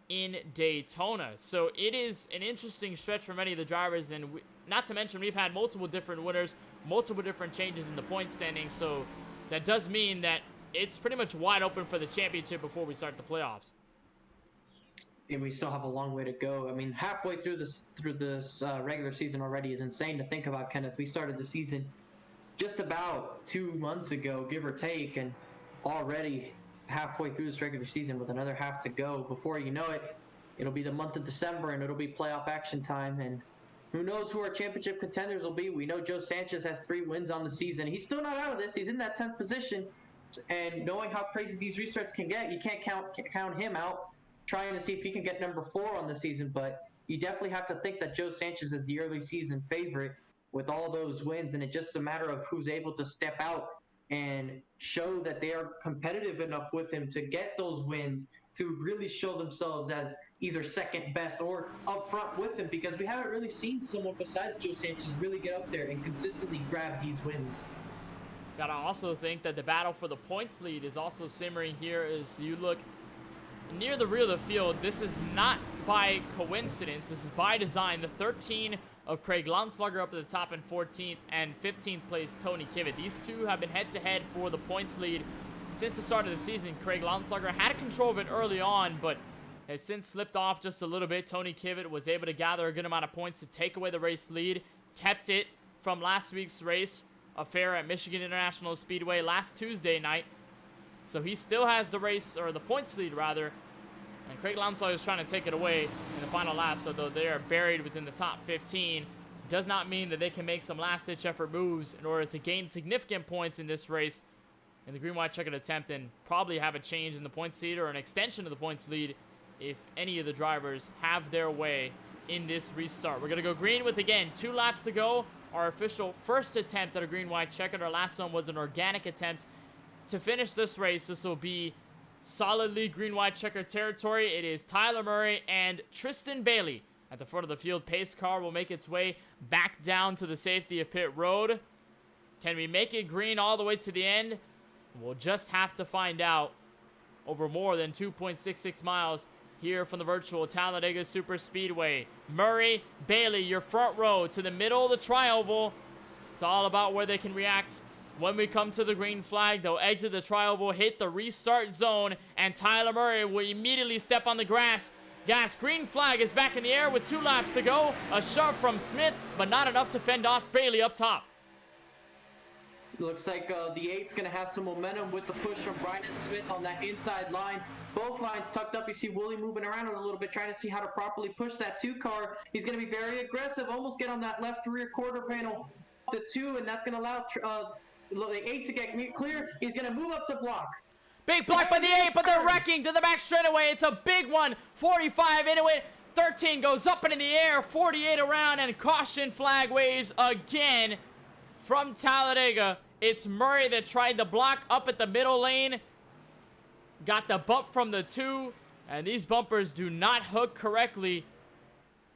in Daytona. So it is an interesting stretch for many of the drivers, and not to mention we've had multiple different winners, multiple different changes in the point standing, so that does mean that it's pretty much wide open for the championship before we start the playoffs. And we still have a long way to go. I mean, halfway through this regular season already is insane to think about, Kenneth. We started the season just about 2 months ago, give or take, and already halfway through this regular season with another half to go. Before you know it, it'll be the month of December and it'll be playoff action time, and who knows who our championship contenders will be. We know Joe Sanchez has 3 wins on the season. He's still not out of this. He's in that 10th position, and knowing how crazy these restarts can get, you can't count him out, trying to see if he can get number 4 on the season. But you definitely have to think that Joe Sanchez is the early season favorite with all those wins, and it's just a matter of who's able to step out and show that they are competitive enough with him to get those wins, to really show themselves as either second best or up front with him, because we haven't really seen someone besides Joe Sanchez really get up there and consistently grab these wins. Gotta also think that the battle for the points lead is also simmering here as you look near the rear of the field. This is not by coincidence. This is by design. The 13 of Craig Landslager up at the top in 14th, and 15th place Tony Kivet. These two have been head-to-head for the points lead since the start of the season. Craig Landslager had control of it early on, but has since slipped off just a little bit. Tony Kivet was able to gather a good amount of points to take away the race lead. Kept it from last week's race affair at Michigan International Speedway last Tuesday night. So he still has the race, or the points lead rather. And Craig Landslager is trying to take it away in the final laps, although they are buried within the top 15. Does not mean that they can make some last-ditch effort moves in order to gain significant points in this race in the green-white checkered attempt, and probably have a change in the points lead or an extension of the points lead if any of the drivers have their way in this restart. We're going to go green with, again, 2 laps to go. Our official first attempt at a green-white checkered. Our last one was an organic attempt. To finish this race, this will be solidly green-white checkered territory. It is Tyler Murray and Tristan Bailey at the front of the field. Pace car will make its way back down to the safety of pit road. Can we make it green all the way to the end? We'll just have to find out. Over more than 2.66 miles here from the virtual Talladega Super Speedway. Murray, Bailey, your front row to the middle of the tri-oval. It's all about where they can react. When we come to the green flag, they'll exit the tri-oval, hit the restart zone, and Tyler Murray will immediately step on the gas. Green flag is back in the air with 2 laps to go. A shove from Smith, but not enough to fend off Bailey up top. Looks like the 8's going to have some momentum with the push from Brian Smith on that inside line. Both lines tucked up. You see Wooly moving around a little bit, trying to see how to properly push that 2 car. He's going to be very aggressive, almost get on that left rear quarter panel. The 2, and that's going to allow the 8 to get clear. He's going to move up to block. Big block by the 8, but they're wrecking to the back straightaway. It's a big one. 45 into it. 13 goes up into the air. 48 around, and caution flag waves again from Talladega. It's Murray that tried the block up at the middle lane. Got the bump from the 2, and these bumpers do not hook correctly.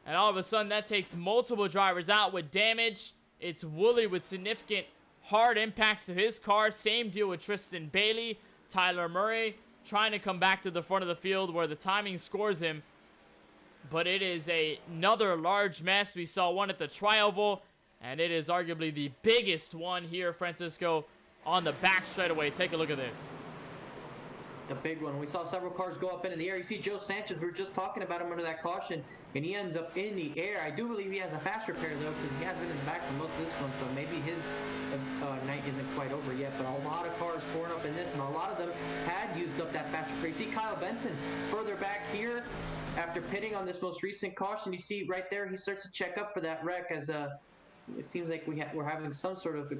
And all of a sudden, that takes multiple drivers out with damage. It's Wooly with significant hard impacts to his car. Same deal with Tristan Bailey. Tyler Murray trying to come back to the front of the field where the timing scores him. But it is another large mess. We saw one at the Tri-Oval, and it is arguably the biggest one here, Francisco, on the back straightaway. Take a look at this. The big one. We saw several cars go up into the air. You see Joe Sanchez, we were just talking about him under that caution, and he ends up in the air. I do believe he has a fast repair, though, because he has been in the back for most of this one, so maybe his night isn't quite over yet. But a lot of cars torn up in this, and a lot of them had used up that fast repair. You see Kyle Benson further back here after pitting on this most recent caution. You see right there, he starts to check up for that wreck as it seems like we're having some sort of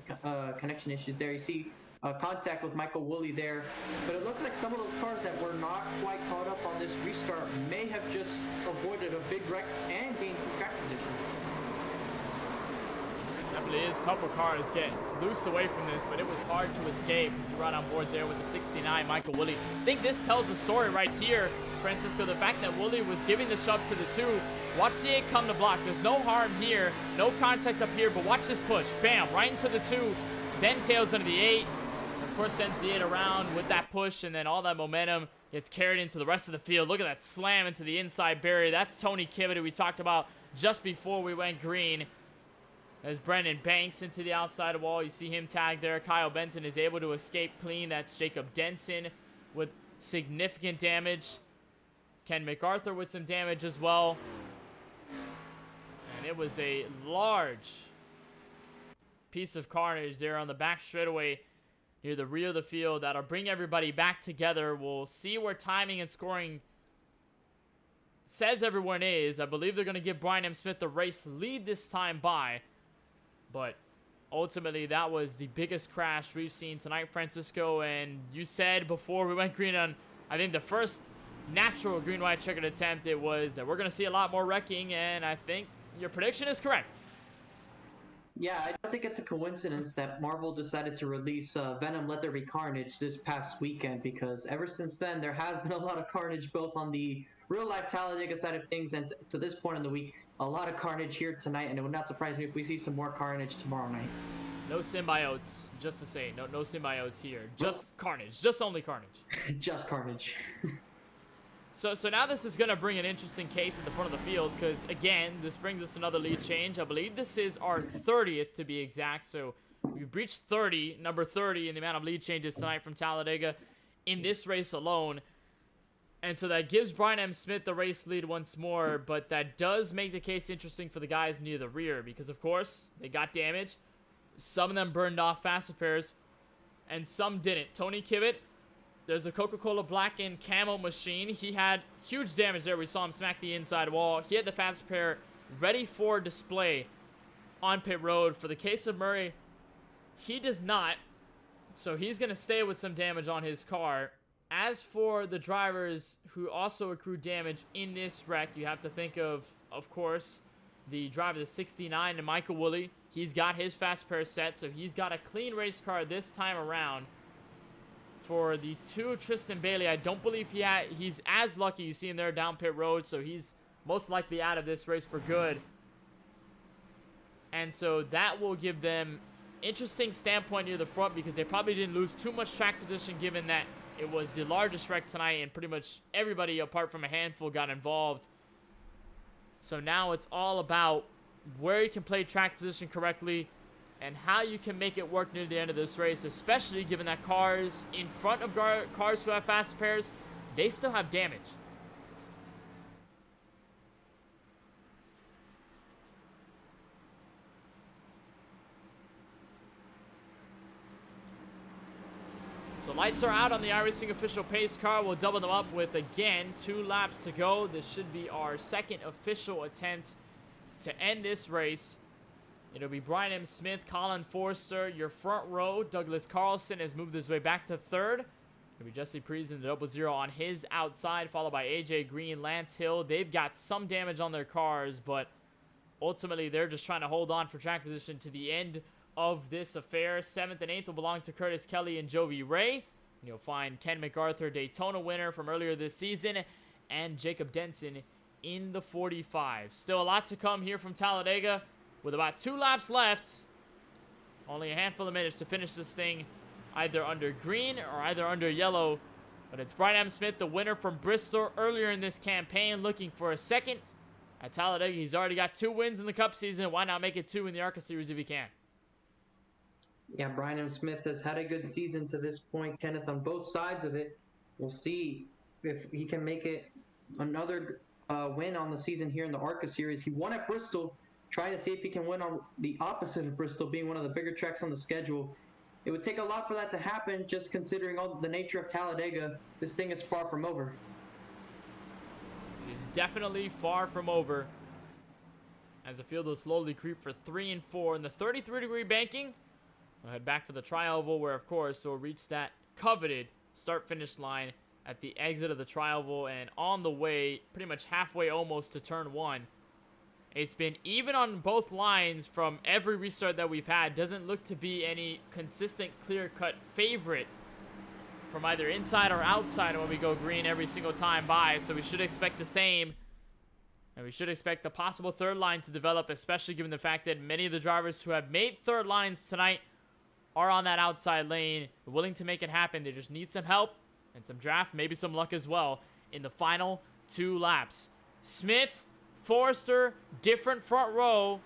connection issues there. You see contact with Michael Woolley there, but it looked like some of those cars that were not quite caught up on this restart may have just avoided a big wreck and gained some track position. Definitely is. A couple cars get loose away from this, but it was hard to escape as you run on board there with the 69 Michael Woolley. I think this tells the story right here, Francisco. The fact that Woolley was giving the shove to the 2. Watch the 8 come to block. There's no harm here, no contact up here, but watch this push. Bam, right into the 2, then tails into the 8. Of course, sends the 8 around with that push, and then all that momentum gets carried into the rest of the field. Look at that slam into the inside barrier. That's Tony Kivitt, who we talked about just before we went green. As Brendan banks into the outside wall, you see him tagged there. Kyle Benson is able to escape clean. That's Jacob Denson with significant damage. Ken MacArthur with some damage as well. And it was a large piece of carnage there on the back straightaway near the rear of the field. That'll bring everybody back together. We'll see where timing and scoring says everyone is. I believe they're going to give Brian M. Smith the race lead this time by. But ultimately, that was the biggest crash we've seen tonight, Francisco. And you said before we went green on, I think, the first natural green-white checkered attempt, it was that we're going to see a lot more wrecking. And I think your prediction is correct. Yeah, I don't think it's a coincidence that Marvel decided to release Venom Let There Be Carnage this past weekend, because ever since then, there has been a lot of carnage both on the real-life Talladega side of things, and to this point in the week, a lot of carnage here tonight, and it would not surprise me if we see some more carnage tomorrow night. No symbiotes, just to say. No symbiotes here. Just carnage. Just only carnage. Just carnage. So now this is going to bring an interesting case at the front of the field, because, again, this brings us another lead change. I believe this is our 30th, to be exact. So we've reached 30, number 30, in the amount of lead changes tonight from Talladega in this race alone. And so that gives Brian M. Smith the race lead once more, but that does make the case interesting for the guys near the rear, because, of course, they got damage. Some of them burned off fast repairs, and some didn't. Tony Kivitt, there's a Coca-Cola Black and Camo machine. He had huge damage there. We saw him smack the inside wall. He had the fast repair ready for display on pit road. For the case of Murray, he does not, so he's going to stay with some damage on his car. As for the drivers who also accrued damage in this wreck, you have to think of course, the driver, the 69, and Michael Woolley. He's got his fast repair set, so he's got a clean race car this time around. For the 2, Tristan Bailey, I don't believe he's as lucky. You see him there down pit road, so he's most likely out of this race for good. And so that will give them interesting standpoint near the front, because they probably didn't lose too much track position, given that it was the largest wreck tonight, and pretty much everybody apart from a handful got involved. So now it's all about where you can play track position correctly and how you can make it work near the end of this race, especially given that cars in front of cars who have fast repairs, they still have damage. So lights are out on the Iracing official pace car. We'll double them up with, again, 2 laps to go. This should be our second official attempt to end this race. It'll be Brian M. Smith, Colin Forster, your front row. Douglas Carlson has moved his way back to third. It'll be Jesse Priest in the 00 on his outside, followed by AJ Green, Lance Hill. They've got some damage on their cars, but ultimately they're just trying to hold on for track position to the end of this affair. 7th and 8th will belong to Curtis Kelly and Jovi Ray. And you'll find Ken MacArthur, Daytona winner from earlier this season, and Jacob Denson in the 45. Still a lot to come here from Talladega with about 2 laps left. Only a handful of minutes to finish this thing either under green or either under yellow. But it's Brian M. Smith, the winner from Bristol earlier in this campaign, looking for a second at Talladega. He's already got 2 wins in the Cup season. Why not make it 2 in the ARCA Series if he can? Yeah, Brian M. Smith has had a good season to this point, Kenneth, on both sides of it. We'll see if he can make it another win on the season here in the ARCA Series. He won at Bristol, trying to see if he can win on the opposite of Bristol, being one of the bigger tracks on the schedule. It would take a lot for that to happen, just considering all the nature of Talladega. This thing is far from over. It is definitely far from over, as the field will slowly creep for 3 and 4 in the 33-degree banking. We'll head back for the tri-oval, where, of course, we'll reach that coveted start-finish line at the exit of the tri-oval and on the way, pretty much halfway almost to turn 1. It's been even on both lines from every restart that we've had. Doesn't look to be any consistent, clear-cut favorite from either inside or outside when we go green every single time by. So we should expect the same. And we should expect the possible third line to develop, especially given the fact that many of the drivers who have made third lines tonight are on that outside lane, willing to make it happen. They just need some help and some draft, maybe some luck as well in the final 2 laps. Smith, Forster, different front row,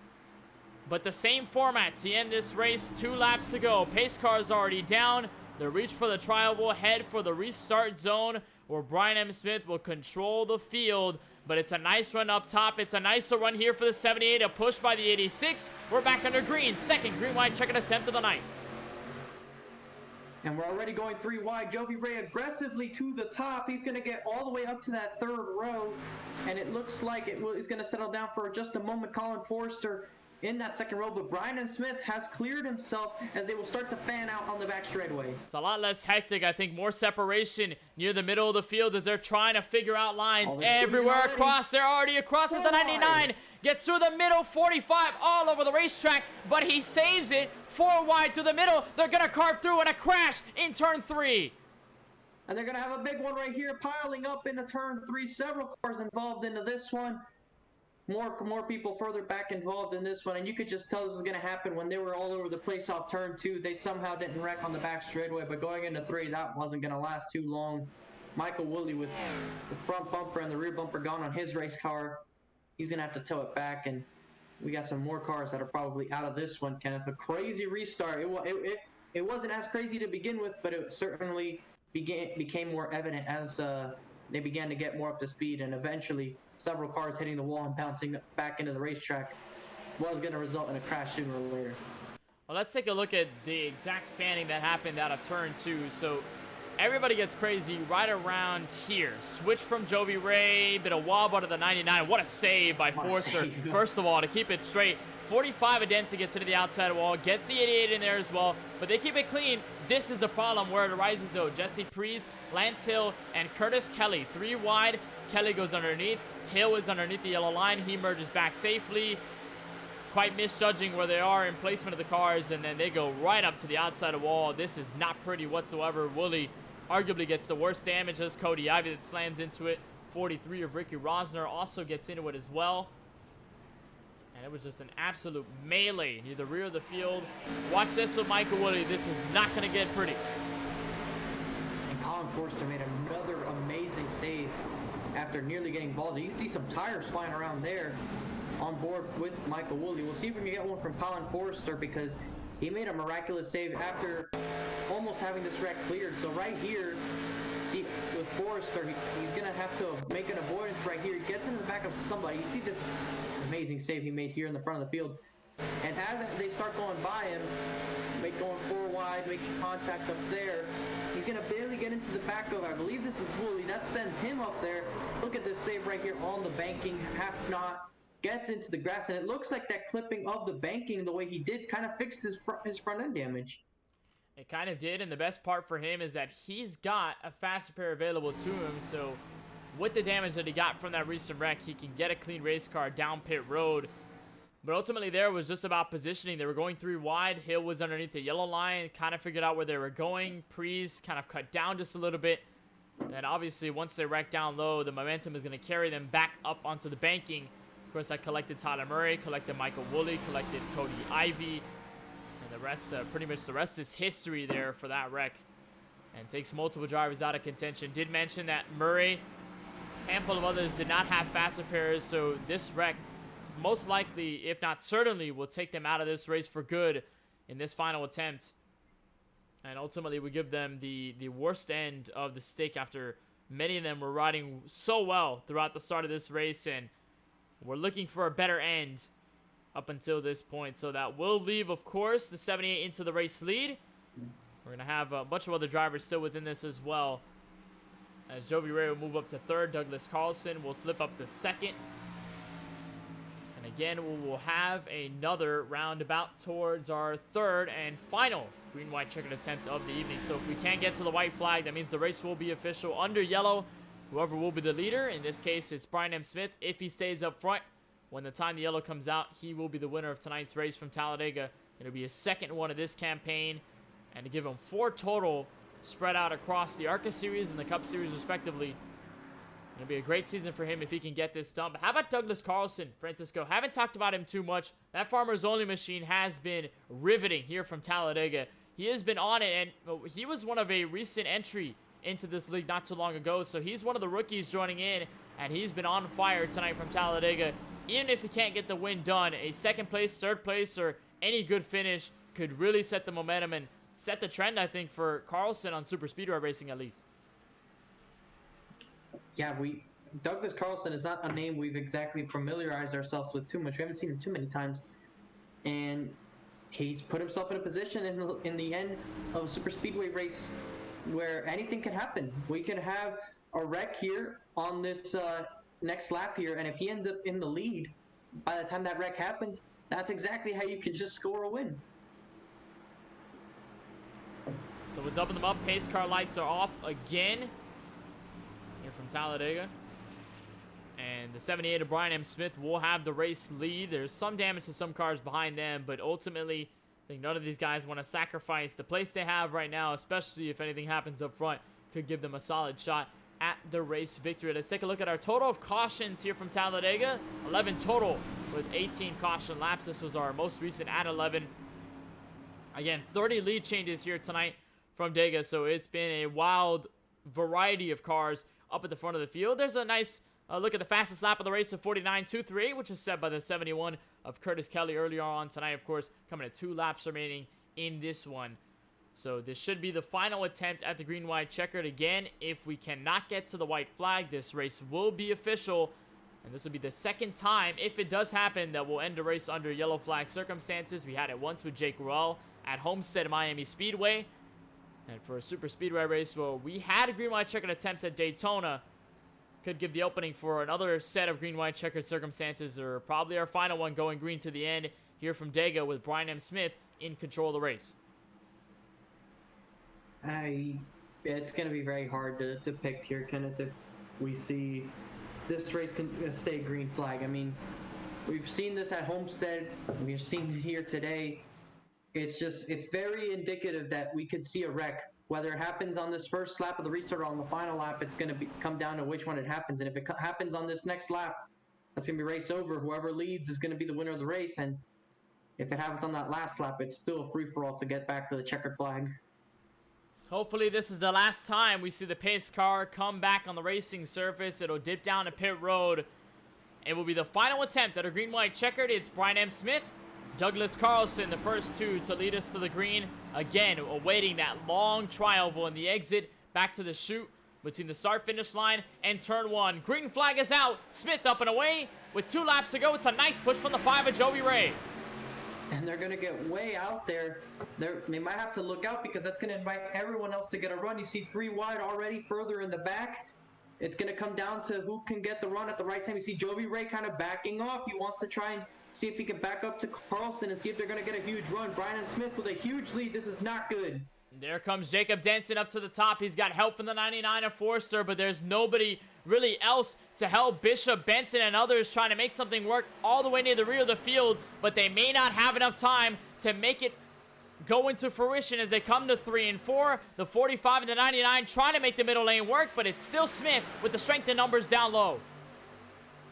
but the same format to end this race. 2 laps to go. Pace car is already down. They'll reach for the tri-oval, head for the restart zone, where Brian M. Smith will control the field. But it's a nice run up top. It's a nicer run here for the 78, a push by the 86. We're back under green. Second green-white check-in attempt of the night. And we're already going 3 wide. Jovi Ray aggressively to the top. He's going to get all the way up to that 3rd row. And it looks like it's going to settle down for just a moment. Colin Forster in that 2nd row. But Brian M. Smith has cleared himself as they will start to fan out on the back straightaway. It's a lot less hectic. I think more separation near the middle of the field as they're trying to figure out lines everywhere across. They're already across at the 99. Gets through the middle, 45 all over the racetrack, but he saves it. 4 wide through the middle. They're going to carve through and a crash in turn 3. And they're going to have a big one right here piling up into turn 3. Several cars involved into this one. More people further back involved in this one. And you could just tell this was going to happen when they were all over the place off turn 2. They somehow didn't wreck on the back straightaway, but going into 3, that wasn't going to last too long. Michael Woolley with the front bumper and the rear bumper gone on his race car. He's going to have to tow it back, and we got some more cars that are probably out of this one, Kenneth. A crazy restart. It wasn't as crazy to begin with, but it certainly became more evident as they began to get more up to speed, and eventually several cars hitting the wall and bouncing back into the racetrack was going to result in a crash sooner or later. Well, let's take a look at the exact fanning that happened out of turn 2. So everybody gets crazy right around here. Switch from Jovi Ray, bit of wob out of the 99. What a save by Forster. First of all, to keep it straight. 45 Adenza gets into the outside wall, gets the 88 in there as well, but they keep it clean. This is the problem where it arises though. Jesse Priest, Lance Hill, and Curtis Kelly. 3 wide. Kelly goes underneath. Hill is underneath the yellow line. He merges back safely. Quite misjudging where they are in placement of the cars, and then they go right up to the outside of the wall. This is not pretty whatsoever. Woolley arguably gets the worst damage as Cody Ivy that slams into it. 43 of Ricky Rosner also gets into it as well. And it was just an absolute melee near the rear of the field. Watch this with Michael Woolley. This is not going to get pretty. And Colin Forster made another amazing save after nearly getting balled. You see some tires flying around there on board with Michael Woolley. We'll see if we can get one from Colin Forster, because he made a miraculous save after almost having this wreck cleared. So right here, see, with Forster, he's going to have to make an avoidance right here. He gets into the back of somebody. You see this amazing save he made here in the front of the field. And as they start going by him, going 4 wide, making contact up there, he's going to barely get into the back of, I believe this is Woolley. That sends him up there. Look at this save right here on the banking, half knot, gets into the grass, and it looks like that clipping of the banking, the way he did, kind of fixed his front end damage. It kind of did, and the best part for him is that he's got a fast repair available to him, so with the damage that he got from that recent wreck, he can get a clean race car down pit road. But ultimately there was just about positioning. They were going 3 wide. Hill was underneath the yellow line, kind of figured out where they were going. Prees kind of cut down just a little bit. And obviously once they wreck down low, the momentum is going to carry them back up onto the banking. Of course, I collected Tyler Murray, collected Michael Woolley, collected Cody Ivey. And the rest, pretty much the rest is history there for that wreck. And takes multiple drivers out of contention. Did mention that Murray, a handful of others did not have fast repairs, so this wreck most likely, if not certainly, will take them out of this race for good in this final attempt. And ultimately, we give them the worst end of the stick after many of them were riding so well throughout the start of this race. And we're looking for a better end up until this point. So that will leave, of course, the 78 into the race lead. We're going to have a bunch of other drivers still within this as well. As Jovi Ray will move up to 3rd. Douglas Carlson will slip up to 2nd. And again, we will have another roundabout towards our 3rd and final green-white checkered attempt of the evening. So if we can't get to the white flag, that means the race will be official under yellow. Whoever will be the leader, in this case, it's Brian M. Smith. If he stays up front, when the time the yellow comes out, he will be the winner of tonight's race from Talladega. It'll be his 2nd one of this campaign. And to give him 4 total spread out across the ARCA Series and the Cup Series, respectively. It'll be a great season for him if he can get this done. But how about Douglas Carlson, Francisco? Haven't talked about him too much. That Farmers Only machine has been riveting here from Talladega. He has been on it, and he was one of a recent entry into this league not too long ago. So he's one of the rookies joining in, and he's been on fire tonight from Talladega. Even if he can't get the win done, a 2nd place, 3rd place, or any good finish could really set the momentum and set the trend, I think, for Carlson on Super Speedway Racing at least. Yeah, Douglas Carlson is not a name we've exactly familiarized ourselves with too much. We haven't seen him too many times, and he's put himself in a position in the end of a super speedway race where anything can happen. We can have a wreck here on this next lap here, and if he ends up in the lead by the time that wreck happens, that's exactly how you can just score a win. So we'll double them up. Pace car lights are off again here from Talladega. And the 78 of Brian M. Smith will have the race lead. There's some damage to some cars behind them, but ultimately, I think none of these guys want to sacrifice the place they have right now, especially if anything happens up front. Could give them a solid shot at the race victory. Let's take a look at our total of cautions here from Talladega. 11 total with 18 caution laps. This was our most recent at 11. Again, 30 lead changes here tonight from Dega, so it's been a wild variety of cars up at the front of the field. There's a nice look at the fastest lap of the race of 49.238, which is set by the 71 of Curtis Kelly earlier on tonight, of course, coming at 2 laps remaining in this one. So this should be the final attempt at the green-white checkered. Again, if we cannot get to the white flag, this race will be official. And this will be the 2nd time, if it does happen, that we'll end a race under yellow flag circumstances. We had it once with Jake Ruel at Homestead Miami Speedway. And for a super speedway race, well, we had green-white checkered attempts at Daytona. Could give the opening for another set of green-white checkered circumstances, or probably our final one going green to the end here from Dega with Brian M. Smith in control of the race. It's going to be very hard to pick here, Kenneth, if we see this race can stay green flag. I mean, we've seen this at Homestead. We've seen it here today. It's very indicative that we could see a wreck. Whether it happens on this first lap of the restart or on the final lap, it's going to come down to which one it happens. And if it happens on this next lap, that's going to be race over. Whoever leads is going to be the winner of the race. And if it happens on that last lap, it's still a free-for-all to get back to the checkered flag. Hopefully this is the last time we see the pace car come back on the racing surface. It'll dip down to pit road. It will be the final attempt at a green-white checkered. It's Brian M. Smith, Douglas Carlson, the first 2 to lead us to the green. Again, awaiting that long tri-oval in the exit back to the chute between the start-finish line and turn 1. Green flag is out. Smith up and away with 2 laps to go. It's a nice push from the 5 of Joey Ray. and they're going to get way out there. They might have to look out because that's going to invite everyone else to get a run. You see 3 wide already further in the back. It's going to come down to who can get the run at the right time. You see Jovi Ray kind of backing off. He wants to try and see if he can back up to Carlson and see if they're going to get a huge run. Brian M. Smith with a huge lead. This is not good. There comes Jacob Denson up to the top. He's got help from the 99 of Forster, but there's nobody really else to help Bishop, Benson, and others trying to make something work all the way near the rear of the field, but they may not have enough time to make it go into fruition as they come to 3 and 4. The 45 and the 99 trying to make the middle lane work, but it's still Smith with the strength and numbers down low.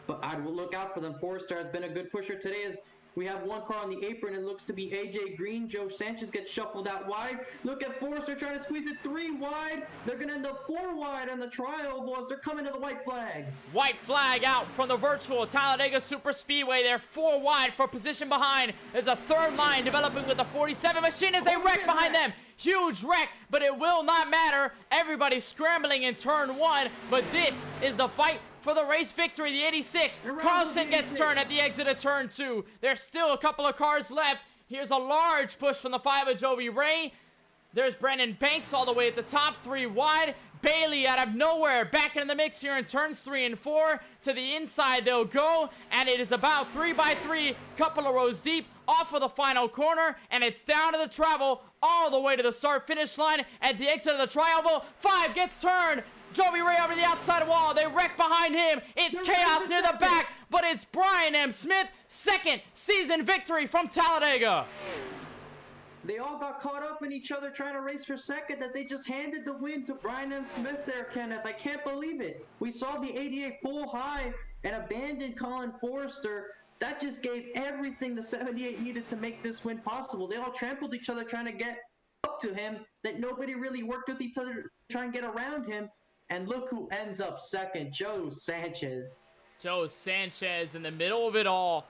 But I will look out for them. Forrester has been a good pusher today as we have one car on the apron. It looks to be AJ Green. Joe Sanchez gets shuffled out wide. Look at Forrester trying to squeeze it 3 wide. They're going to end up 4 wide on the tri-oval as they're coming to the white flag. White flag out from the virtual Talladega Super Speedway. They're 4 wide for position behind. There's a third line developing with the 47 machine as they wreck behind them. Huge wreck, but it will not matter. Everybody's scrambling in turn 1, but this is the fight for the race victory. The 86. Carlson gets turned at the exit of turn 2. There's still a couple of cars left. Here's a large push from the 5 of Joey Ray. There's Brandon Banks all the way at the top, 3 wide. Bailey out of nowhere back in the mix here in turns 3 and 4. To the inside they'll go, and it is about 3 by 3, couple of rows deep off of the final corner, and it's down to the travel all the way to the start finish line at the exit of the tri-oval. 5 gets turned. Joey Ray over the outside wall. They wreck behind him. It's chaos near the back, but it's Brian M. Smith, second season victory from Talladega. They all got caught up in each other trying to race for second that they just handed the win to Brian M. Smith there, Kenneth. I can't believe it. We saw the 88 pull high and abandon Colin Forrester. That just gave everything the 78 needed to make this win possible. They all trampled each other trying to get up to him, that nobody really worked with each other to try and get around him. And look who ends up second, Joe Sanchez. Joe Sanchez in the middle of it all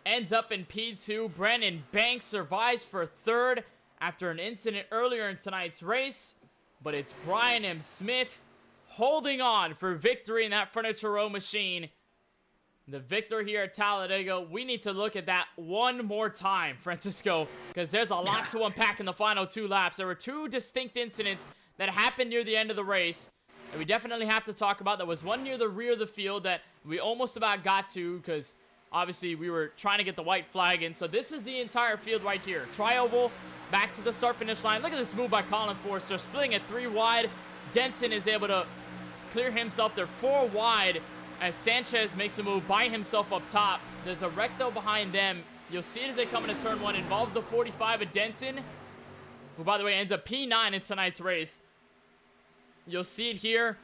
ends up in P2. Brandon Banks survives for third after an incident earlier in tonight's race. But it's Brian M. Smith holding on for victory in that Furniture Row machine. The victor here at Talladega. We need to look at that one more time, Francisco, because there's a lot to unpack in the final 2 laps. There were 2 distinct incidents that happened near the end of the race and we definitely have to talk about. There was one near the rear of the field that we almost about got to because obviously we were trying to get the white flag in. So this is the entire field right here. Tri-oval, back to the start-finish line. Look at this move by Colin Forrester, splitting it 3 wide. Denson is able to clear himself. They're 4 wide as Sanchez makes a move by himself up top. There's a wreck though behind them. You'll see it as they come into turn 1. Involves the 45 of Denson, who by the way ends up P9 in tonight's race. You'll see it here.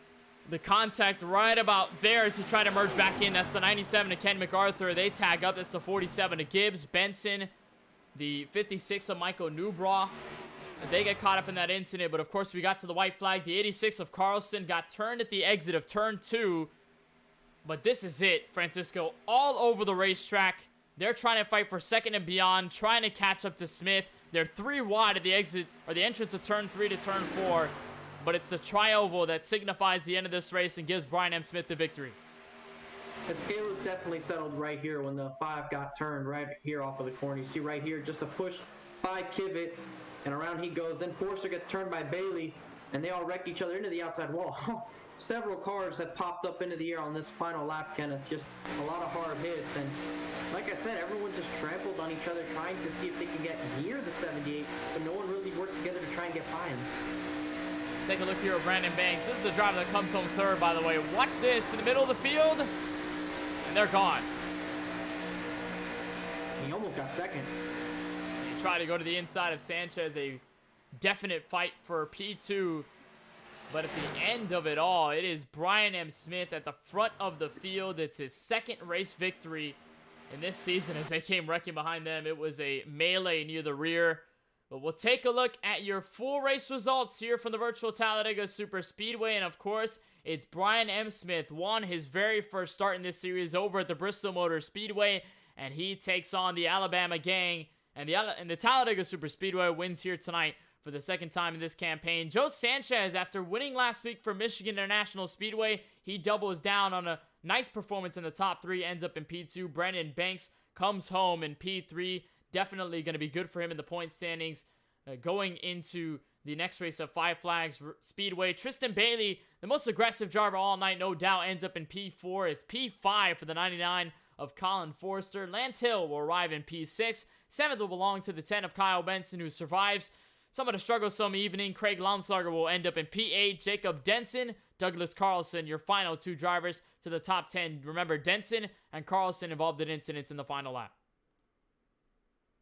The contact right about there as he tried to merge back in. That's the 97 to Ken MacArthur. They tag up. That's the 47 to Gibbs. Benson, the 56 of Michael Newbraw. They get caught up in that incident, but of course we got to the white flag. The 86 of Carlson got turned at the exit of turn 2. But this is it, Francisco. All over the racetrack. They're trying to fight for second and beyond, trying to catch up to Smith. They're 3 wide at the exit, or the entrance of turn 3 to turn 4. But it's the tri-oval that signifies the end of this race and gives Brian M. Smith the victory. The scale was definitely settled right here when the 5 got turned right here off of the corner. You see right here, just a push by Kivett, and around he goes. Then Forster gets turned by Bailey, and they all wreck each other into the outside wall. Several cars have popped up into the air on this final lap, Kenneth. Just a lot of hard hits, and like I said, everyone just trampled on each other trying to see if they can get near the 78, but no one really worked together to try and get by him. Take a look here at Brandon Banks. This is the driver that comes home third, by the way. Watch this in the middle of the field, and they're gone. He almost got second. He tried to go to the inside of Sanchez, a definite fight for P2. But at the end of it all, it is Brian M. Smith at the front of the field. It's his second race victory in this season as they came wrecking behind them. It was a melee near the rear. But we'll take a look at your full race results here from the virtual Talladega Super Speedway. And of course, it's Brian M. Smith won his very first start in this series over at the Bristol Motor Speedway. And he takes on the Alabama gang. And the Talladega Super Speedway wins here tonight for the second time in this campaign. Joe Sanchez, after winning last week for Michigan International Speedway, he doubles down on a nice performance in the top 3, ends up in P2. Brandon Banks comes home in P3. definitely going to be good for him in the point standings going into the next race of Five Flags Speedway. Tristan Bailey, the most aggressive driver all night, no doubt, ends up in P4. It's P5 for the 99 of Colin Forster. Lance Hill will arrive in P6. 7th will belong to the 10 of Kyle Benson, who survives some of the struggle-some evening. Craig Launslager will end up in P8. Jacob Denson, Douglas Carlson, your final 2 drivers to the top 10. Remember, Denson and Carlson involved in incidents in the final lap.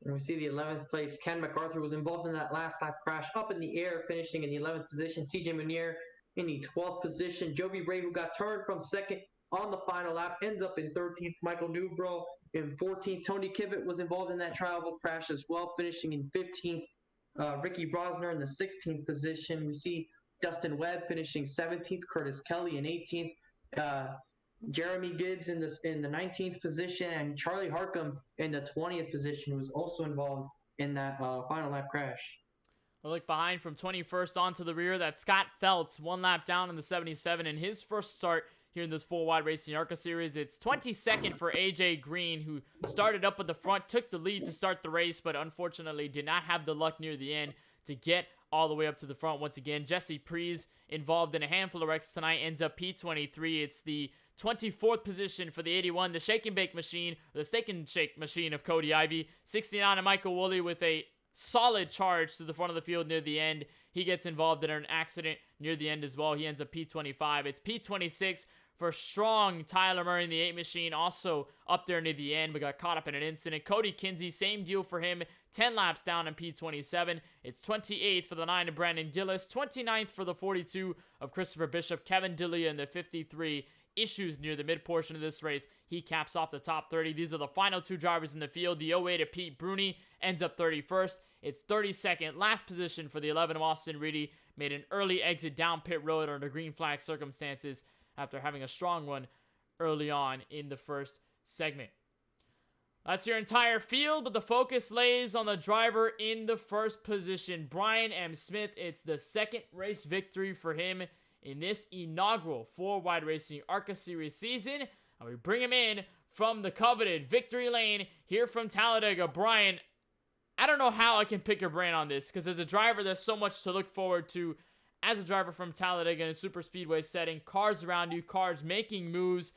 And we see the 11th place. Ken MacArthur was involved in that last lap crash, up in the air, finishing in the 11th position. CJ Munier in the 12th position. Joby Ray, who got turned from second on the final lap, ends up in 13th. Michael Newbro in 14th. Tony Kivett was involved in that trial crash as well, finishing in 15th. Ricky Brosner in the 16th position. We see Dustin Webb finishing 17th. Curtis Kelly in 18th. Jeremy Gibbs in the 19th position, and Charlie Harcum in the 20th position, who was also involved in that final lap crash. We'll look behind from 21st onto the rear. That's Scott Feltz, 1 lap down in the 77 in his first start here in this full wide racing ARCA series. It's 22nd for AJ Green, who started up at the front, took the lead to start the race, but unfortunately did not have the luck near the end to get all the way up to the front once again. Jesse Prees, involved in a handful of wrecks tonight, ends up P23. It's the 24th position for the 81, the Shake and Bake machine, the Steak and Shake machine of Cody Ivey. 69 of Michael Woolley with a solid charge to the front of the field near the end. He gets involved in an accident near the end as well. He ends up P25. It's P26 for strong Tyler Murray in the 8 machine, also up there near the end, but got caught up in an incident. Cody Kinsey, same deal for him, 10 laps down in P27. It's 28th for the 9 of Brandon Gillis, 29th for the 42 of Christopher Bishop. Kevin D'Elia in the 53. Issues near the mid portion of this race. He caps off the top 30. These are the final 2 drivers in the field. The 08 of Pete Bruni ends up 31st. It's 32nd, last position for the 11 of Austin Reedy. Made an early exit down pit road under green flag circumstances after having a strong one early on in the first segment. That's your entire field, but the focus lays on the driver in the first position, Brian M. Smith. It's the 2nd race victory for him in this inaugural 4-wide racing ARCA Series season. And we bring him in from the coveted Victory Lane here from Talladega. Brian, I don't know how I can pick your brain on this, because as a driver, there's so much to look forward to as a driver from Talladega in a super speedway setting. Cars around you, cars making moves.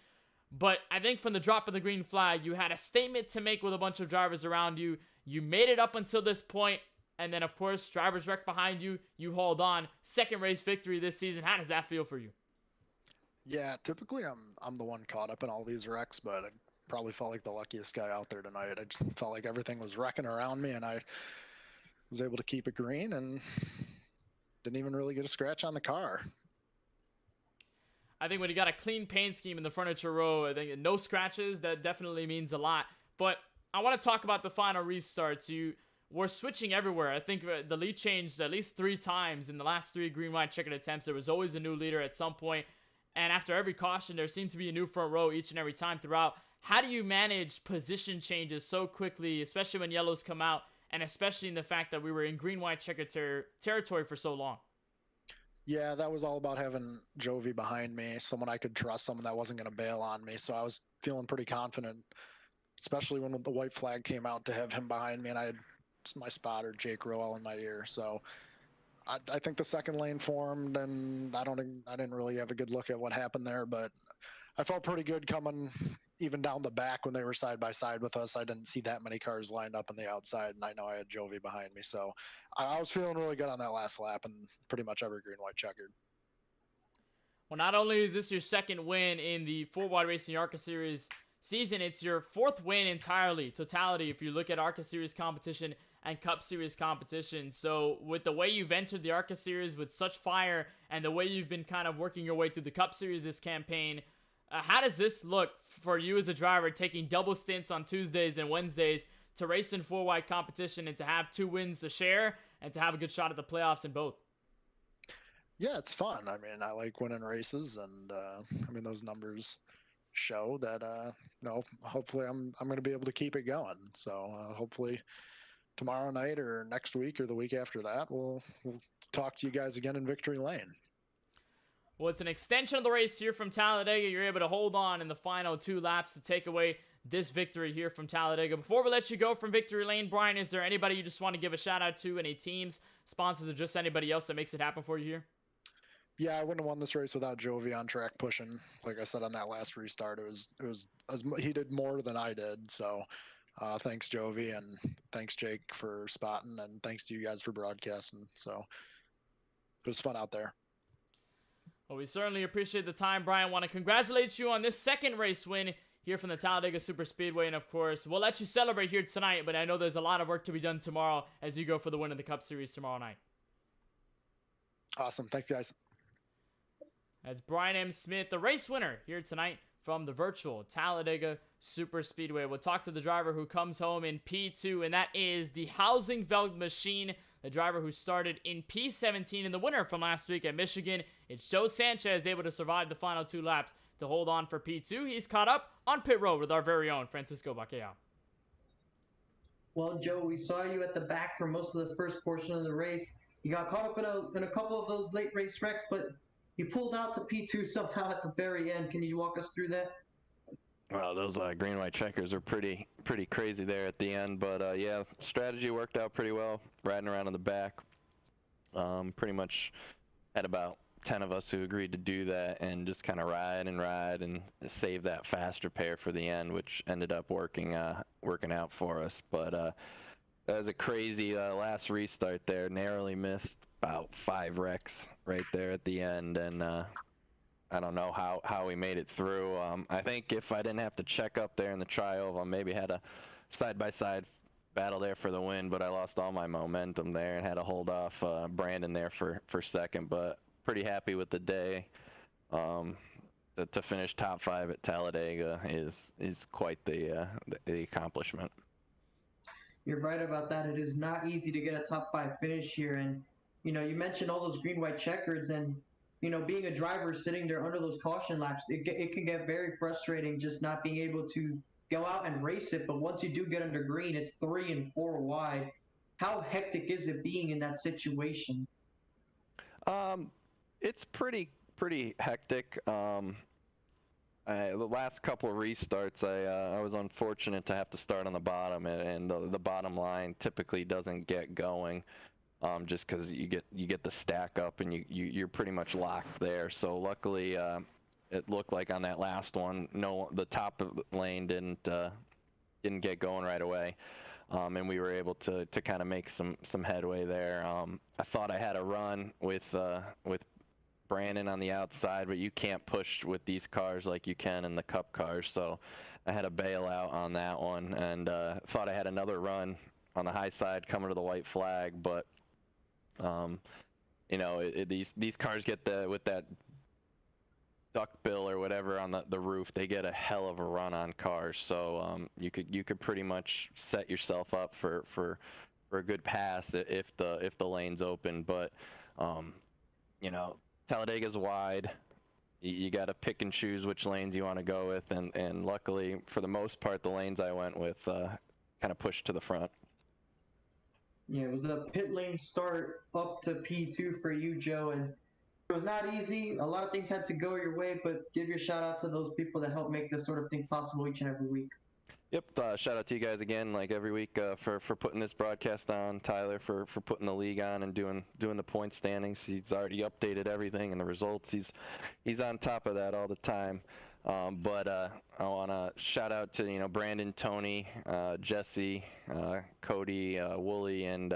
But I think from the drop of the green flag, you had a statement to make with a bunch of drivers around you. You made it up until this point. And then, of course, drivers wreck behind you. You hold on. 2nd race victory this season. How does that feel for you? Yeah, typically I'm the one caught up in all these wrecks, but I probably felt like the luckiest guy out there tonight. I just felt like everything was wrecking around me, and I was able to keep it green and didn't even really get a scratch on the car. I think when you got a clean paint scheme in the furniture row, I think no scratches, that definitely means a lot. But I want to talk about the final restarts. We're switching everywhere. I think the lead changed at least 3 times in the last 3 green light checkered attempts. There was always a new leader at some point. And after every caution, there seemed to be a new front row each and every time throughout. How do you manage position changes so quickly, especially when yellows come out, and especially in the fact that we were in green-white checkered territory for so long? Yeah, that was all about having Jovi behind me, someone I could trust, someone that wasn't going to bail on me. So I was feeling pretty confident, especially when the white flag came out, to have him behind me, and I had my spotter Jake Rowell in my ear. So I think the 2nd lane formed, and I didn't really have a good look at what happened there, but I felt pretty good coming even down the back when they were side by side with us. I didn't see that many cars lined up on the outside, and I know I had Jovi behind me. So I was feeling really good on that last lap and pretty much every green white checkered. Well, not only is this your 2nd win in the 4-wide racing ARCA Series season, it's your 4th win entirely, totality, if you look at ARCA Series competition and Cup Series competition. So with the way you've entered the ARCA Series with such fire, and the way you've been kind of working your way through the Cup Series this campaign, how does this look for you as a driver, taking double stints on Tuesdays and Wednesdays to race in 4-wide competition and to have 2 wins to share and to have a good shot at the playoffs in both? Yeah, it's fun. I mean, I like winning races, and I mean, those numbers show that hopefully I'm going to be able to keep it going. So hopefully tomorrow night or next week or the week after that, we'll talk to you guys again in Victory Lane. Well, it's an extension of the race here from Talladega. You're able to hold on in the final 2 laps to take away this victory here from Talladega. Before we let you go from victory lane, Brian, is there anybody you just want to give a shout out to? Any teams, sponsors, or just anybody else that makes it happen for you here? Yeah, I wouldn't have won this race without Jovi on track pushing. Like I said on that last restart, he did more than I did. So thanks Jovi, and thanks Jake for spotting, and thanks to you guys for broadcasting. So it was fun out there. Well, we certainly appreciate the time, Brian. Want to congratulate you on this second race win here from the Talladega Super Speedway. And of course, we'll let you celebrate here tonight, but I know there's a lot of work to be done tomorrow as you go for the win of the Cup Series tomorrow night. Awesome. Thanks, guys. That's Brian M. Smith, the race winner here tonight from the virtual Talladega Super Speedway. We'll talk to the driver who comes home in P2, and that is the Housingveld Machine, the driver who started in P17 and the winner from last week at Michigan. It's Joe Sanchez, able to survive the final 2 laps to hold on for P2. He's caught up on pit road with our very own Francisco Baqueo. Well, Joe, we saw you at the back for most of the first portion of the race. You got caught up in a couple of those late race wrecks, but you pulled out to P2 somehow at the very end. Can you walk us through that? Well, those green-white checkers are pretty crazy there at the end, but yeah, strategy worked out pretty well. Riding around in the back, pretty much had about 10 of us who agreed to do that and just kind of ride and save that fast repair for the end, which ended up working out for us. But that was a crazy last restart there. Narrowly missed about 5 wrecks right there at the end, and I don't know how we made it through. I think if I didn't have to check up there in the tri-oval, maybe had a side-by-side battle there for the win, but I lost all my momentum there and had to hold off Brandon there for second. But pretty happy with the day. To finish top 5 at Talladega is quite the accomplishment. You're right about that. It is not easy to get a top 5 finish here, and you mentioned all those green-white checkers, and being a driver sitting there under those caution laps, it can get very frustrating just not being able to go out and race it. But once you do get under green, it's 3 and 4 wide. How hectic is it being in that situation? It's pretty hectic. The last couple of restarts, I was unfortunate to have to start on the bottom, and the bottom line typically doesn't get going, just because you get the stack up and you're pretty much locked there. So luckily, it looked like on that last one, the top of the lane didn't get going right away. And we were able to kind of make some headway there. I thought I had a run with Brandon on the outside, but you can't push with these cars like you can in the Cup cars. So I had a bailout on that one, and thought I had another run on the high side coming to the white flag. But these cars get with that duck bill or whatever on the roof, they get a hell of a run on cars. So you could pretty much set yourself up for a good pass if the lane's open. But Talladega's wide. You got to pick and choose which lanes you want to go with, and luckily for the most part the lanes I went with kind of pushed to the front. Yeah, it was a pit lane start up to P2 for you, Joe, and it was not easy. A lot of things had to go your way, but give your shout out to those people that help make this sort of thing possible each and every week. Yep, shout out to you guys again, like every week, for putting this broadcast on. Tyler for putting the league on and doing the point standings. He's already updated everything and the results. He's on top of that all the time. But I want to shout out to Brandon, Tony, Jesse, Cody, Wooly, and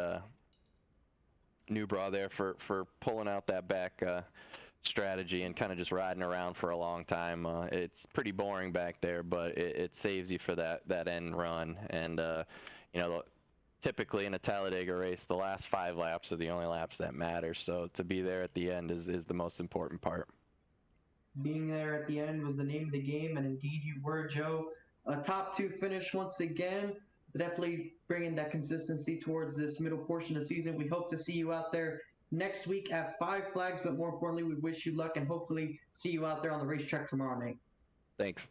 Newbra there for pulling out that back strategy and kind of just riding around for a long time. It's pretty boring back there, but it saves you for that end run. And typically in a Talladega race, the last 5 laps are the only laps that matter. So to be there at the end is the most important part. Being there at the end was the name of the game, and indeed you were, Joe. A top 2 finish once again. Definitely bringing that consistency towards this middle portion of the season. We hope to see you out there next week at 5 Flags, but more importantly, we wish you luck and hopefully see you out there on the racetrack tomorrow night. Thanks.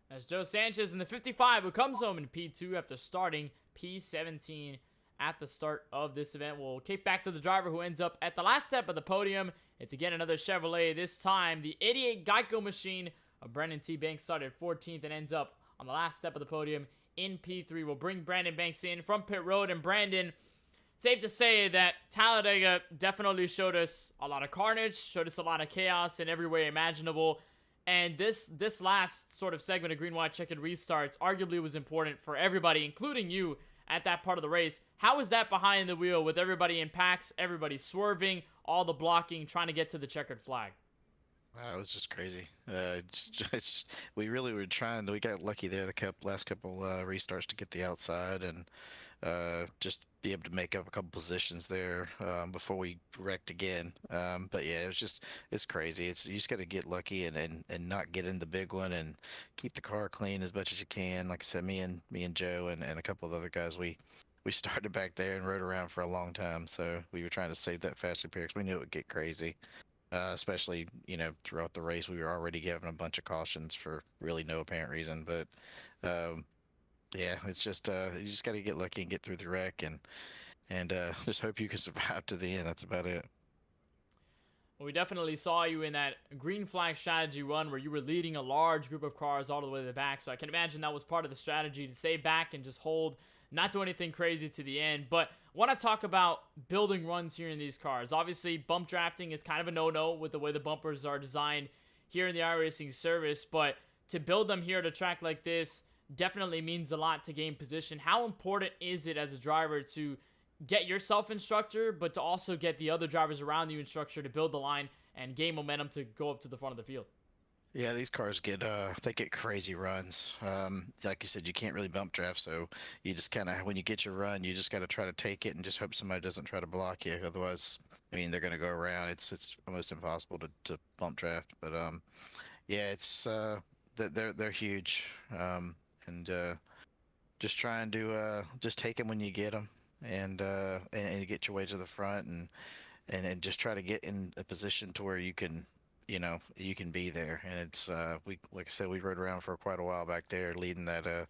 As Joe Sanchez in the 55, who comes home in P2 after starting P17 at the start of this event. We'll kick back to the driver who ends up at the last step of the podium. It's again another Chevrolet, this time the 88 Geico machine Brandon T. Banks started 14th and ends up on the last step of the podium in P3. We'll bring Brandon Banks in from pit road. And Brandon, safe to say that Talladega definitely showed us a lot of carnage, showed us a lot of chaos in every way imaginable. And this last sort of segment of green, white, checkered restarts arguably was important for everybody, including you, at that part of the race. How was that behind the wheel with everybody in packs, everybody swerving, all the blocking, trying to get to the checkered flag? Wow, it was just crazy. We really were trying. We got lucky there the last couple restarts to get the outside and just be able to make up a couple positions there before we wrecked again. But yeah, it's crazy. You just got to get lucky and not get in the big one and keep the car clean as much as you can. Like I said, me and Joe and a couple of other guys, we started back there and rode around for a long time. So we were trying to save that fast repair because we knew it would get crazy. Especially, throughout the race, we were already given a bunch of cautions for really no apparent reason. But yeah, it's just you just got to get lucky and get through the wreck and just hope you can survive to the end. That's about it. Well, we definitely saw you in that green flag strategy run where you were leading a large group of cars all the way to the back. So I can imagine that was part of the strategy to stay back and just hold, not do anything crazy to the end. But I want to talk about building runs here in these cars. Obviously, bump drafting is kind of a no-no with the way the bumpers are designed here in the iRacing service. But to build them here at a track like this definitely means a lot to gain position. How important is it as a driver to get yourself in structure, but to also get the other drivers around you in structure to build the line and gain momentum to go up to the front of the field? Yeah, these cars get crazy runs. Like you said, you can't really bump draft, so you just kind of, when you get your run, you just got to try to take it and just hope somebody doesn't try to block you. Otherwise, I mean, they're going to go around. It's almost impossible to bump draft. But yeah, it's they're huge. And just trying to just take them when you get them, and get your way to the front, and just try to get in a position to where you can be there. And it's we, like I said, we rode around for quite a while back there leading that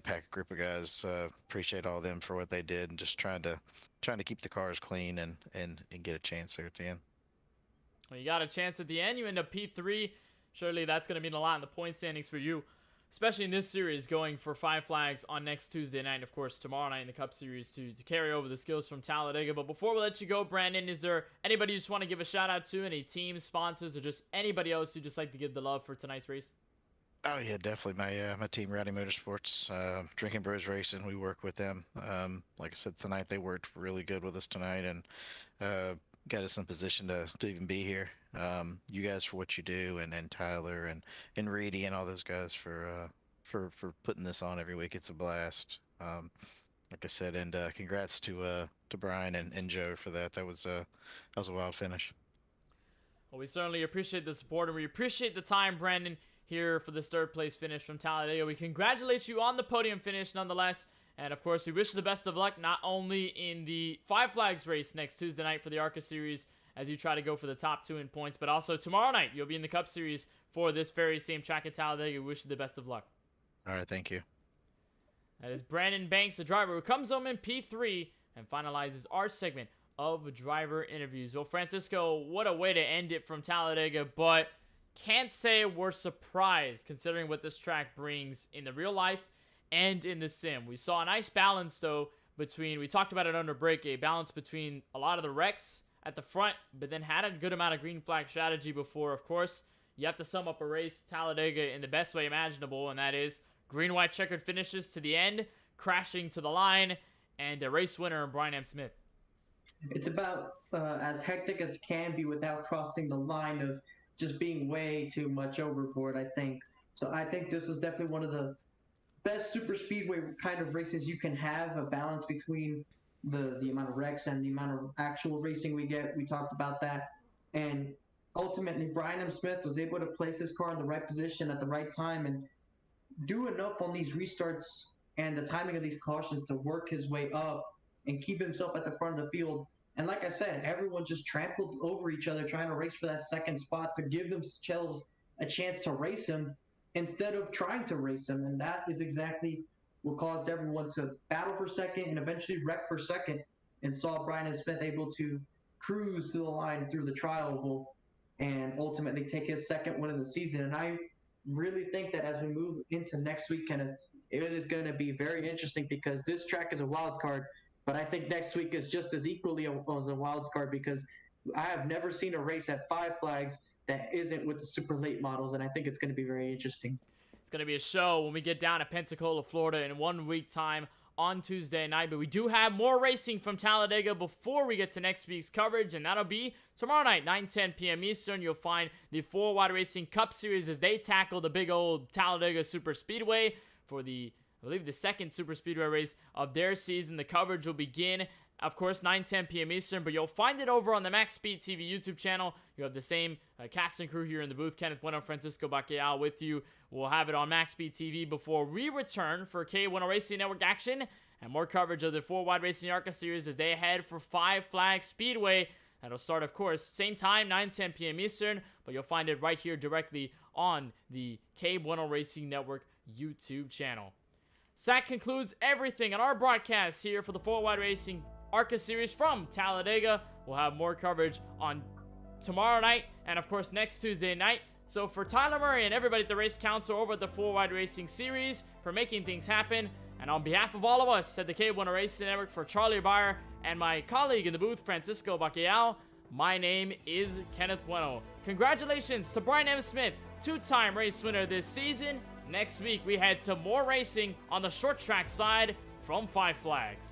pack group of guys. Appreciate all of them for what they did, and just trying to keep the cars clean and get a chance there at the end. Well, you got a chance at the end. You end up P3. Surely that's going to mean a lot in the point standings for you, especially in this series, going for 5 flags on next Tuesday night, and of course tomorrow night in the Cup Series to carry over the skills from Talladega. But before we let you go, Brandon, is there anybody you just want to give a shout out to, any teams, sponsors, or just anybody else you just like to give the love for tonight's race? Oh yeah, definitely. My team, Rowdy Motorsports, Drinking Bros Racing. We work with them. Like I said, tonight they worked really good with us tonight, and got us in position to even be here. You guys for what you do, and Tyler and Reedy and all those guys for putting this on every week. It's a blast. Like I said, and congrats to Brian and Joe for that. That was a wild finish. Well, we certainly appreciate the support, and we appreciate the time, Brandon, here for this 3rd place finish from Talladega. We congratulate you on the podium finish nonetheless. And of course, we wish you the best of luck, not only in the 5 flags race next Tuesday night for the ARCA series as you try to go for the top 2 in points, but also tomorrow night you'll be in the Cup series for this very same track at Talladega. We wish you the best of luck. All right, thank you. That is Brandon Banks, the driver who comes home in P3 and finalizes our segment of driver interviews. Well, Francisco, what a way to end it from Talladega, but can't say we're surprised considering what this track brings in the real life and in the sim. We saw a nice balance, though, between, we talked about it under break, a balance between a lot of the wrecks at the front, but then had a good amount of green flag strategy before. Of course, you have to sum up a race, Talladega, in the best way imaginable, and that is green, white, checkered finishes to the end, crashing to the line, and a race winner in Brian M. Smith. It's about as hectic as can be without crossing the line of just being way too much overboard, I think. So I think this was definitely one of the best super speedway kind of races you can have, a balance between the amount of wrecks and the amount of actual racing we get. We talked about that. And ultimately, Brian M. Smith was able to place his car in the right position at the right time and do enough on these restarts and the timing of these cautions to work his way up and keep himself at the front of the field. And like I said, everyone just trampled over each other trying to race for that second spot to give themselves a chance to race him instead of trying to race him. And that is exactly what caused everyone to battle for second and eventually wreck for second, and saw Brian M. Smith able to cruise to the line through the trial oval and ultimately take his second win of the season. And I really think that as we move into next weekend, it is going to be very interesting because this track is a wild card, but I think next week is just as equally as a wild card because I have never seen a race at Five Flags that isn't with the super late models, and I think it's going to be very interesting. It's going to be a show when we get down to Pensacola, Florida in 1 week time on Tuesday night. But we do have more racing from Talladega before we get to next week's coverage, and that'll be tomorrow night, 9:10 p.m. Eastern. You'll find the 4 Wide Racing Cup Series as they tackle the big old Talladega Super Speedway for the, I believe, the second Super Speedway race of their season. The coverage will begin, of course, 9:10 p.m. Eastern, but you'll find it over on the Max Speed TV YouTube channel. You have the same cast and crew here in the booth. Kenneth Bueno, Francisco Bacallao with you. We'll have it on Max Speed TV before we return for KBueno Racing Network action and more coverage of the 4 Wide Racing ARCA series as they head for Five Flags Speedway. That'll start, of course, same time, 9:10 p.m. Eastern, but you'll find it right here directly on the KBueno Racing Network YouTube channel. So that concludes everything on our broadcast here for the 4 Wide Racing ARCA series from Talladega. We'll have more coverage on tomorrow night and, of course, next Tuesday night. So for Tyler Murray and everybody at the Race Council over at the 4 Wide Racing series for making things happen, and on behalf of all of us at the KBueno Racing Network, for Charlie Byer and my colleague in the booth, Francisco Bacallao, my name is Kenneth Bueno. Congratulations to Brian M. Smith, 2-time race winner this season. Next week, we head to more racing on the short track side from Five Flags.